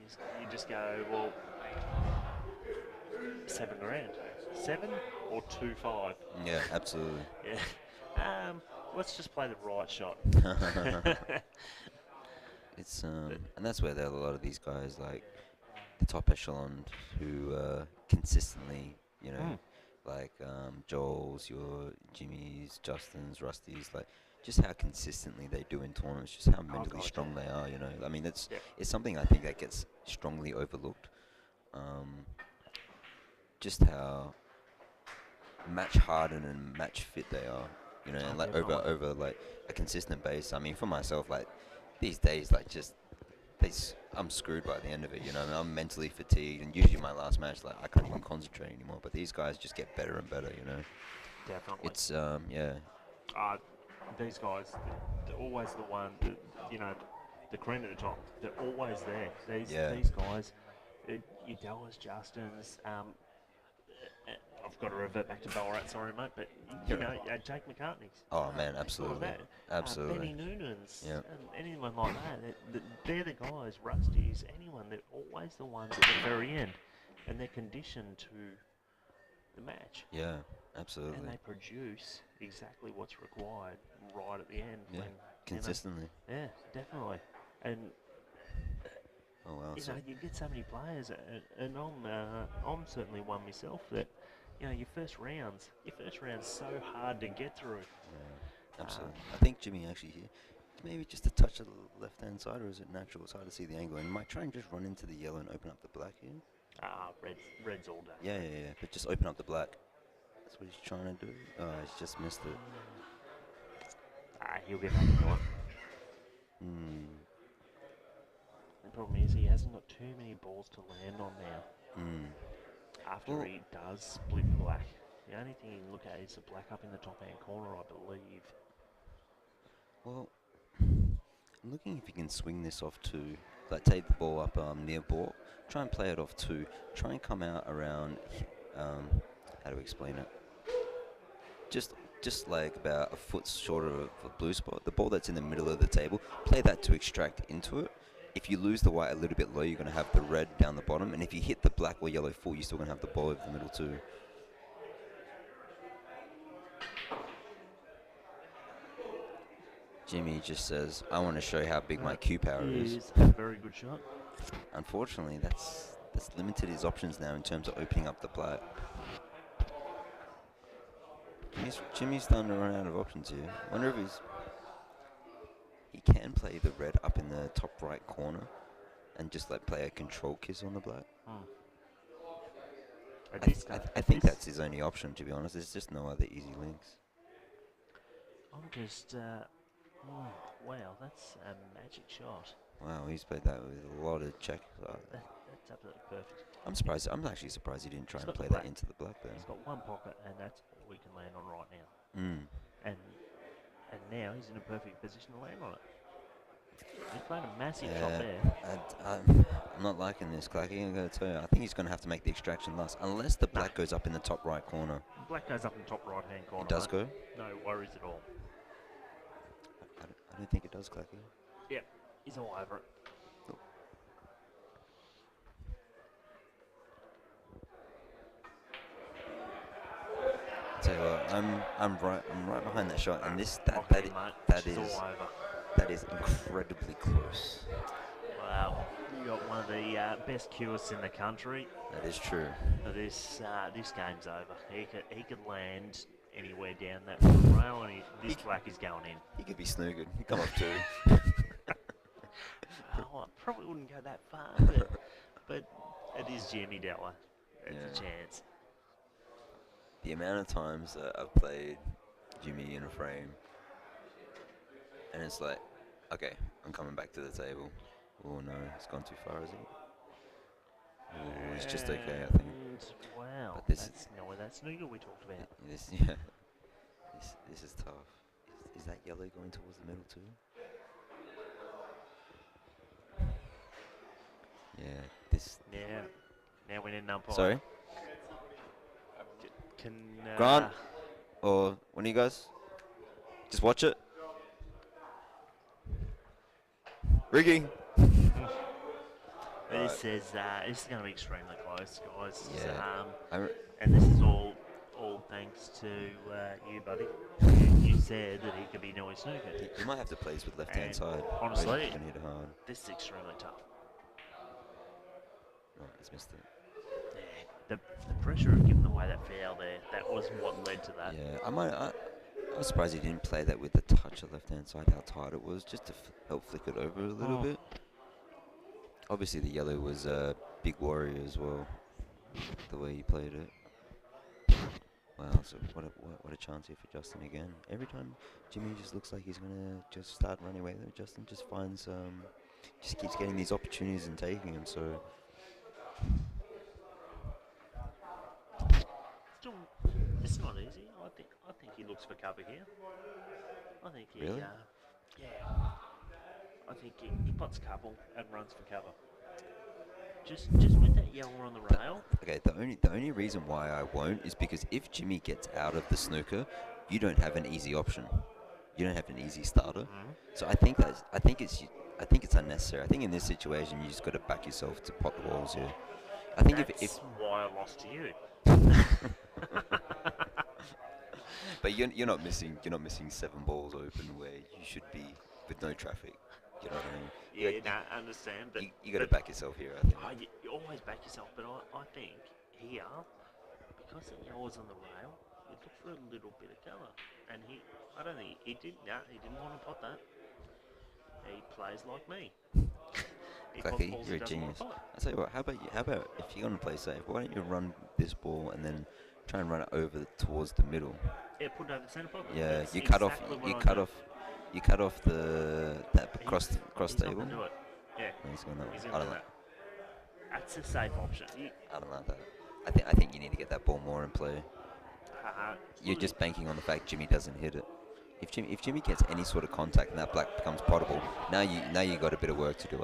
you just go, well, $7,000, 7 or 2.5. Yeah, absolutely. Yeah. Let's just play the right shot. It's and that's where there are a lot of these guys like the top echelon who consistently, like Joel's, your Jimmy's, Justin's, Rusty's, like just how consistently they do in tournaments, just how mentally gotcha. strong they are. I mean, it's Yeah. it's something I think that gets strongly overlooked. Just how match hardened and match fit they are. And like Definitely. over like a consistent base. I mean, for myself, like these days, like just I'm screwed by the end of it. I mean, I'm mentally fatigued, and usually my last match, like I can't even concentrate anymore. But these guys just get better and better. Definitely. It's yeah. These guys, they're always the one, the cream at the top. They're always there. These guys, your Dallas, Justins, I've got to revert back to Ballarat, sorry mate, but Jake McCartney's. Oh man, All absolutely, that. absolutely. Benny Noonan's, Yeah. and anyone like that. They're the guys, Rusty's, anyone. They're always the ones at the very end, and they're conditioned to the match. Yeah, absolutely. And they produce exactly what's required right at the end. Yeah, when, consistently. Yeah, definitely. And Oh wow. So you get so many players, and I'm certainly one myself that your first round's so hard to get through. yeah, absolutely. I think Jimmy actually here, maybe just a touch of the left-hand side, or is it natural? It's hard to see the angle. And might try and just run into the yellow and open up the black here. Reds all day. Yeah. But just open up the black. That's what he's trying to do. Oh, he's just missed it. He'll get back into it. Hmm. The problem is he hasn't got too many balls to land on now. Hmm. After Well- he does split black. The only thing you can look at is the black up in the top hand corner, I believe. Well, I'm looking if you can swing this off to, like, take the ball up near ball, try and play it off to, try and come out around, how do we explain it? Just like about a foot shorter of a blue spot, the ball that's in the middle of the table, play that to extract into it. If you lose the white a little bit low, you're going to have the red down the bottom, and if you hit the black or yellow full, you're still going to have the ball over the middle too. Jimmy just says, I want to show how big my Q power is. Is a very good shot. Unfortunately, that's limited his options now in terms of opening up the black. Jimmy's starting to run out of options here. Wonder if he can play the red up in the top right corner and just like play a control kiss on the black. I think that's his only option, to be honest. There's just no other easy links. I'm just, wow, that's a magic shot. Wow, he's played that with a lot of check. That's absolutely perfect. I'm surprised. I'm actually surprised he didn't try He's and got play the that black. into the black there. He's got one pocket, and that's all we can land on right now. Mm. And now he's in a perfect position to land on it. He's playing a massive shot Yeah, there. I'm not liking this, Clacky. I'm going to tell you. I think he's going to have to make the extraction last, unless the black goes up in the top right corner. Black goes up in the top right hand corner. It does mate. go? No worries at all. I don't think it does, Clacky. Yep, he's all over it. Tell you what, I'm right behind that shot, and this that Okay, that, mate, that she's is all over. that is incredibly close. Wow, you got one of the best cueists in the country. That is true. This game's over. He could land anywhere down that front rail, and this black is going in. He could be snookered. He'd come up too. Oh, I probably wouldn't go that far, but it is Jimmy Della. There's a Yeah. chance. The amount of times that I've played Jimmy in a frame, and it's like, okay, I'm coming back to the table. Oh no, it's gone too far, is it? Oh, it's just okay, I think. And wow, But this- that's not where that snooker we talked about. This is tough. Is that yellow going towards the middle too? Yeah, this. Now we need an umpire. Sorry, Can Grant or one of you guys? Just watch it. Rigging. This is going to be extremely close, guys. Yeah. And this is all thanks to you, buddy. You said that he could be Noe snooker. You might have to play this with left hand And side. honestly, Really gonna hit it hard. This is extremely tough. Oh, he's missed it. Yeah, the pressure of giving away that foul there, that was what led to that. Yeah, I was surprised he didn't play that with the touch of left hand side, how tight it was, just to help flick it over a little bit. Obviously the yellow was a big warrior as well, the way he played it. Wow, so what a chance here for Justin again. Every time Jimmy just looks like he's gonna just start running away with it, Justin just finds just keeps getting these opportunities and taking them. So Still, it's not easy. I think he looks for cover here. I think he, Really? yeah. I think he puts couple and runs for cover. Just with that yellow on the rail. okay, the only reason why I won't is because if Jimmy gets out of the snooker, you don't have an easy option. You don't have an easy starter. So I think it's unnecessary. I think in this situation you just got to back yourself to pot the balls here. I think That's if why I lost to you. but you're not missing 7 balls open where you should be with no traffic. You know what I mean? I understand, but You got to back yourself here, I think. you always back yourself, but I think here, because the yellow's on the rail, you look for a little bit of cover, and I don't think he didn't want to pot that. He plays like me. He pots Clacky, balls you're he a doesn't want genius. to pot. I tell you what, how about if you're gonna play safe, why don't you run this ball and then try and run it over towards the middle? Yeah, put it over the centre pocket. Yeah, That's you cut off. exactly what You I cut do. off. You cut off that cross He's not table. going to do it. Yeah, No, he's gonna. he's I going to don't do know. that. That's a safe option. I don't like that. I think you need to get that ball more in play. You're Look, just banking on the fact Jimmy doesn't hit it. If Jimmy gets any sort of contact and that black becomes potable, now you got a bit of work to do.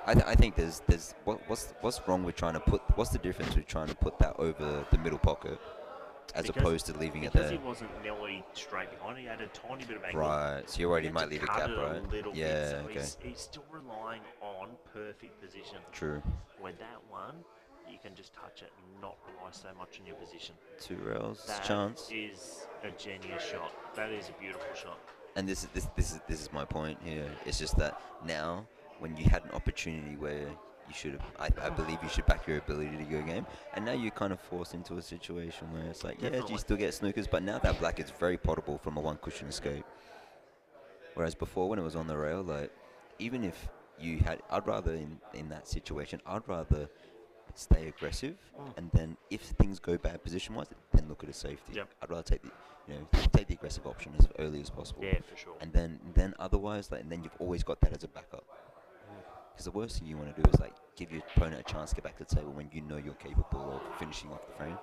I think there's what's wrong with trying to put what's the difference with trying to put that over the middle pocket as opposed to leaving it because there. he wasn't nearly straight behind. He had a tiny bit of angle. Right. So you He already had might to leave a cut gap, it right? a little Yeah. bit, so Okay. he's still relying on perfect position. True. Where that one, you can just touch it and not rely so much on your position. 2 rails. That Chance. is a genius shot. That is a beautiful shot. And this is my point here. It's just that now, when you had an opportunity where you should have, I believe you should back your ability to go game, and now you're kind of forced into a situation where it's like, yeah, Definitely. you still get snookers, but now that black is very potable from a one cushion escape. Whereas before, when it was on the rail, like, even if you had, I'd rather in that situation, I'd rather stay aggressive, and then if things go bad position-wise, then look at a safety. Yep. I'd rather take the aggressive option as early as possible. Yeah, for sure. And then otherwise, like, and then you've always got that as a backup. Because the worst thing you want to do is like give your opponent a chance to get back to the table when you know you're capable of finishing off the frame.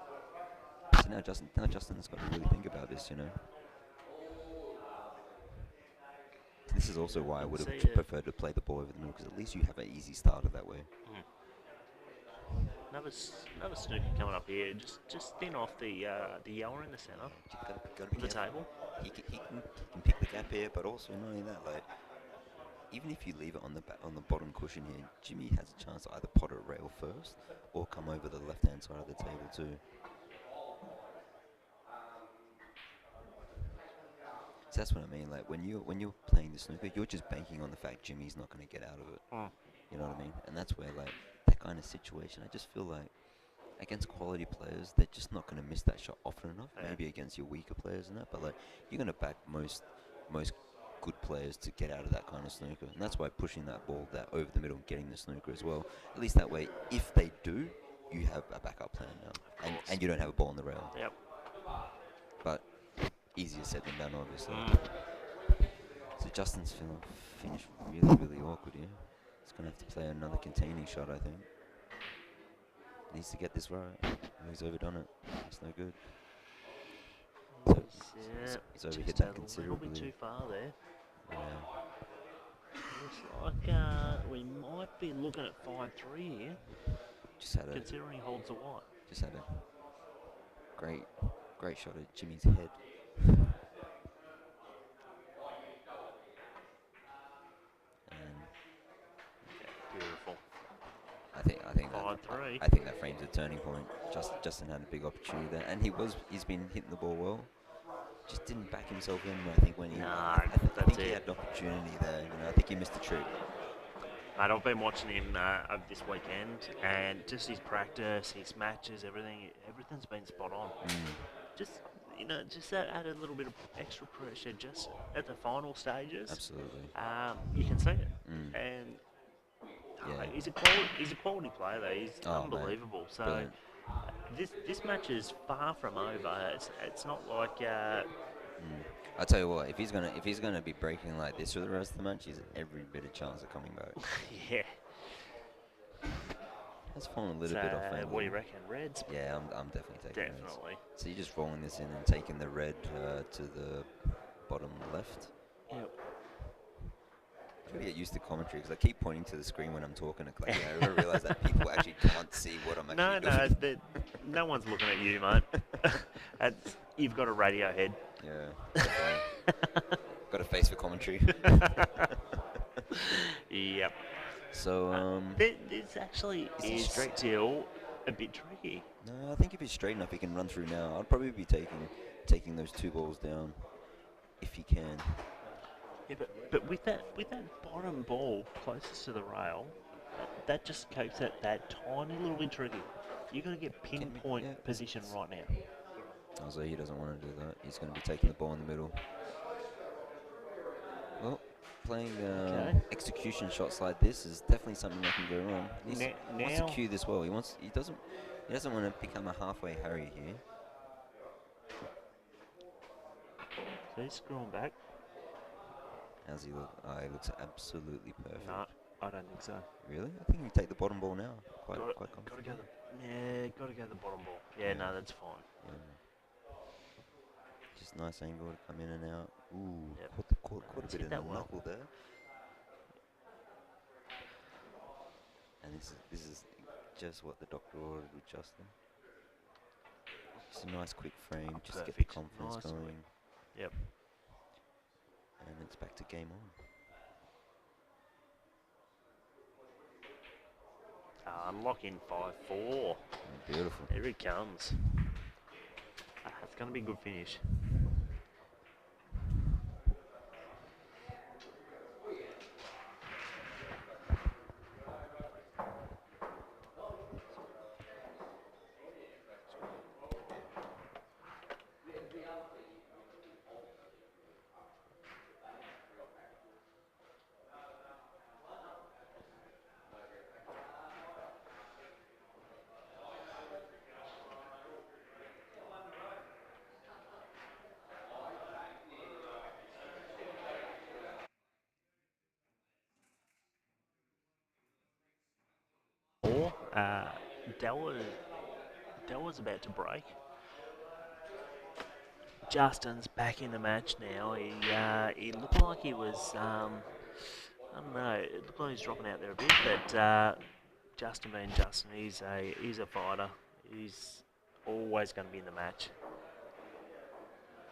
So now Justin's got to really think about this, you know. This is also why I would have preferred to play the ball over the middle, because at least you have an easy starter that way. Another snooker coming up here. Just thin off the yellow in the centre Gotta of the table. He can pick the gap here, but also not only that, like, even if you leave it on the bottom cushion here, Jimmy has a chance to either pot a rail first or come over the left-hand side of the table too. So that's what I mean. Like when you're playing the snooker, you're just banking on the fact Jimmy's not going to get out of it. You know what I mean? And that's where, like, that kind of situation, I just feel like against quality players, they're just not going to miss that shot often enough. Yeah. Maybe against your weaker players and that, but like you're going to back most good players to get out of that kind of snooker, and that's why pushing that ball that over the middle and getting the snooker as well. At least that way, if they do, you have a backup plan now, and you don't have a ball on the rail. Yep. But easier said than done, obviously. So Justin's finished really awkward here. He's going to have to play another containing shot, I think. Needs to get this right. He's overdone it. It's no good. He's overhit just that a little considerably. bit too far there. Yeah. Looks like we might be looking at 5-3 here, considering he holds the white. Just had a great shot at Jimmy's head. Beautiful. I think that frames a turning point. Justin had a big opportunity there, and he's been hitting the ball well. Just didn't back himself in. I think when I think he had an opportunity there. You know, I think he missed the trick. Mate, I've been watching him over this weekend, and just his practice, his matches, everything's been spot on. Just that add a little bit of extra pressure just at the final stages. Absolutely. You can see it, and he's a quality player though. He's unbelievable. Man. So Brilliant. this match is far from over. It's not like. I'll tell you what, if he's gonna be breaking like this for the rest of the match, he's every bit of chance of coming back. Yeah. That's fallen a little bit off angle. What do you reckon, Reds? Yeah, I'm definitely taking Reds. Definitely. So you're just rolling this in and taking the red to the bottom left. Yep. I gotta get used to commentary because I keep pointing to the screen when I'm talking to Clay. I never realise that people actually can't see what I'm actually doing. No one's looking at you, mate. You've got a radio head. Yeah, definitely. Got a face for commentary. Yep. So, this actually is still a bit tricky. No, I think if he's straight enough, he can run through now. I'd probably be taking those 2 balls down if he can. Yeah, but with that bottom ball closest to the rail, that just keeps it that tiny little bit tricky. You got to get pinpoint position right now. Also, he doesn't want to do that. He's going to be taking the ball in the middle. Well, playing execution shots like this is definitely something that can go wrong. He wants to cue this well. He doesn't want to become a halfway Harry here. So he's screwing back. How's he look? He looks absolutely perfect. No, I don't think so. Really? I think you take the bottom ball now. Quite Got to comfortably. go got to go the bottom ball. Yeah, Yeah. no, that's fine. Yeah. Just nice angle to come in and out. Ooh, Yep. caught a Let's bit hit in the that well. knuckle there. And this is just what the doctor ordered with Justin. Just a nice quick frame, Oh, just to get the perfect. confidence Nice and going. quick. Yep. And it's back to game on. Unlock in 5-4. Beautiful. Here it comes. It's going to be a good finish. Della's about to break. Justin's back in the match now. He looked like he was, I don't know, it looked like he's dropping out there a bit, but Justin being Justin, he's a fighter. He's always going to be in the match.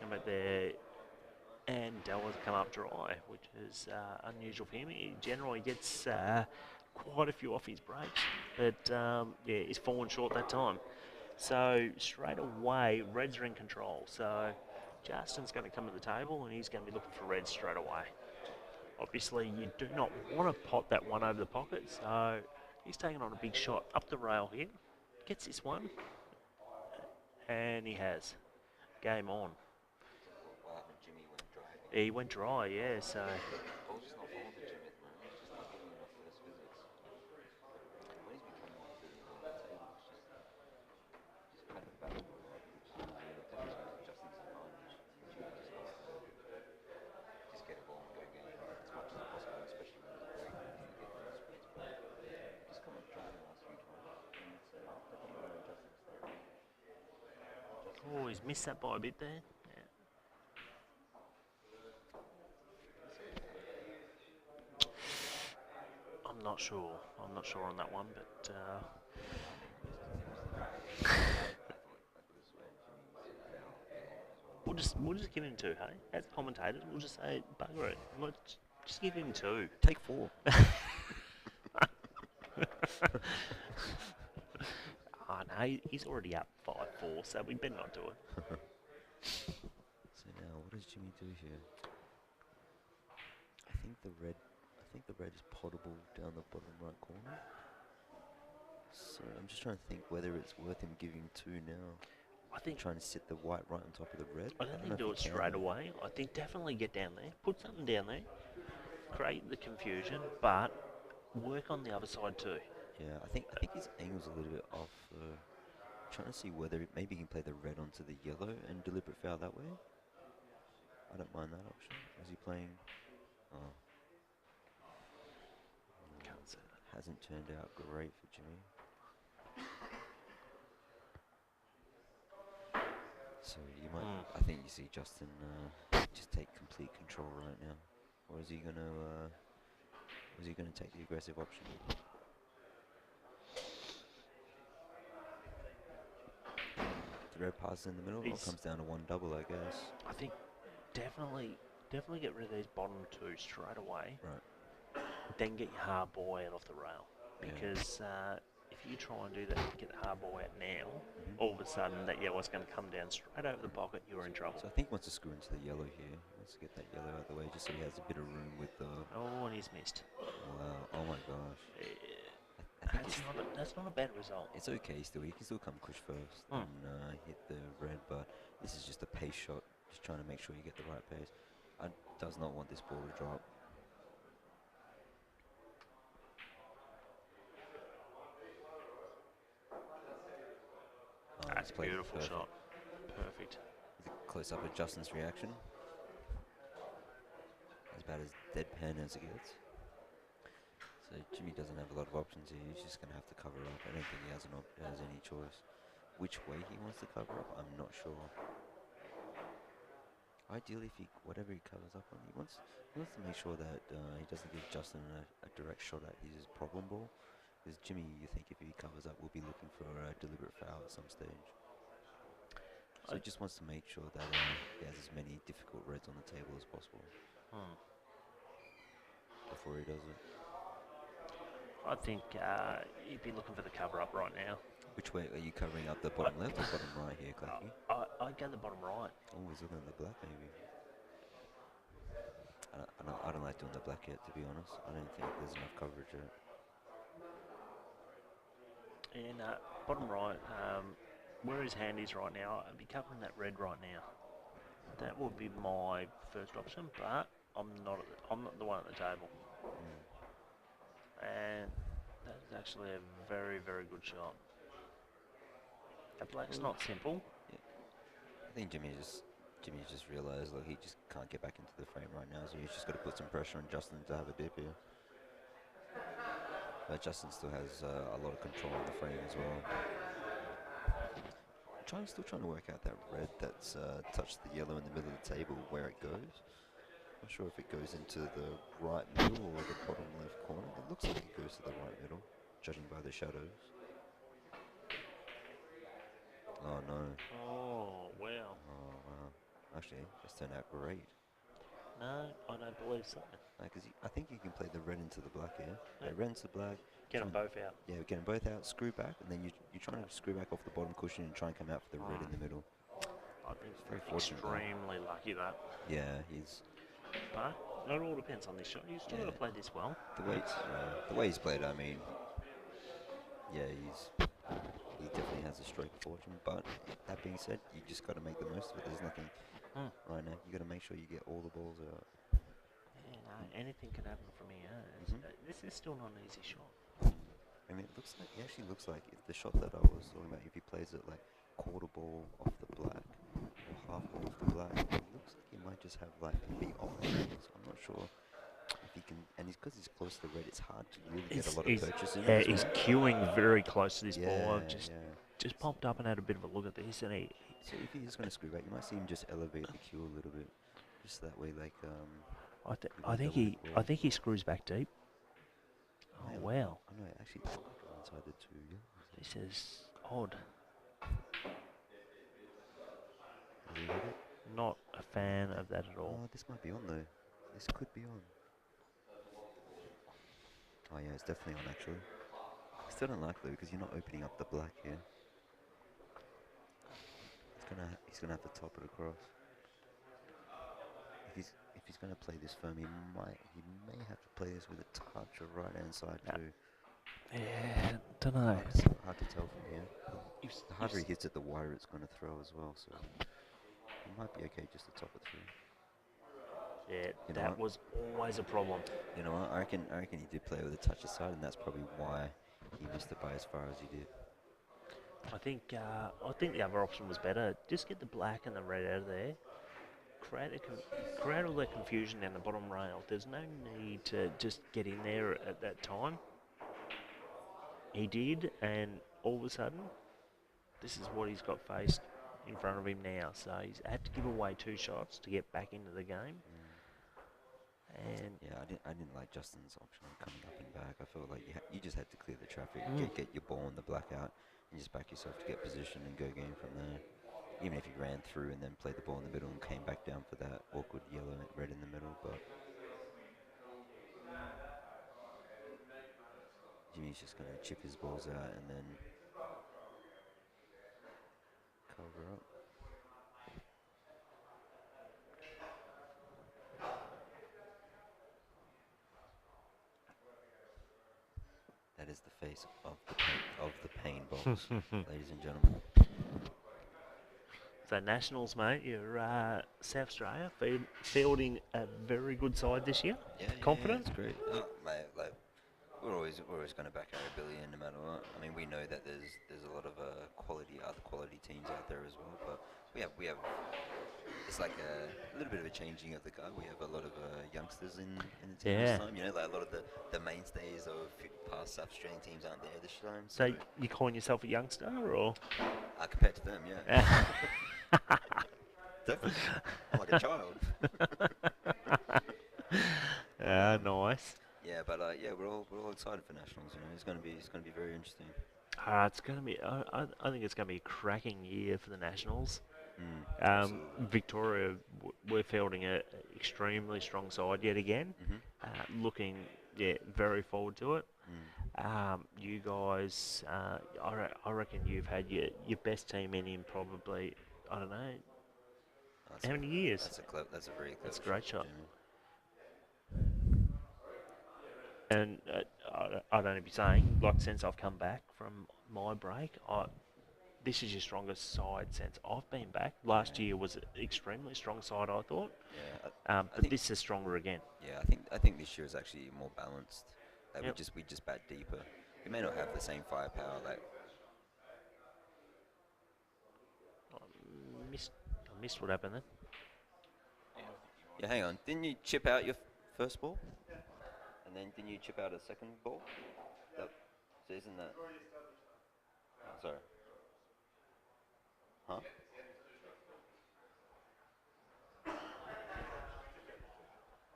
Come back there, and Della's come up dry, which is unusual for him. He generally gets quite a few off his breaks, but yeah, he's fallen short that time. So straight away, Reds are in control. So Justin's going to come to the table and he's going to be looking for Reds straight away. Obviously, you do not want to pot that one over the pocket, so he's taking on a big shot up the rail here. Gets this one, and he has. Game on. He went dry, yeah, so... Oh, he's missed that by a bit there. Yeah. I'm not sure. I'm not sure on that one, but we'll just give him two, hey? As commentators, we'll just say bugger it. Let's just give him two. Take 4. Oh no, he's already up 5-4, so we better not do it. So now, what does Jimmy do here? I think the red is potable down the bottom right corner. So I'm just trying to think whether it's worth him giving 2 now. I think Trying to sit the white right on top of the red. I don't think do it straight away. I think definitely get down there, put something down there, create the confusion, but work on the other side too. Yeah, I think his angle's a little bit off. Trying to see whether maybe he can play the red onto the yellow and deliberate foul that way. I don't mind that option. Is he playing? Oh. Can't say that. Hasn't turned out great for Jimmy. So you might, I think you see Justin just take complete control right now, or is he gonna take the aggressive option? The red pass in the middle, or comes down to 1 double, I guess. I think definitely get rid of these bottom 2 straight away. Right. Then get your hard ball out off the rail, because if you try and do that, get the hard ball out now, all of a sudden that yellow's going to come down straight over the pocket. You're in trouble. So I think he wants to screw into the yellow here. He wants to get that yellow out of the way, just so he has a bit of room with the. Oh, and he's missed. Wow! Oh my gosh! I think That's not a bad result. it's okay still. He can still come push first and hit the red, but this is just a pace shot. Just trying to make sure you get the right pace. I does not want this ball to drop. That's a beautiful shot. Perfect. Close up of Justin's reaction. As bad as deadpan as it gets. So Jimmy doesn't have a lot of options here. He's just going to have to cover up. I don't think he has any choice. Which way he wants to cover up, I'm not sure. Ideally, if whatever he covers up on, he wants to make sure that he doesn't give Justin a direct shot at his problem ball. Because Jimmy, you think if he covers up, will be looking for a deliberate foul at some stage. So he just wants to make sure that he has as many difficult reds on the table as possible before he does it. I think he'd be looking for the cover up right now. Which way are you covering up? The bottom left or bottom right here, Clacky? I'd go the bottom right. Oh, he's looking at the black maybe. I don't like doing the black yet, to be honest. I don't think there's enough coverage yet. And bottom right, where his hand is right now, I'd be covering that red right now. That would be my first option, but I'm not the one at the table. And that's actually a very, very good shot. That black's not simple. Yeah. I think Jimmy just realised like he just can't get back into the frame right now, so he's just got to put some pressure on Justin to have a dip here. But Justin still has a lot of control in the frame as well. Still trying to work out that red that's touched the yellow in the middle of the table, where it goes. Not sure if it goes into the right middle or the bottom left corner. It looks like it goes to the right middle, judging by the shadows. Oh no. Oh, wow. Oh wow. Actually, this turned out great. No, I don't believe so. Because I think you can play the red into the black here. Yeah. Red into the black. Get them both out. Yeah, get them both out, screw back, and then you're trying to screw back off the bottom cushion and try and come out for the red in the middle. I think Very fortunate. Extremely lucky that. Yeah, he's. But it all depends on this shot. He's still got to play this well. The way he's played, I mean, yeah, he definitely has a stroke of fortune. But that being said, you just got to make the most of it. There's nothing right now. You got to make sure you get all the balls out. Yeah, no, anything can happen from here. This is still not an easy shot. I mean, he actually looks like if the shot that I was talking about, if he plays it like quarter ball off the black or half ball off the black, it looks like he might just have like be off. So I'm not sure if he can, and because he's close to the red, it's hard to really get a lot of purchase in. Yeah, he's queuing very close to this ball. I've just just popped up and had a bit of a look at this, and so if he is going to screw back, you might see him just elevate the queue a little bit, just that way, like I think he screws back deep. Oh wow! I know, actually, inside the two. Yeah. This is odd. Has he hit it? Not a fan of that at all. Oh, this might be on though. This could be on. Oh yeah, it's definitely on actually. Still don't like though because you're not opening up the black here. He's gonna have to top it across. If he's gonna play this firm, he may have to play this with a touch of right hand side too. Yeah, don't know. It's hard to tell from here. The harder he hits it, the wider it's gonna throw as well. So it might be okay just to top it through. Yeah, you know that what? was always a problem. You know what? I reckon he did play with a touch aside, and that's probably why he missed it by as far as he did. I think the other option was better. Just get the black and the red out of there. Create all that confusion down the bottom rail. There's no need to just get in there at that time. He did, and all of a sudden, this is what he's got faced in front of him now. So he's had to give away 2 shots to get back into the game. And yeah, I didn't like Justin's option on coming up and back. I felt like you just had to clear the traffic, get your ball in the black out, and just back yourself to get position and go game from there. Even if you ran through and then played the ball in the middle and came back down for that awkward yellow and red in the middle, but Jimmy's just going to chip his balls out and then cover up. That is the face of the pain box, ladies and gentlemen. so Nationals, mate, you're South Australia fielding a very good side this year. Yeah, confident. Yeah, it's great. Oh, mate, like we're always going to back our ability no matter what. I mean, we know that there's a lot of other quality teams out there as well, but we have it's like a little bit of a changing of the guard. We have a lot of youngsters in the team this Yeah. time. You know, like a lot of the mainstays of past South Australian teams aren't there this time. So you calling yourself a youngster, or? Compared to them, yeah, definitely, I'm like a child. Nice. Yeah, but yeah, we're all excited for nationals. You know, it's gonna be very interesting. It's going to be. I think it's going to be a cracking year for the Nationals. Absolutely. Victoria, we're fielding a extremely strong side yet again. Looking, very forward to it. You guys, I reckon you've had your best team in probably, I don't know, how many years? That's a very clever. That's a great shot. Jamie. And I'd only be saying, like, since I've come back from my break, this is your strongest side since I've been back. Last year was an extremely strong side, I thought. Yeah, But this is stronger again. yeah, I think this year is actually more balanced. Like Yep. we just bat deeper. We may not have the same firepower. Like I missed what happened then. yeah, hang on. Didn't you chip out your first ball? And then didn't you chip out a second ball? So isn't that? Oh, sorry. Huh?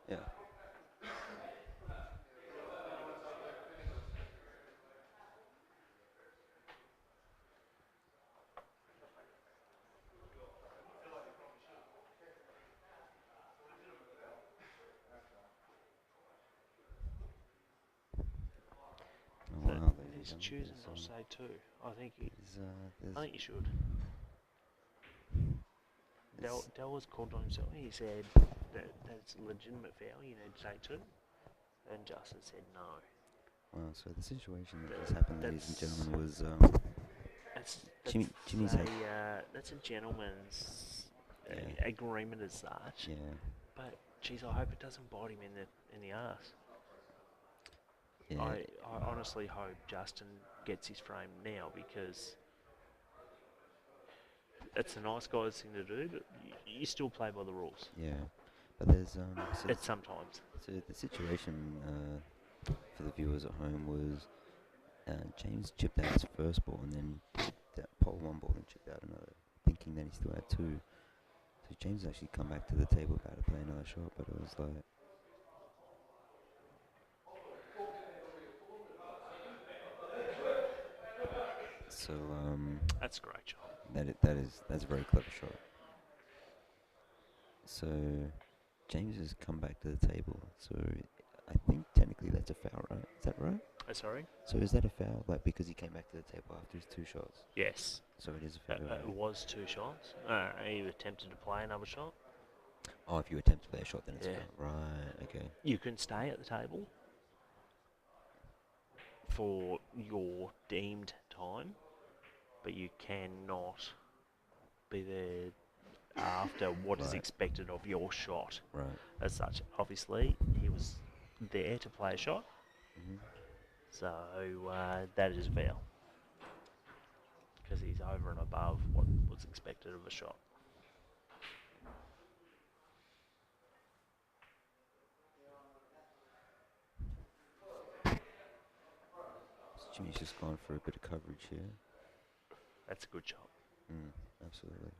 Yeah. Oh, But wow, he's choosing not to say two. I think you should. Dell was called on himself. He said that's a legitimate foul. You need to take two. And Justin said no. Wow, so the situation that has happened, ladies and gentlemen, was Jimmy's had. That's a gentleman's Yeah. agreement as such. Yeah. But geez, I hope it doesn't bite him in the arse. Yeah. I honestly hope Justin gets his frame now, because it's a nice guy's thing to do, but you still play by the rules. Yeah. But there's It's sometimes. So the situation for the viewers at home was James chipped out his first ball and then polled one ball and chipped out another, thinking that he still had two. So James actually come back to the table about to play another shot, but it was like. So That's a great shot. that's a very clever shot. So James has come back to the table. So I think technically that's a foul, right? Is that right? Sorry? So is that a foul? Like, because he came back to the table after his two shots. Yes. So it is a foul. It was two shots. He attempted to play another shot. Oh, if you attempt to play a shot, then it's a Yeah. foul. Right. Okay. You can stay at the table for your deemed time, but you cannot be there after what is Right. expected of your shot. Right. As such, obviously, he was there to play a shot, so that is a foul, because he's over and above what was expected of a shot. So Jimmy's just gone for a bit of coverage here. That's a good shot. Absolutely.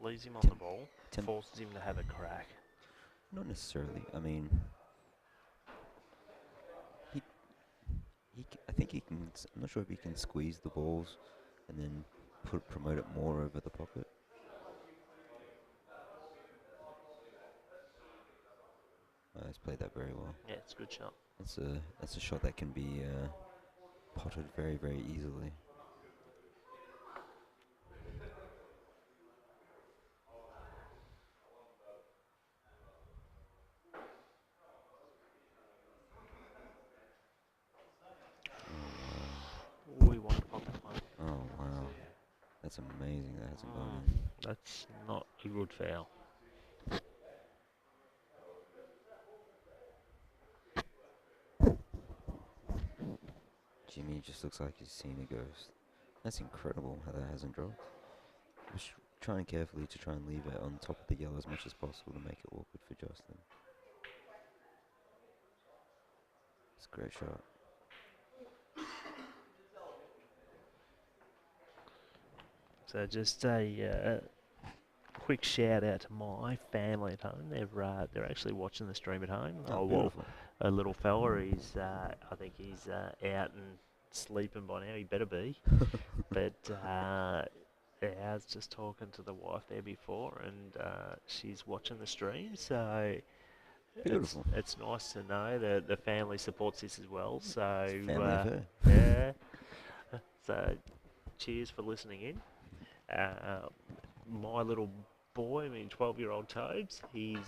Leaves him on the ball, Tem- forces him to have a crack. Not necessarily. I mean, I think he can. I'm not sure if he can squeeze the balls and then promote it more over the pocket. He's played that very well. Yeah, it's a good shot. That's a shot that can be potted very, very easily. We won on that one. Oh wow, that's amazing. That hasn't gone That's not a good foul. he just looks like he's seen a ghost. That's incredible how that hasn't dropped. Just trying carefully to try and leave it on top of the yellow as much as possible to make it awkward for Justin. It's a great shot. So just a quick shout out to my family at home. They're actually watching the stream at home. Oh, well, beautiful. a little fella, I think he's out and sleeping by now. He better be. But yeah, I was just talking to the wife there before, and she's watching the stream. So Beautiful. it's nice to know that the family supports this as well. So It's family affair. yeah. So cheers for listening in. My little boy, 12-year-old Tobes, he's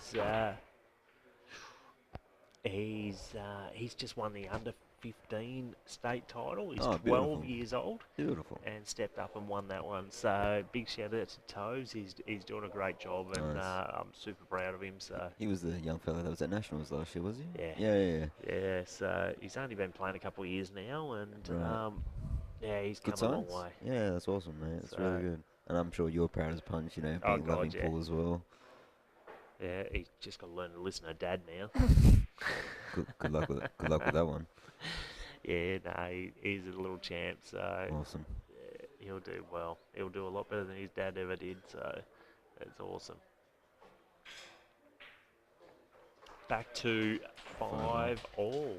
just won the under 15 state title. He's Oh, 12 beautiful. years old Beautiful. and stepped up and won that one. So big shout out to Tobes. He's doing a great job, and Nice. I'm super proud of him. So He was the young fella that was at Nationals last year, was he? Yeah. Yeah. yeah, so he's only been playing a couple of years now, and Right. yeah, he's Good come a long signs. way. Yeah, that's awesome, mate. That's So- really good. And I'm sure you're proud as punch, being Oh, God, loving yeah. Paul as well. Yeah, he's just got to learn to listen to Dad now. Good luck with it. Good luck with that one. Yeah, no, he's a little champ, so Awesome. yeah, he'll do well. He'll do a lot better than his dad ever did, so that's awesome. Back to 5-all.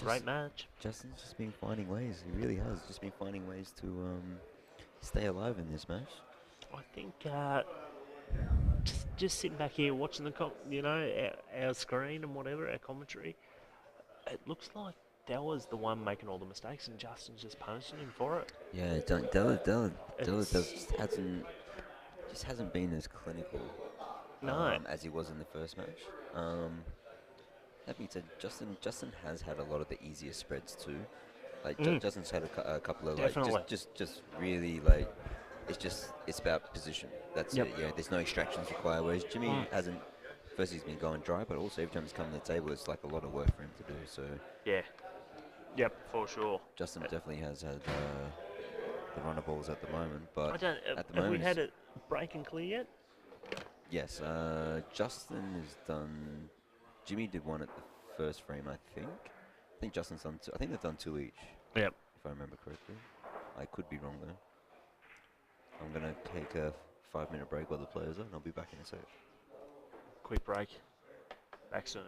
Great match. Justin's just been finding ways. He really has. Just been finding ways to stay alive in this match. I think just sitting back here watching our screen and whatever, our commentary, it looks like Della's the one making all the mistakes and Justin's just punishing him for it. Yeah, Della It's- just hasn't been as clinical No. as he was in the first match. That being said, Justin has had a lot of the easier spreads too. Like Justin's had a couple of Definitely. like just really it's about position. That's Yep. it. Yeah, there's no extractions required. Whereas Jimmy hasn't. First, he's been going dry, but also every time he's come to the table, it's like a lot of work for him to do. So Yeah. Yep, for sure. Justin definitely has had the runner balls at the moment, but I don't. at the Have we moment, had it break and clear yet? yes, Justin has done. Jimmy did one at the first frame, I think. I think Justin's done two. I think they've done two each, Yep. if I remember correctly. I could be wrong though. I'm gonna take a 5-minute break while the players are, and I'll be back in a sec. Quick break. Back soon.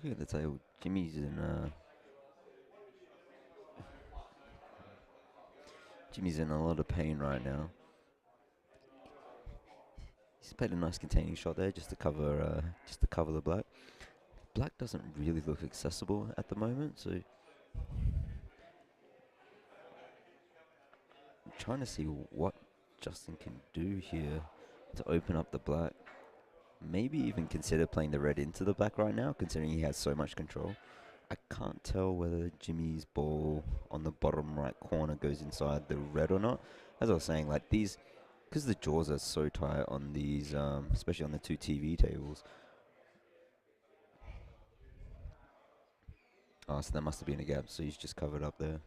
looking at the table, Jimmy's in a lot of pain right now. He's played a nice containing shot there just to cover the black. Black doesn't really look accessible at the moment, so I'm trying to see what Justin can do here to open up the black. Maybe even consider playing the red into the black right now, considering he has so much control. I can't tell whether Jimmy's ball on the bottom right corner goes inside the red or not. As I was saying, like these, because the jaws are so tight on these, especially on the two TV tables. Oh, so there must have been a gap, so he's just covered up there.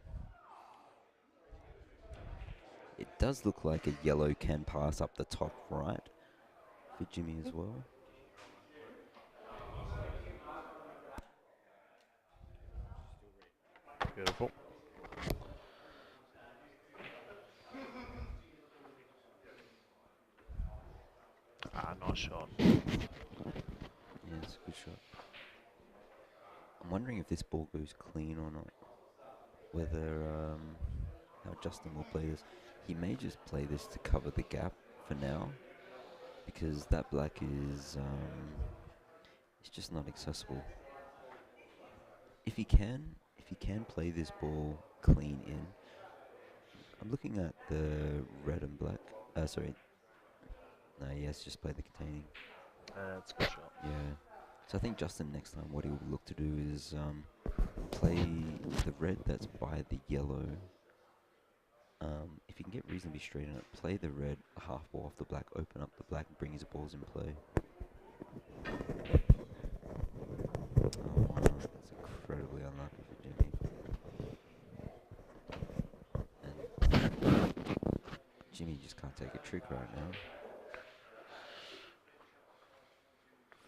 It does look like a yellow can pass up the top right for Jimmy as well. Beautiful. Nice shot. Yeah, it's a good shot. I'm wondering if this ball goes clean or not. Whether how Justin will play this. He may just play this to cover the gap for now, because that black is it's just not accessible. If he can play this ball clean in. I'm looking at the red and black. Sorry. No, yes, just play the containing. That's a good shot. Yeah. So I think Justin next time what he'll look to do is play the red that's by the yellow. If he can get reasonably straight in it, play the red, half ball off the black, open up the black, bring his balls in play. Oh no, that's incredibly unlucky for Jimmy. And Jimmy just can't take a trick right now.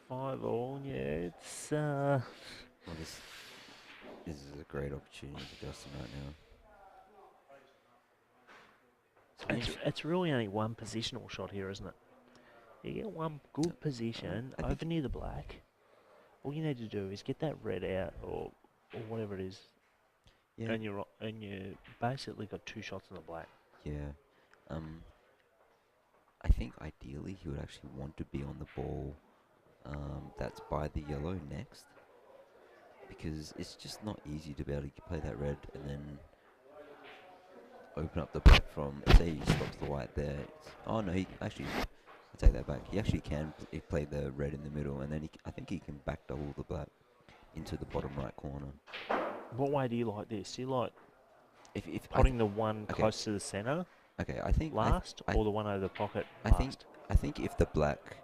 5-all, yeah, it's Well, this is a great opportunity for Justin right now. it's really only one positional shot here, isn't it? You get one good position I over think near the black. All you need to do is get that red out or whatever it is, Yeah. and you basically got two shots in the black. Yeah. I think ideally he would actually want to be on the ball that's by the yellow next, because it's just not easy to be able to play that red and then open up the black from, say he stops the white there. Oh no, he actually, I take that back. He actually can play the red in the middle, and then I think he can back double the black into the bottom right corner. What way do you like this? Do you like If putting the one close to the centre okay, I think last, or the one over the pocket I last? I think if the black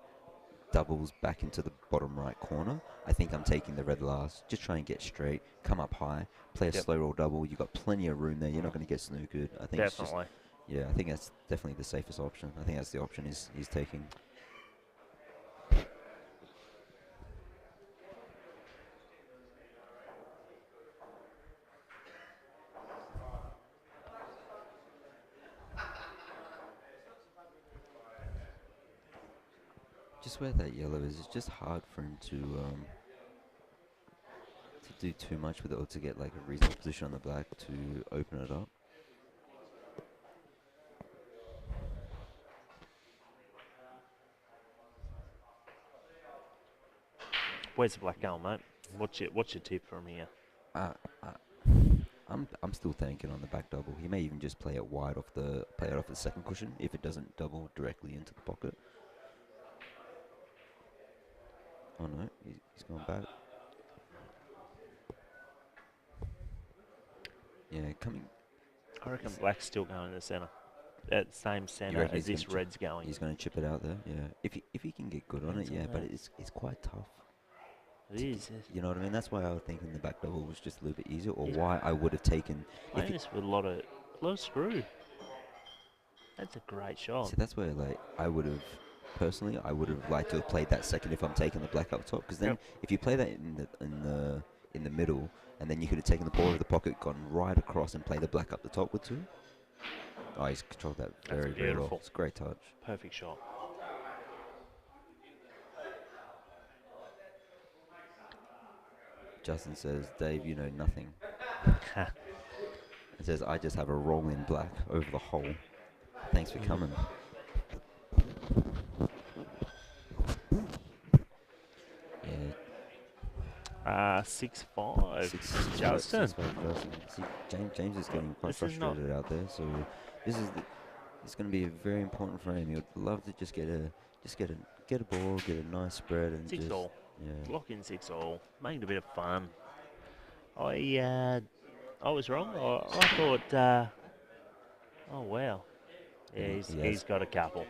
doubles back into the bottom right corner, I think I'm taking the red last. Just try and get straight, come up high, play a slow roll double. You've got plenty of room there. You're not going to get snookered. I think Definitely. yeah, I think that's definitely the safest option. I think that's the option he's taking. Just where that yellow is, it's just hard for him to do too much with it, or to get like a reasonable position on the black to open it up. Where's the black going, mate? What's your tip from here? I'm still thinking on the back double. He may even just play it wide off the second cushion if it doesn't double directly into the pocket. Oh no, he's gone back. Yeah, coming. I reckon black's still going in the centre. At the same centre as this red's going. He's going to chip it out there, yeah. If he can get good on it, yeah, but it's quite tough. It is. You know what I mean? That's why I was thinking the back double was just a little bit easier, or why I would have taken. Playing this with a lot of screw. That's a great shot. See, that's where like I would have liked to have played that second if I'm taking the black up top, because then if you play that in the middle, and then you could have taken the ball out of the pocket, gone right across, and play the black up the top with two. Oh, he's controlled that very, very well. It's a great touch. Perfect shot. Justin says, Dave, you know nothing. It says, I just have a roll in black over the hole. Thanks for coming. Yeah, 6-5. Justin. 6-5 Justin. See, James is getting quite This is not- frustrated out there. So it's going to be a very important for him. He would love to just get a ball, get a nice spread, and 6 just all. yeah. Lock in 6 all. Make it a bit of fun. I was wrong. I thought. Oh wow. Yeah, he's got a couple.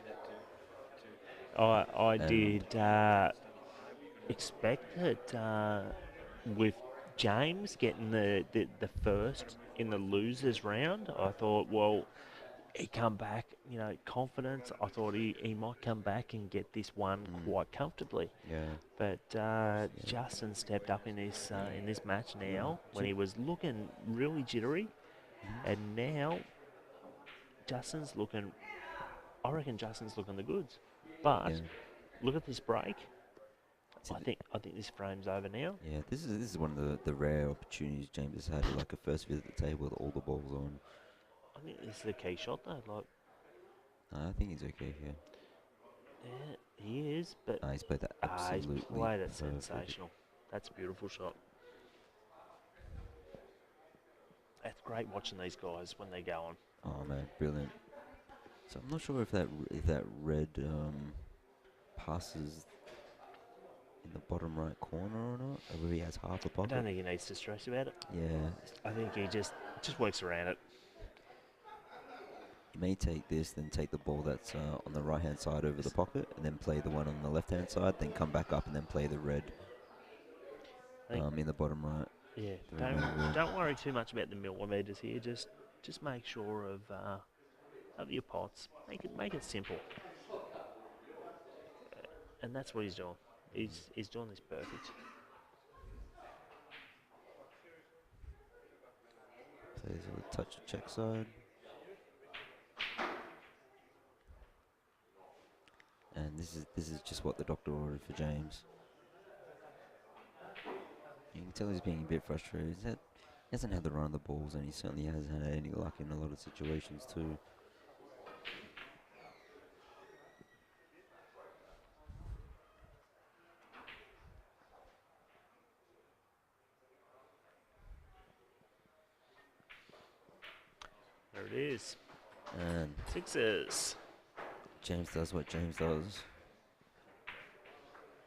I did expect that with James getting the first in the losers round. I thought, well, he come back, confidence. I thought he might come back and get this one quite comfortably. Yeah. But Justin stepped up in this match now when he was looking really jittery, and now Justin's looking. I reckon Justin's looking the goods. But look at this break. I think this frame's over now. Yeah, this is one of the rare opportunities James has had, like a first visit at the table with all the balls on. I think this is a key shot though. I think he's okay here. Yeah, he is, but He's played that absolutely. he's played it perfect. sensational. That's a beautiful shot. It's great watching these guys when they go on. Oh man, brilliant. So I'm not sure if that red passes in the bottom right corner or not, or whether he has half a I pocket. don't think he needs to stress about it. Yeah. I think he just works around it. You may take this, then take the ball that's on the right-hand side over the pocket, and then play the one on the left-hand side, then come back up and then play the red in the bottom right. Yeah, The don't worry too much about the millimeters here. Just make sure of your pots. Make it simple. And that's what he's doing. He's doing this perfect. Plays a touch of check side. And this is just what the doctor ordered for James. You can tell he's being a bit frustrated. He hasn't had the run of the balls, and he certainly hasn't had any luck in a lot of situations too. There it is. And Sixes. James does what James does.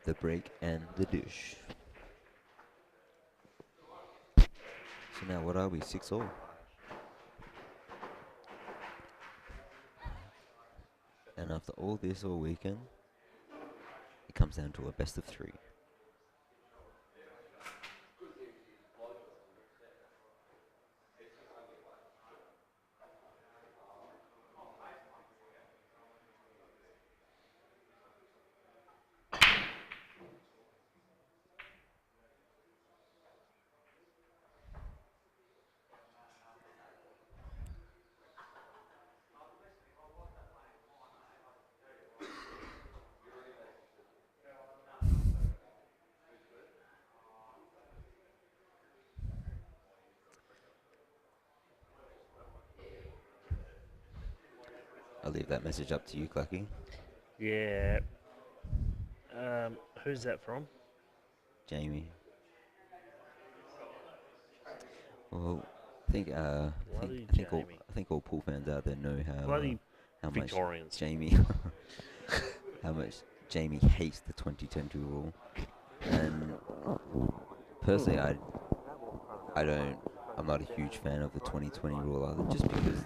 The break and the dish. So now what are we? 6-all. And after all this all weekend, it comes down to a best of 3. I'll leave that message up to you, Clucky. Yeah. Who's that from? Jamie. Well, I think all pool fans out there know how much Victorians. Jamie how much Jamie hates the 2022 rule. And personally, I'm not a huge fan of the 2020 rule either, just because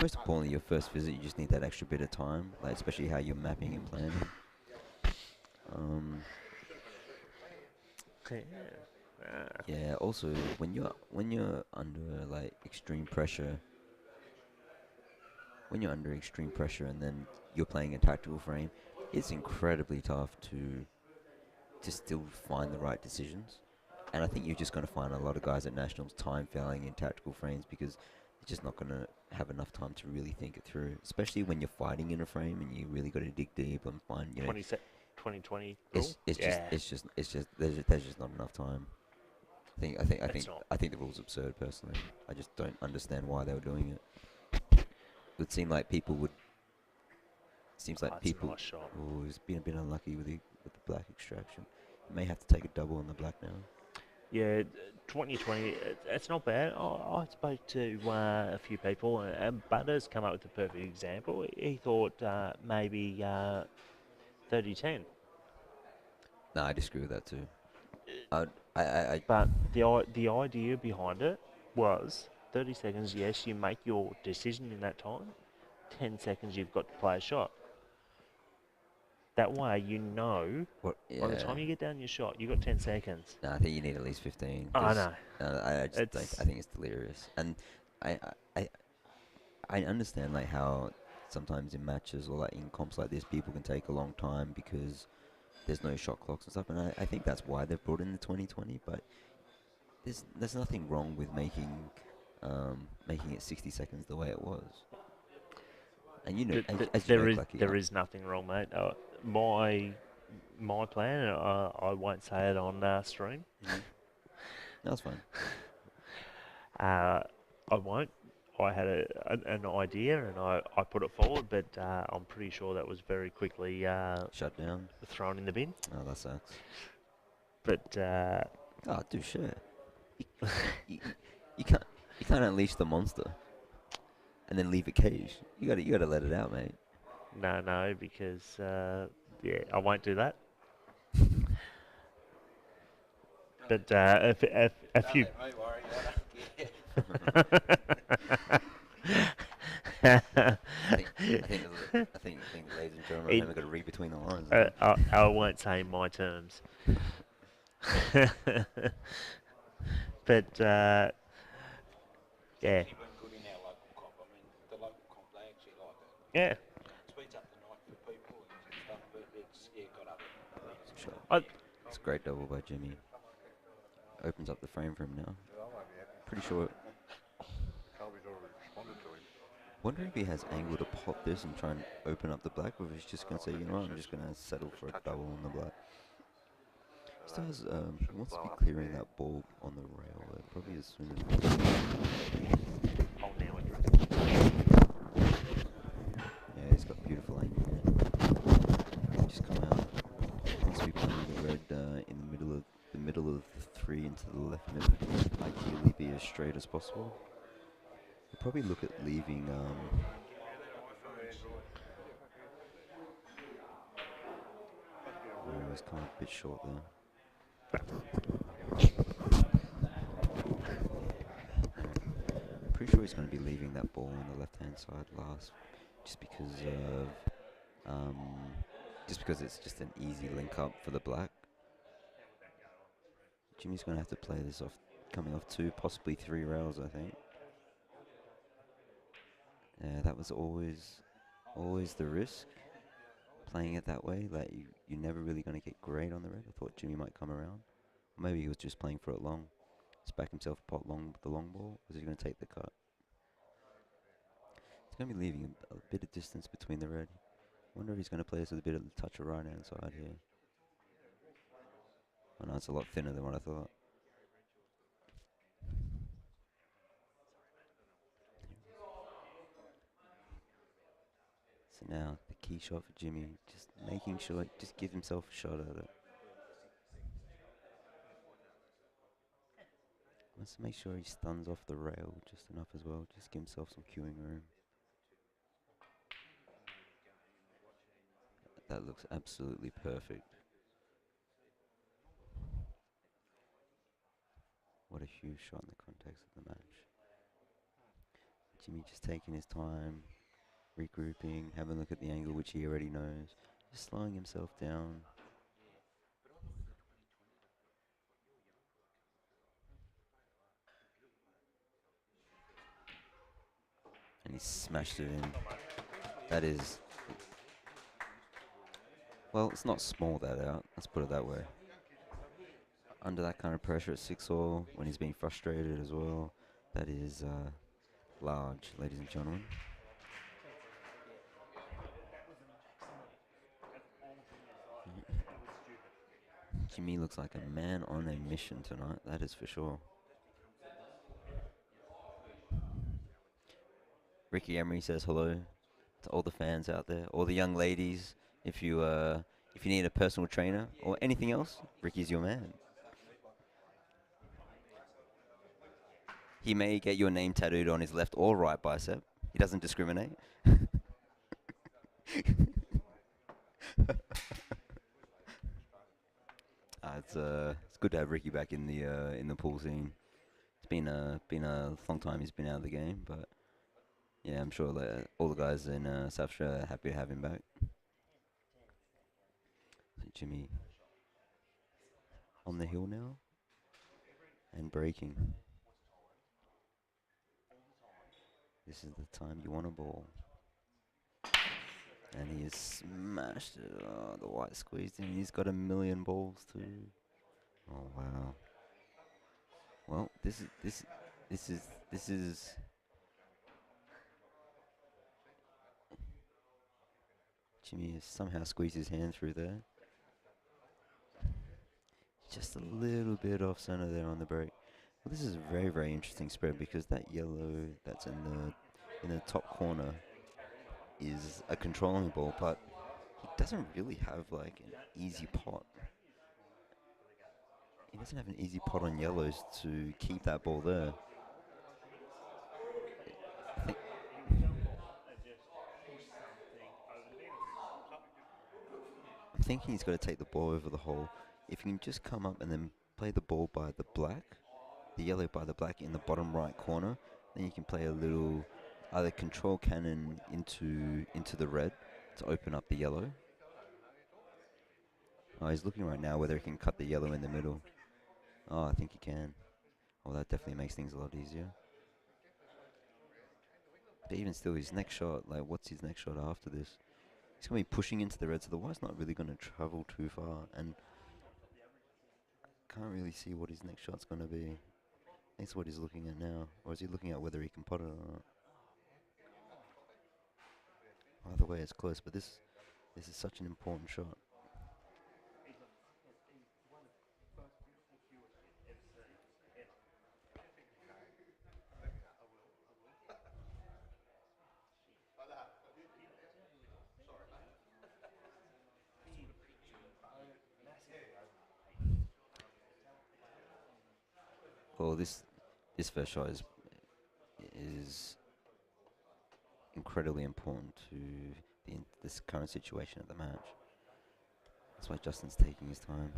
most importantly, your first visit, you just need that extra bit of time, like especially how you're mapping and planning. Yeah. Also, when you're under like extreme pressure, and then you're playing a tactical frame, it's incredibly tough to still find the right decisions. And I think you're just going to find a lot of guys at Nationals time failing in tactical frames because they're just not going to have enough time to really think it through, especially when you're fighting in a frame and you really got to dig deep and find, 2020 rule? it's just there's just not enough time. It's not. I think the rule's absurd. Personally, I just don't understand why they were doing it. It would seem like people would. Seems like It's a people. nice shot. Oh, he's been a bit unlucky with the black extraction. He may have to take a double on the black now. Yeah, 2020, it's not bad. I spoke to a few people, and Butters come up with the perfect example. He thought maybe 30-10. No, I disagree with that too. I But the idea behind it was 30 seconds, yes, you make your decision in that time. 10 seconds, you've got to play a shot. That way, you know, what? by the time you get down your shot, you've got 10 seconds. No, I think you need at least 15. I know. I just think, It's- I think it's delirious, and I, I, I understand like how sometimes in matches or like in comps like this, people can take a long time because there's no shot clocks and stuff, and I think that's why they've brought in the 2020. But there's nothing wrong with making it 60 seconds the way it was. And you know, as you know, Clacky, There is nothing wrong, mate. My plan, I won't say it on stream. that's fine. I won't. I had an idea and I put it forward, but I'm pretty sure that was very quickly Shut down. thrown in the bin. Oh, that sucks. But Oh, do shit. You, you can't unleash the monster and then leave it caged. You gotta let it out, mate. no, because yeah, I won't do that. But a few. I think, ladies and gentlemen, It- I haven't got to read between the lines. there. I won't say my terms. But yeah, Keep them good in our local comp. I mean, the local comp, they actually like it. yeah. Speeds up the night for people and stuff, but it's, got other things. It's a great double by Jimmy. Opens up the frame for him now. Pretty sure. Wondering if he has angle to pop this and try and open up the black, or if he's just going to say, you know what, I'm just going to settle for a double on the black. He still has, he wants to be clearing that ball on the rail, probably as soon as Oh, now it yeah, he's got beautiful angle there. Just come out. Wants to be playing the red in the middle of the three into the left middle. Ideally be as straight as possible. We'll probably look at leaving oh, he's kind of a bit short there. I'm pretty sure he's going to be leaving that ball on the left-hand side last, just because it's just an easy link up for the black. Jimmy's going to have to play this off, coming off 2, possibly 3 rails, I think. Yeah, that was always the risk, playing it that way. Like you're never really going to get great on the red. I thought Jimmy might come around. Or maybe he was just playing for it long. Just back himself a pot long with the long ball. Was he going to take the cut? He's going to be leaving a bit of distance between the red. Wonder if he's going to play this with a bit of the touch of right hand side here. Oh no, it's a lot thinner than what I thought. So now the key shot for Jimmy, just making sure, just give himself a shot at it. Let's make sure he stuns off the rail just enough as well. Just give himself some queuing room. That looks absolutely perfect. What a huge shot in the context of the match. Jimmy just taking his time, regrouping, having a look at the angle which he already knows. Just slowing himself down. And he smashed it in. That is... Well, it's not small that out, let's put it that way. Under that kind of pressure at 6-all, when he's being frustrated as well, that is large, ladies and gentlemen. Jimmy looks like a man on a mission tonight, that is for sure. Ricky Emery says hello to all the fans out there, all the young ladies. If you need a personal trainer or anything else, Ricky's your man. He may get your name tattooed on his left or right bicep. He doesn't discriminate. It's good to have Ricky back in the pool scene. It's been a long time he's been out of the game, but yeah, I'm sure that all the guys in South Australia are happy to have him back. So Jimmy on the hill now and breaking. This is the time you want a ball. And he has smashed it. Oh, the white squeezed in. He's got a million balls too. Oh wow. Well, this is. Jimmy has somehow squeezed his hand through there. Just a little bit off center there on the break. Well, this is a very, very interesting spread because that yellow that's in the top corner is a controlling ball, but he doesn't really have like an easy pot. He doesn't have an easy pot on yellows to keep that ball there. I'm thinking he's got to take the ball over the hole. If he can just come up and then play the ball by the black, the yellow by the black in the bottom right corner, then you can play a little either control cannon into the red to open up the yellow. Oh, he's looking right now whether he can cut the yellow in the middle. Oh, I think he can. Oh, that definitely makes things a lot easier. But even still, his next shot, like, what's his next shot after this? He's going to be pushing into the red, so the white's not really going to travel too far. And can't really see what his next shot's going to be. That's what he's looking at now. Or is he looking at whether he can pot it or not? Either way, it's close, but this is such an important shot. Well, this first shot is incredibly important to this current situation of the match. That's why Justin's taking his time.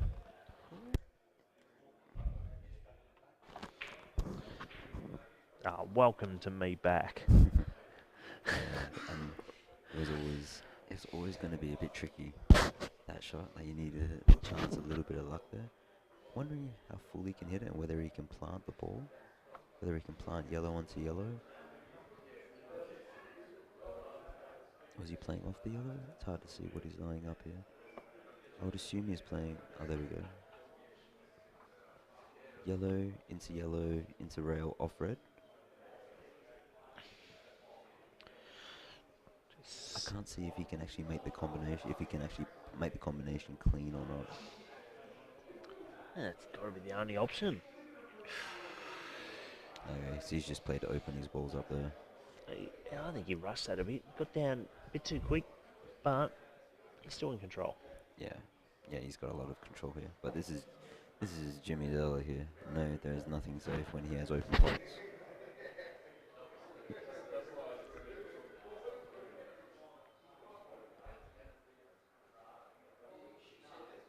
Welcome to me back. And it's always going to be a bit tricky, that shot. Like, you need a chance, a little bit of luck there. Wondering how full he can hit it and whether he can plant the ball, whether he can plant yellow onto yellow. Was he playing off the yellow? It's hard to see what he's lining up here. I would assume he's playing. Oh, there we go. Yellow, into rail, off red. I can't see if he can actually make the combination, clean or not. That's got to be the only option. Okay, so he's just played to open his balls up there. I think he rushed that a bit. Got down a bit too quick, but he's still in control. Yeah, he's got a lot of control here. But this is Jimmy Della here. No, there is nothing safe when he has open pots.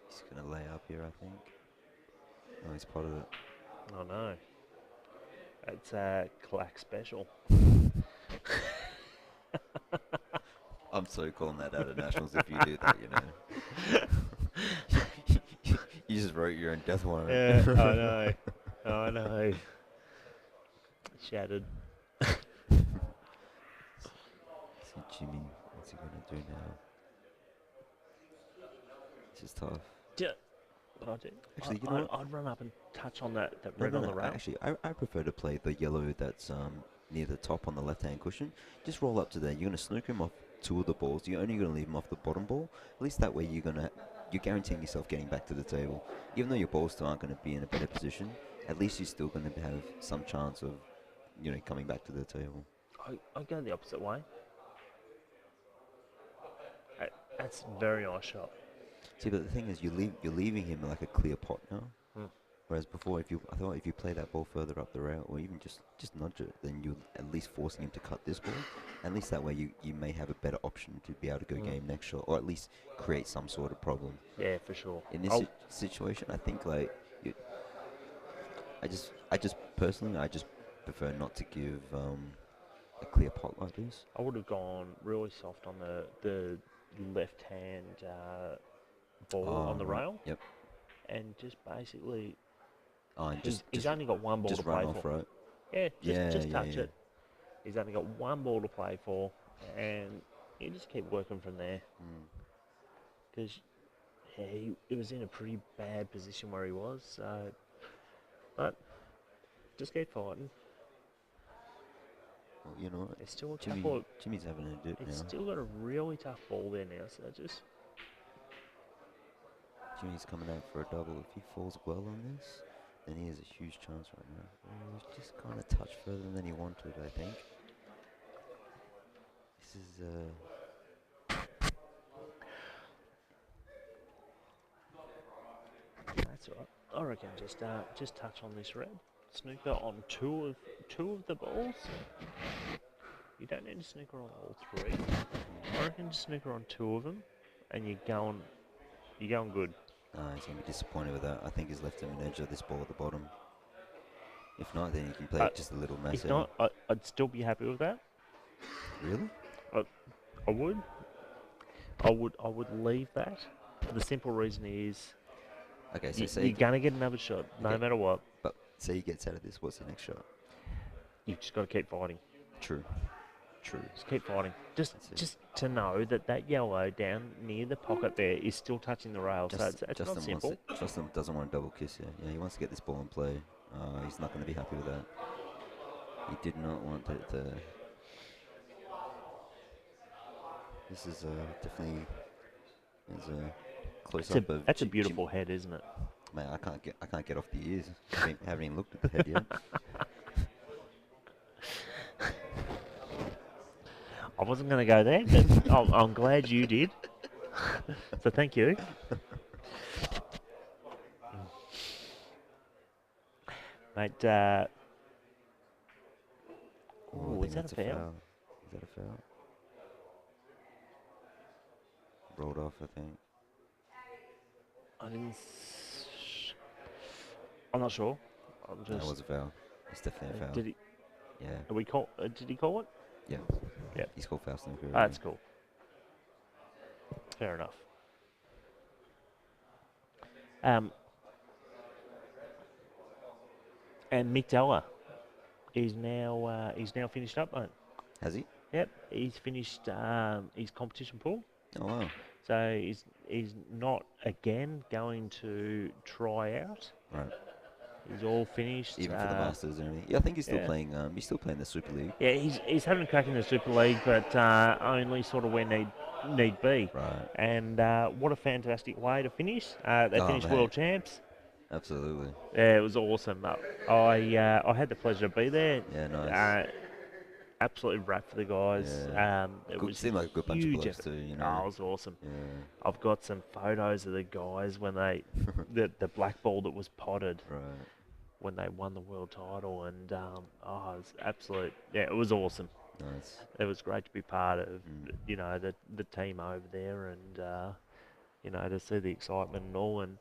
He's gonna lay up here, I think. Oh, he's potted it. Oh no. It's a Clack special. I'm so calling that out at Nationals if you do that, you know. You just wrote your own death warrant. Yeah, I know. Shattered. See Jimmy, what's he gonna do now? This is tough. Actually, you know what? I'd run up and touch on that red on the rail. Actually, I prefer to play the yellow that's near the top on the left-hand cushion. Just roll up to there. You're going to snooker him off two of the balls. You're only going to leave him off the bottom ball. At least that way you're going to you're guaranteeing yourself getting back to the table. Even though your balls still aren't going to be in a better position, at least you're still going to have some chance of, coming back to the table. I go the opposite way. That's a very nice shot. See, but the thing is, you're leaving him like a clear pot now. Whereas before, I thought if you play that ball further up the rail, or even just nudge it, then you're at least forcing him to cut this ball. At least that way, you may have a better option to be able to go game next shot, or at least create some sort of problem. Yeah, for sure. In this situation, I think like I just personally, I just prefer not to give a clear pot like this. I would have gone really soft on the left hand ball on the rail. Yep. And just basically, And he's only got one ball to play run off, for. right? Yeah, just touch it. He's only got one ball to play for, and you just keep working from there. Because he was in a pretty bad position where he was. So, but just keep fighting. Well, you know what? It's still a couple. Jimmy's having a dip now. He's still got a really tough ball there now. So just. Jimmy's coming out for a double. If he falls well on this, then he has a huge chance right now. He's just kind of touched further than he wanted, I think. This is That's all right. I reckon just touch on this red. Snooker on two of the balls. You don't need to snooker on all three. I reckon just snooker on two of them, and you're going good. he's going to be disappointed with that. I think he's left him an edge of this ball at the bottom. If not, then he can play it just a little messy. If not, I'd still be happy with that. Really? I would. I would leave that. The simple reason is, Okay, so you're gonna get another shot, no matter what. But say he gets out of this, what's the next shot? You just got to keep fighting. True. Just keep fighting. Just to know that yellow down near the pocket there is still touching the rail. So it's not simple. Justin doesn't want to double kiss here. Yeah, he wants to get this ball in play. He's not going to be happy with that. He did not want it to. This is definitely is a close up of. That's a beautiful head, isn't it? Man, I can't get off the ears. haven't even looked at the head yet. I wasn't going to go there, but I'm glad you did. So thank you. Mate, I is think that a that's foul? Is that a foul? Rolled off, I think. I'm not sure. That was a foul. It's definitely a foul. Did he? Yeah. Did he call it? Yeah. Yeah. He's called foul snooker. That's cool. Fair enough. And Mick Della is now finished up, mate. Has he? Yep, he's finished his competition pool. Oh wow. So he's not again going to try out. Right. He's all finished. Even for the Masters and everything. Yeah, I think he's still playing. He's still playing the Super League. Yeah, he's having a crack in the Super League, but only sort of where need be. Right. And what a fantastic way to finish. They finished world champs. Absolutely. Yeah, it was awesome. I had the pleasure to be there. Yeah, nice. Absolutely wrapped for the guys. Yeah. It Seemed like a good bunch of blokes too, you know. Oh, it was awesome. Yeah. I've got some photos of the guys when they the black ball that was potted. Right. When they won the world title, and it was absolute. Yeah, it was awesome. Nice. It was great to be part of, the team over there, and to see the excitement and all, and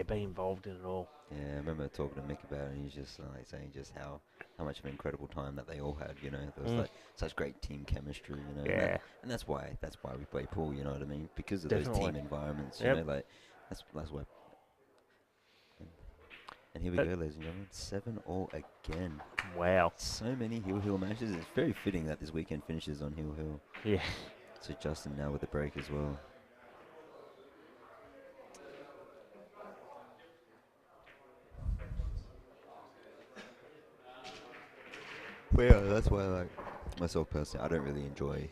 be involved in it all. Yeah, I remember talking to Mick about it, and he's just like saying just how much of an incredible time that they all had. You know, there was like such great team chemistry. You know, Yeah. and that's why we play pool. You know what I mean? Because of Definitely. those team environments. Yep. You know, like that's why. And here we go, ladies and gentlemen. 7-all again. Wow. So many heel matches. It's very fitting that this weekend finishes on heel. Yeah. So Justin now with the break as well. Well, yeah, that's why, like, myself personally, I don't really enjoy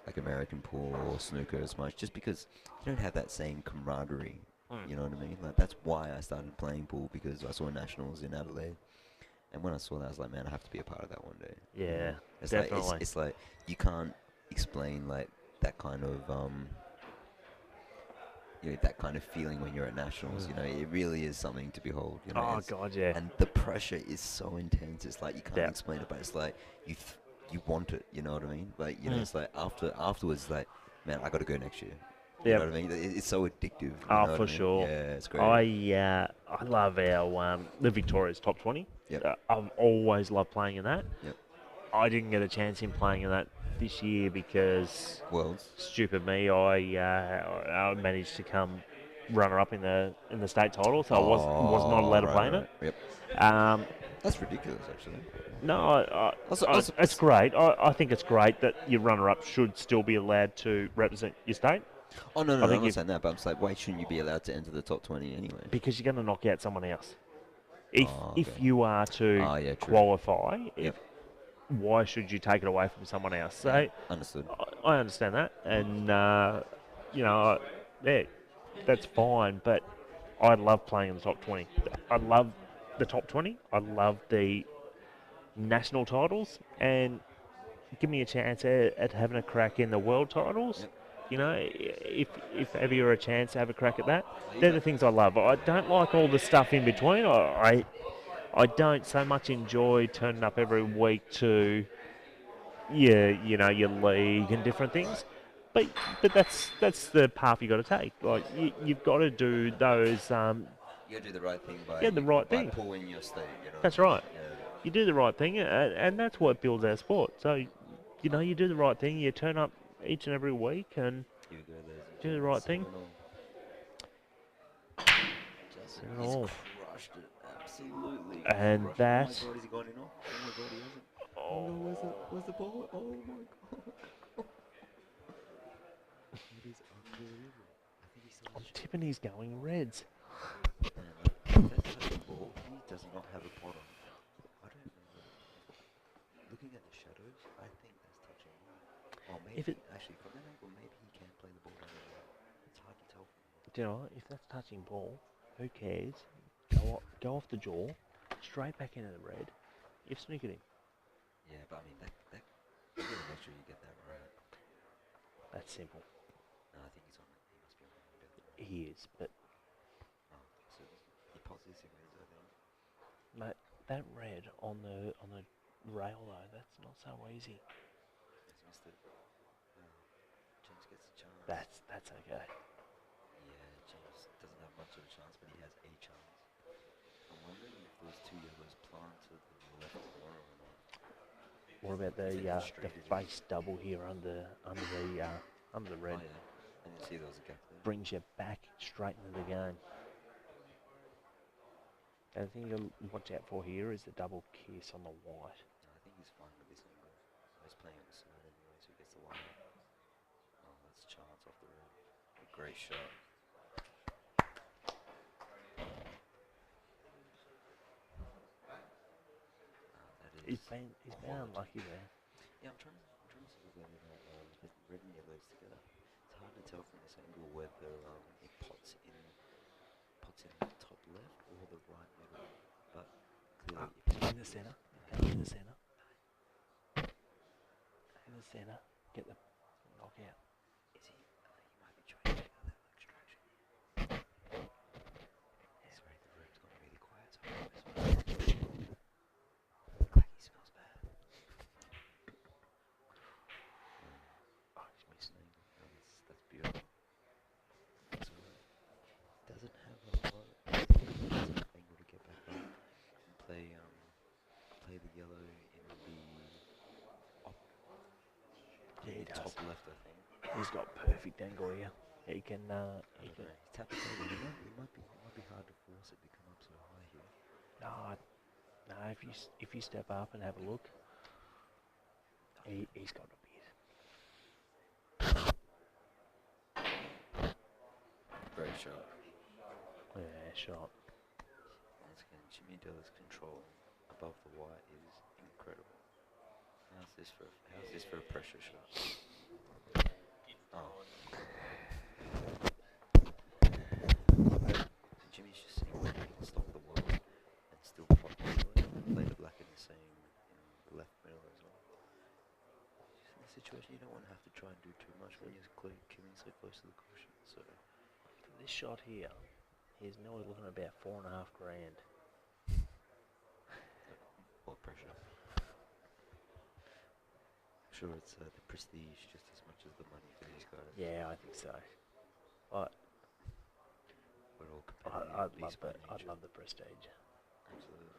like American pool or snooker as much, just because you don't have that same camaraderie. You know what I mean? Like that's why I started playing pool, because I saw nationals in Adelaide, and when I saw that, I was like, man, I have to be a part of that one day. you Yeah, know? It's definitely. like it's like you can't explain like that kind of that kind of feeling when you're at nationals. It really is something to behold. Oh God, yeah. And the pressure is so intense. It's like you can't Yeah. explain it, but it's like you want it. You know what I mean? Like Mm. it's like afterwards, like, man, I got to go next year. You Yep. know what I mean? It's so addictive. You Oh, know what for I mean? sure. Yeah, it's great. I love our the Victoria's top 20. Yep. I've always loved playing in that. Yep. I didn't get a chance in playing in that this year because Worlds. stupid me, I managed to come runner up in the state title, so I was not allowed to play in it. Yep. That's ridiculous, actually. No, Also, it's great. I think it's great that your runner-up should still be allowed to represent your state. Oh no, I no, think I'm not if- saying that, but I'm just like, why shouldn't you be allowed to enter the top 20 anyway? Because you're going to knock out someone else. If Okay. you are to Yeah, true. qualify, Yep. why should you take it away from someone else? So Yeah, understood. I understand that, and yeah, that's fine. But I love playing in the top 20. I love the top 20. I love the national titles, and give me a chance at having a crack in the world titles. Yep. If ever you're a chance to have a crack at that, they're the things I love. I don't like all the stuff in between. I don't so much enjoy turning up every week to your league and different things. But that's the path you got to take. Like you've got to do those. You gotta do the right thing by Yeah, the right thing. pulling your state. That's right. Yeah. You do the right thing, and that's what builds our sport. So, you do the right thing. You turn up each and every week and Here we go, ladies and do the gentlemen, right thing. 7-0. He's He's crushed it, absolutely. And crushed that- it. Oh my god, is he gone in off? Oh my god, he hasn't. Oh. No, where's the ball? Oh my god. It is unbelievable. I think he still has a shot. Tiffany's going Reds. Man, like, if that's the ball, he does not have a pot on. I don't know. Looking at the shadows, I think that's touching ball. Oh, maybe, actually, from that angle, maybe he can play the ball under there. It's hard to tell from here. Do you know what? If that's touching ball, who cares? Go off the jaw, straight back into the red. You've snookered him. Yeah, but I mean, that you gotta make sure you get that right. That's simple. No, I think he's on it. He must be on it. Definitely. He is, but Oh, so he pots this in ways, I think. mate, that red on the rail though, that's not so easy. He's missed it. James gets a chance. That's okay. Yeah, James doesn't have much of a chance, but he has a chance. I'm wondering if those two yellows plant to the left corner or not. What about the Straight the as face double here under the red? Oh yeah, I didn't see there was a gap there. Brings you back straight into the game. And the thing you'll watch out for here is the double kiss on the white. No, I think he's fine with this angle. He's playing on the side anyway, so he gets the line. Oh, that's a chance off the red. A great shot. That is. He's been unlucky there. Yeah, I'm trying to see whether red and yellows together. It's hard to tell from this angle whether it pots in the top left or the right middle. But clearly, In the centre. Go in the centre. In the centre. Get the knockout. is he? I think he might be trying to get that extraction. Sorry, the room's gone really quiet. So I like he smells bad. Oh, he's missing. That's beautiful. So doesn't have a lot. Doesn't have angle to get back up and play the yellow in the Yeah, he does. top left, I think. He's got perfect angle here. He can. He can. He's tapping over. It might be hard to force it to come up so high here. No. If you step up and have a look, he's got a bit. Great shot. Yeah, shot. Once again, Jimmy Della's control above the white is incredible. How's this for a pressure shot? Oh. So Jimmy's just seeing whether he can stop the world and still pot play the black in the same, the left middle as well. Just in this situation, you don't want to have to try and do too much when you're killing so close to the cushion. So This shot here, he's nearly looking at about $4.5 grand. what pressure? Sure, it's the prestige just as much as the money for these guys. Yeah, I think so. I, We're all competitive. I'd love the prestige. Absolutely.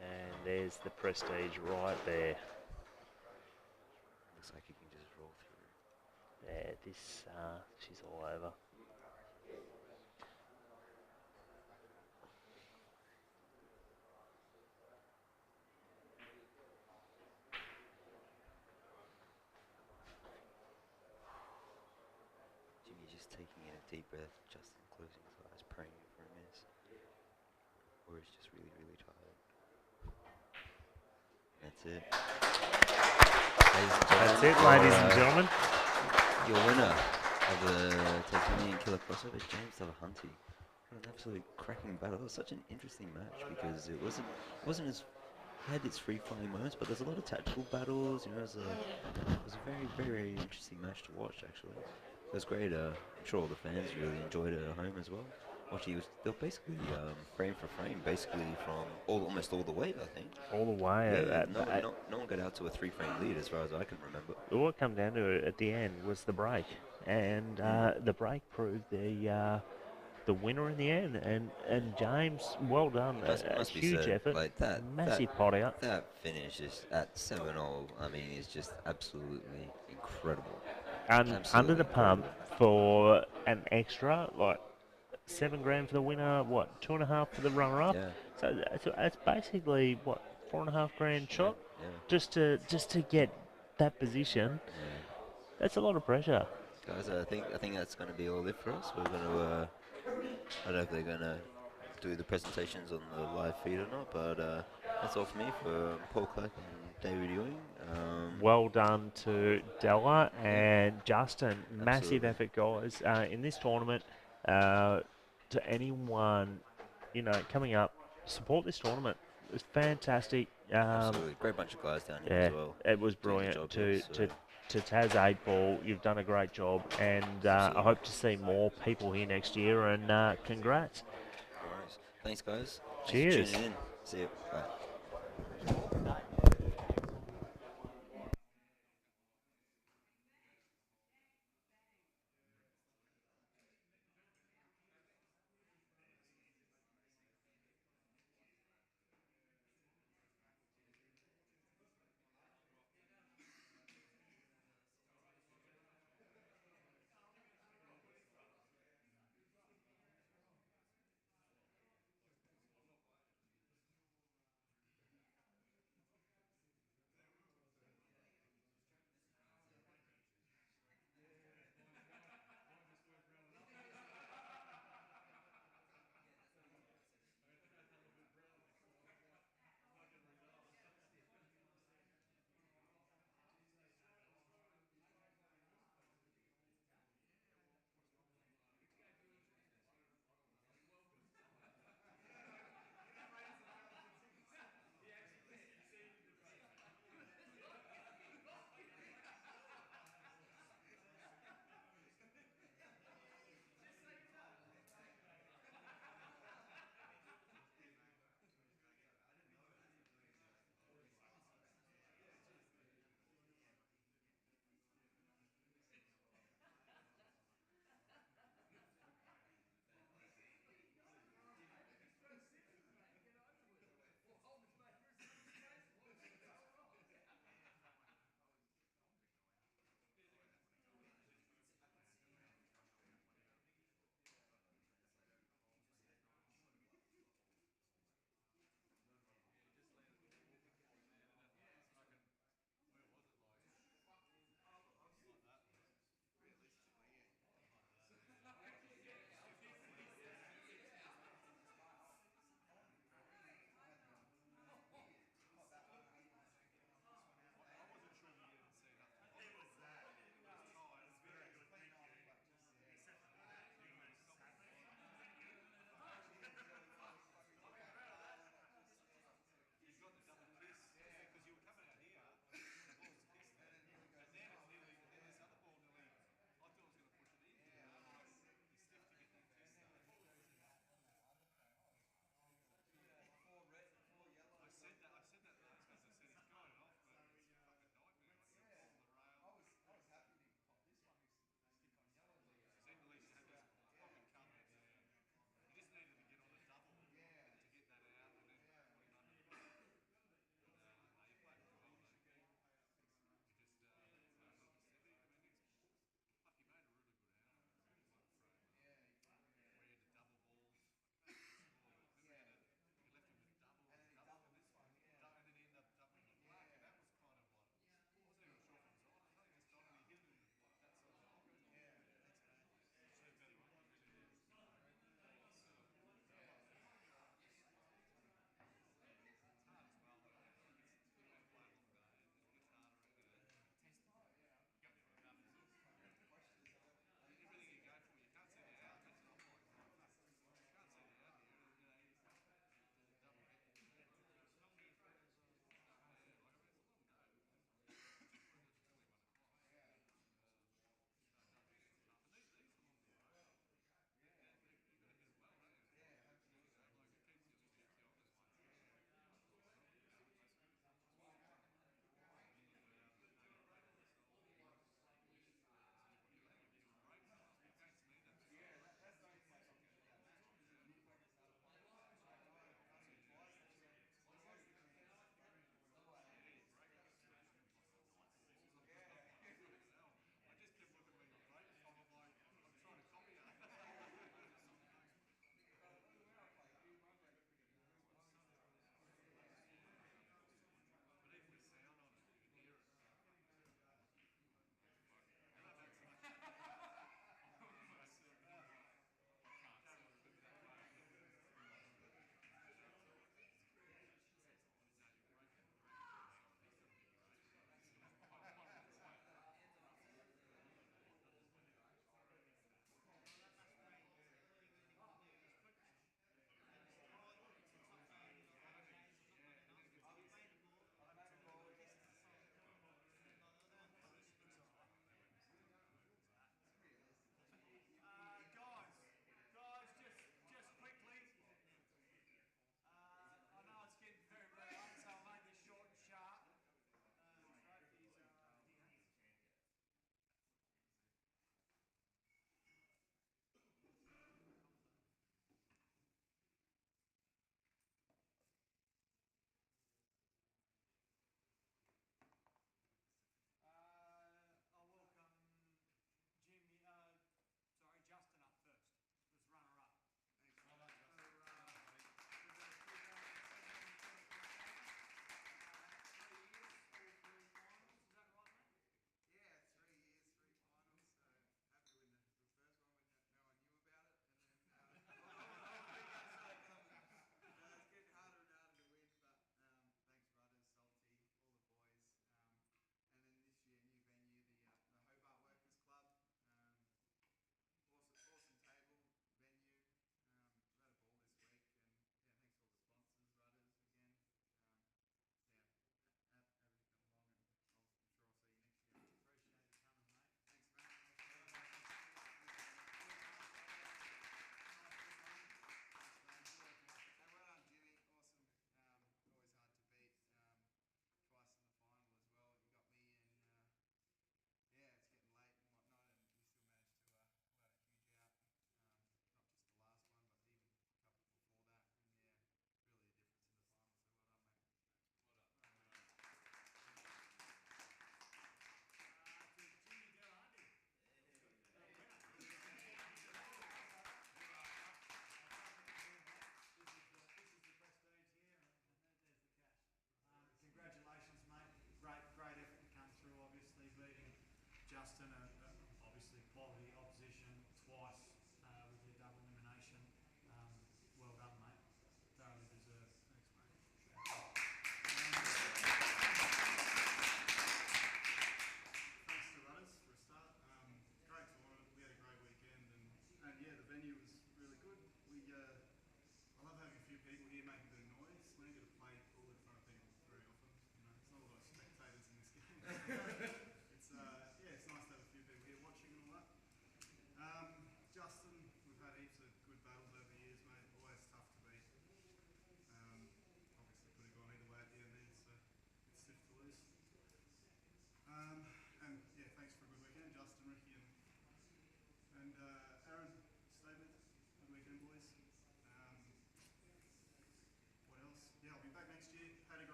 And there's the prestige right there. Looks like you can just roll through. Yeah, she's all over. Jimmy just taking in a deep breath, Justin closing his eyes, praying for a miss. Or he's just really, really tired. That's it. That's it, ladies and gentlemen. Your winner of the Tasmanian Killer crossover, James Delahunty. An absolute cracking battle. It was such an interesting match because it wasn't as had its free flowing moments, but there's a lot of tactical battles. It was a very, very, very interesting match to watch. Actually, it was great. I'm sure all the fans really enjoyed it at home as well. They were basically frame for frame, basically from almost all the way. I think. All the way. Yeah, no one got out to a 3-frame lead as far as I can remember. What it came down to at the end was the break, and the break proved the winner in the end. And James, well done. Must be Huge said, effort. like that. Massive pot out. That finish is at 7-0. I mean, it's just absolutely incredible. And under the pump for an extra, like $7 grand for the winner, what, 2.5 for the runner-up. Yeah. So that's basically what, 4.5 grand shot, Yeah. just to get that position. Yeah. That's a lot of pressure. Guys, I think that's going to be all it for us. We're going to. I don't know if they're going to do the presentations on the live feed or not, but that's all for me for Paul Clark and David Ewing. Well done to Della and Justin. Massive effort, guys, in this tournament. To anyone, coming up, support this tournament. It was fantastic. Absolutely. Great bunch of guys down here as well. It was brilliant. To Taz 8 Ball, you've done a great job, and I hope to see more people here next year, and congrats. No worries. Thanks, guys. Cheers. Thanks for tuning in. See you. Bye.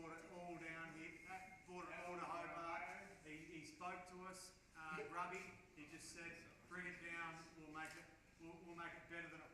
brought it all down here, brought it all to Hobart. He spoke to us, Grubby. He just said, bring it down. We'll make it better than it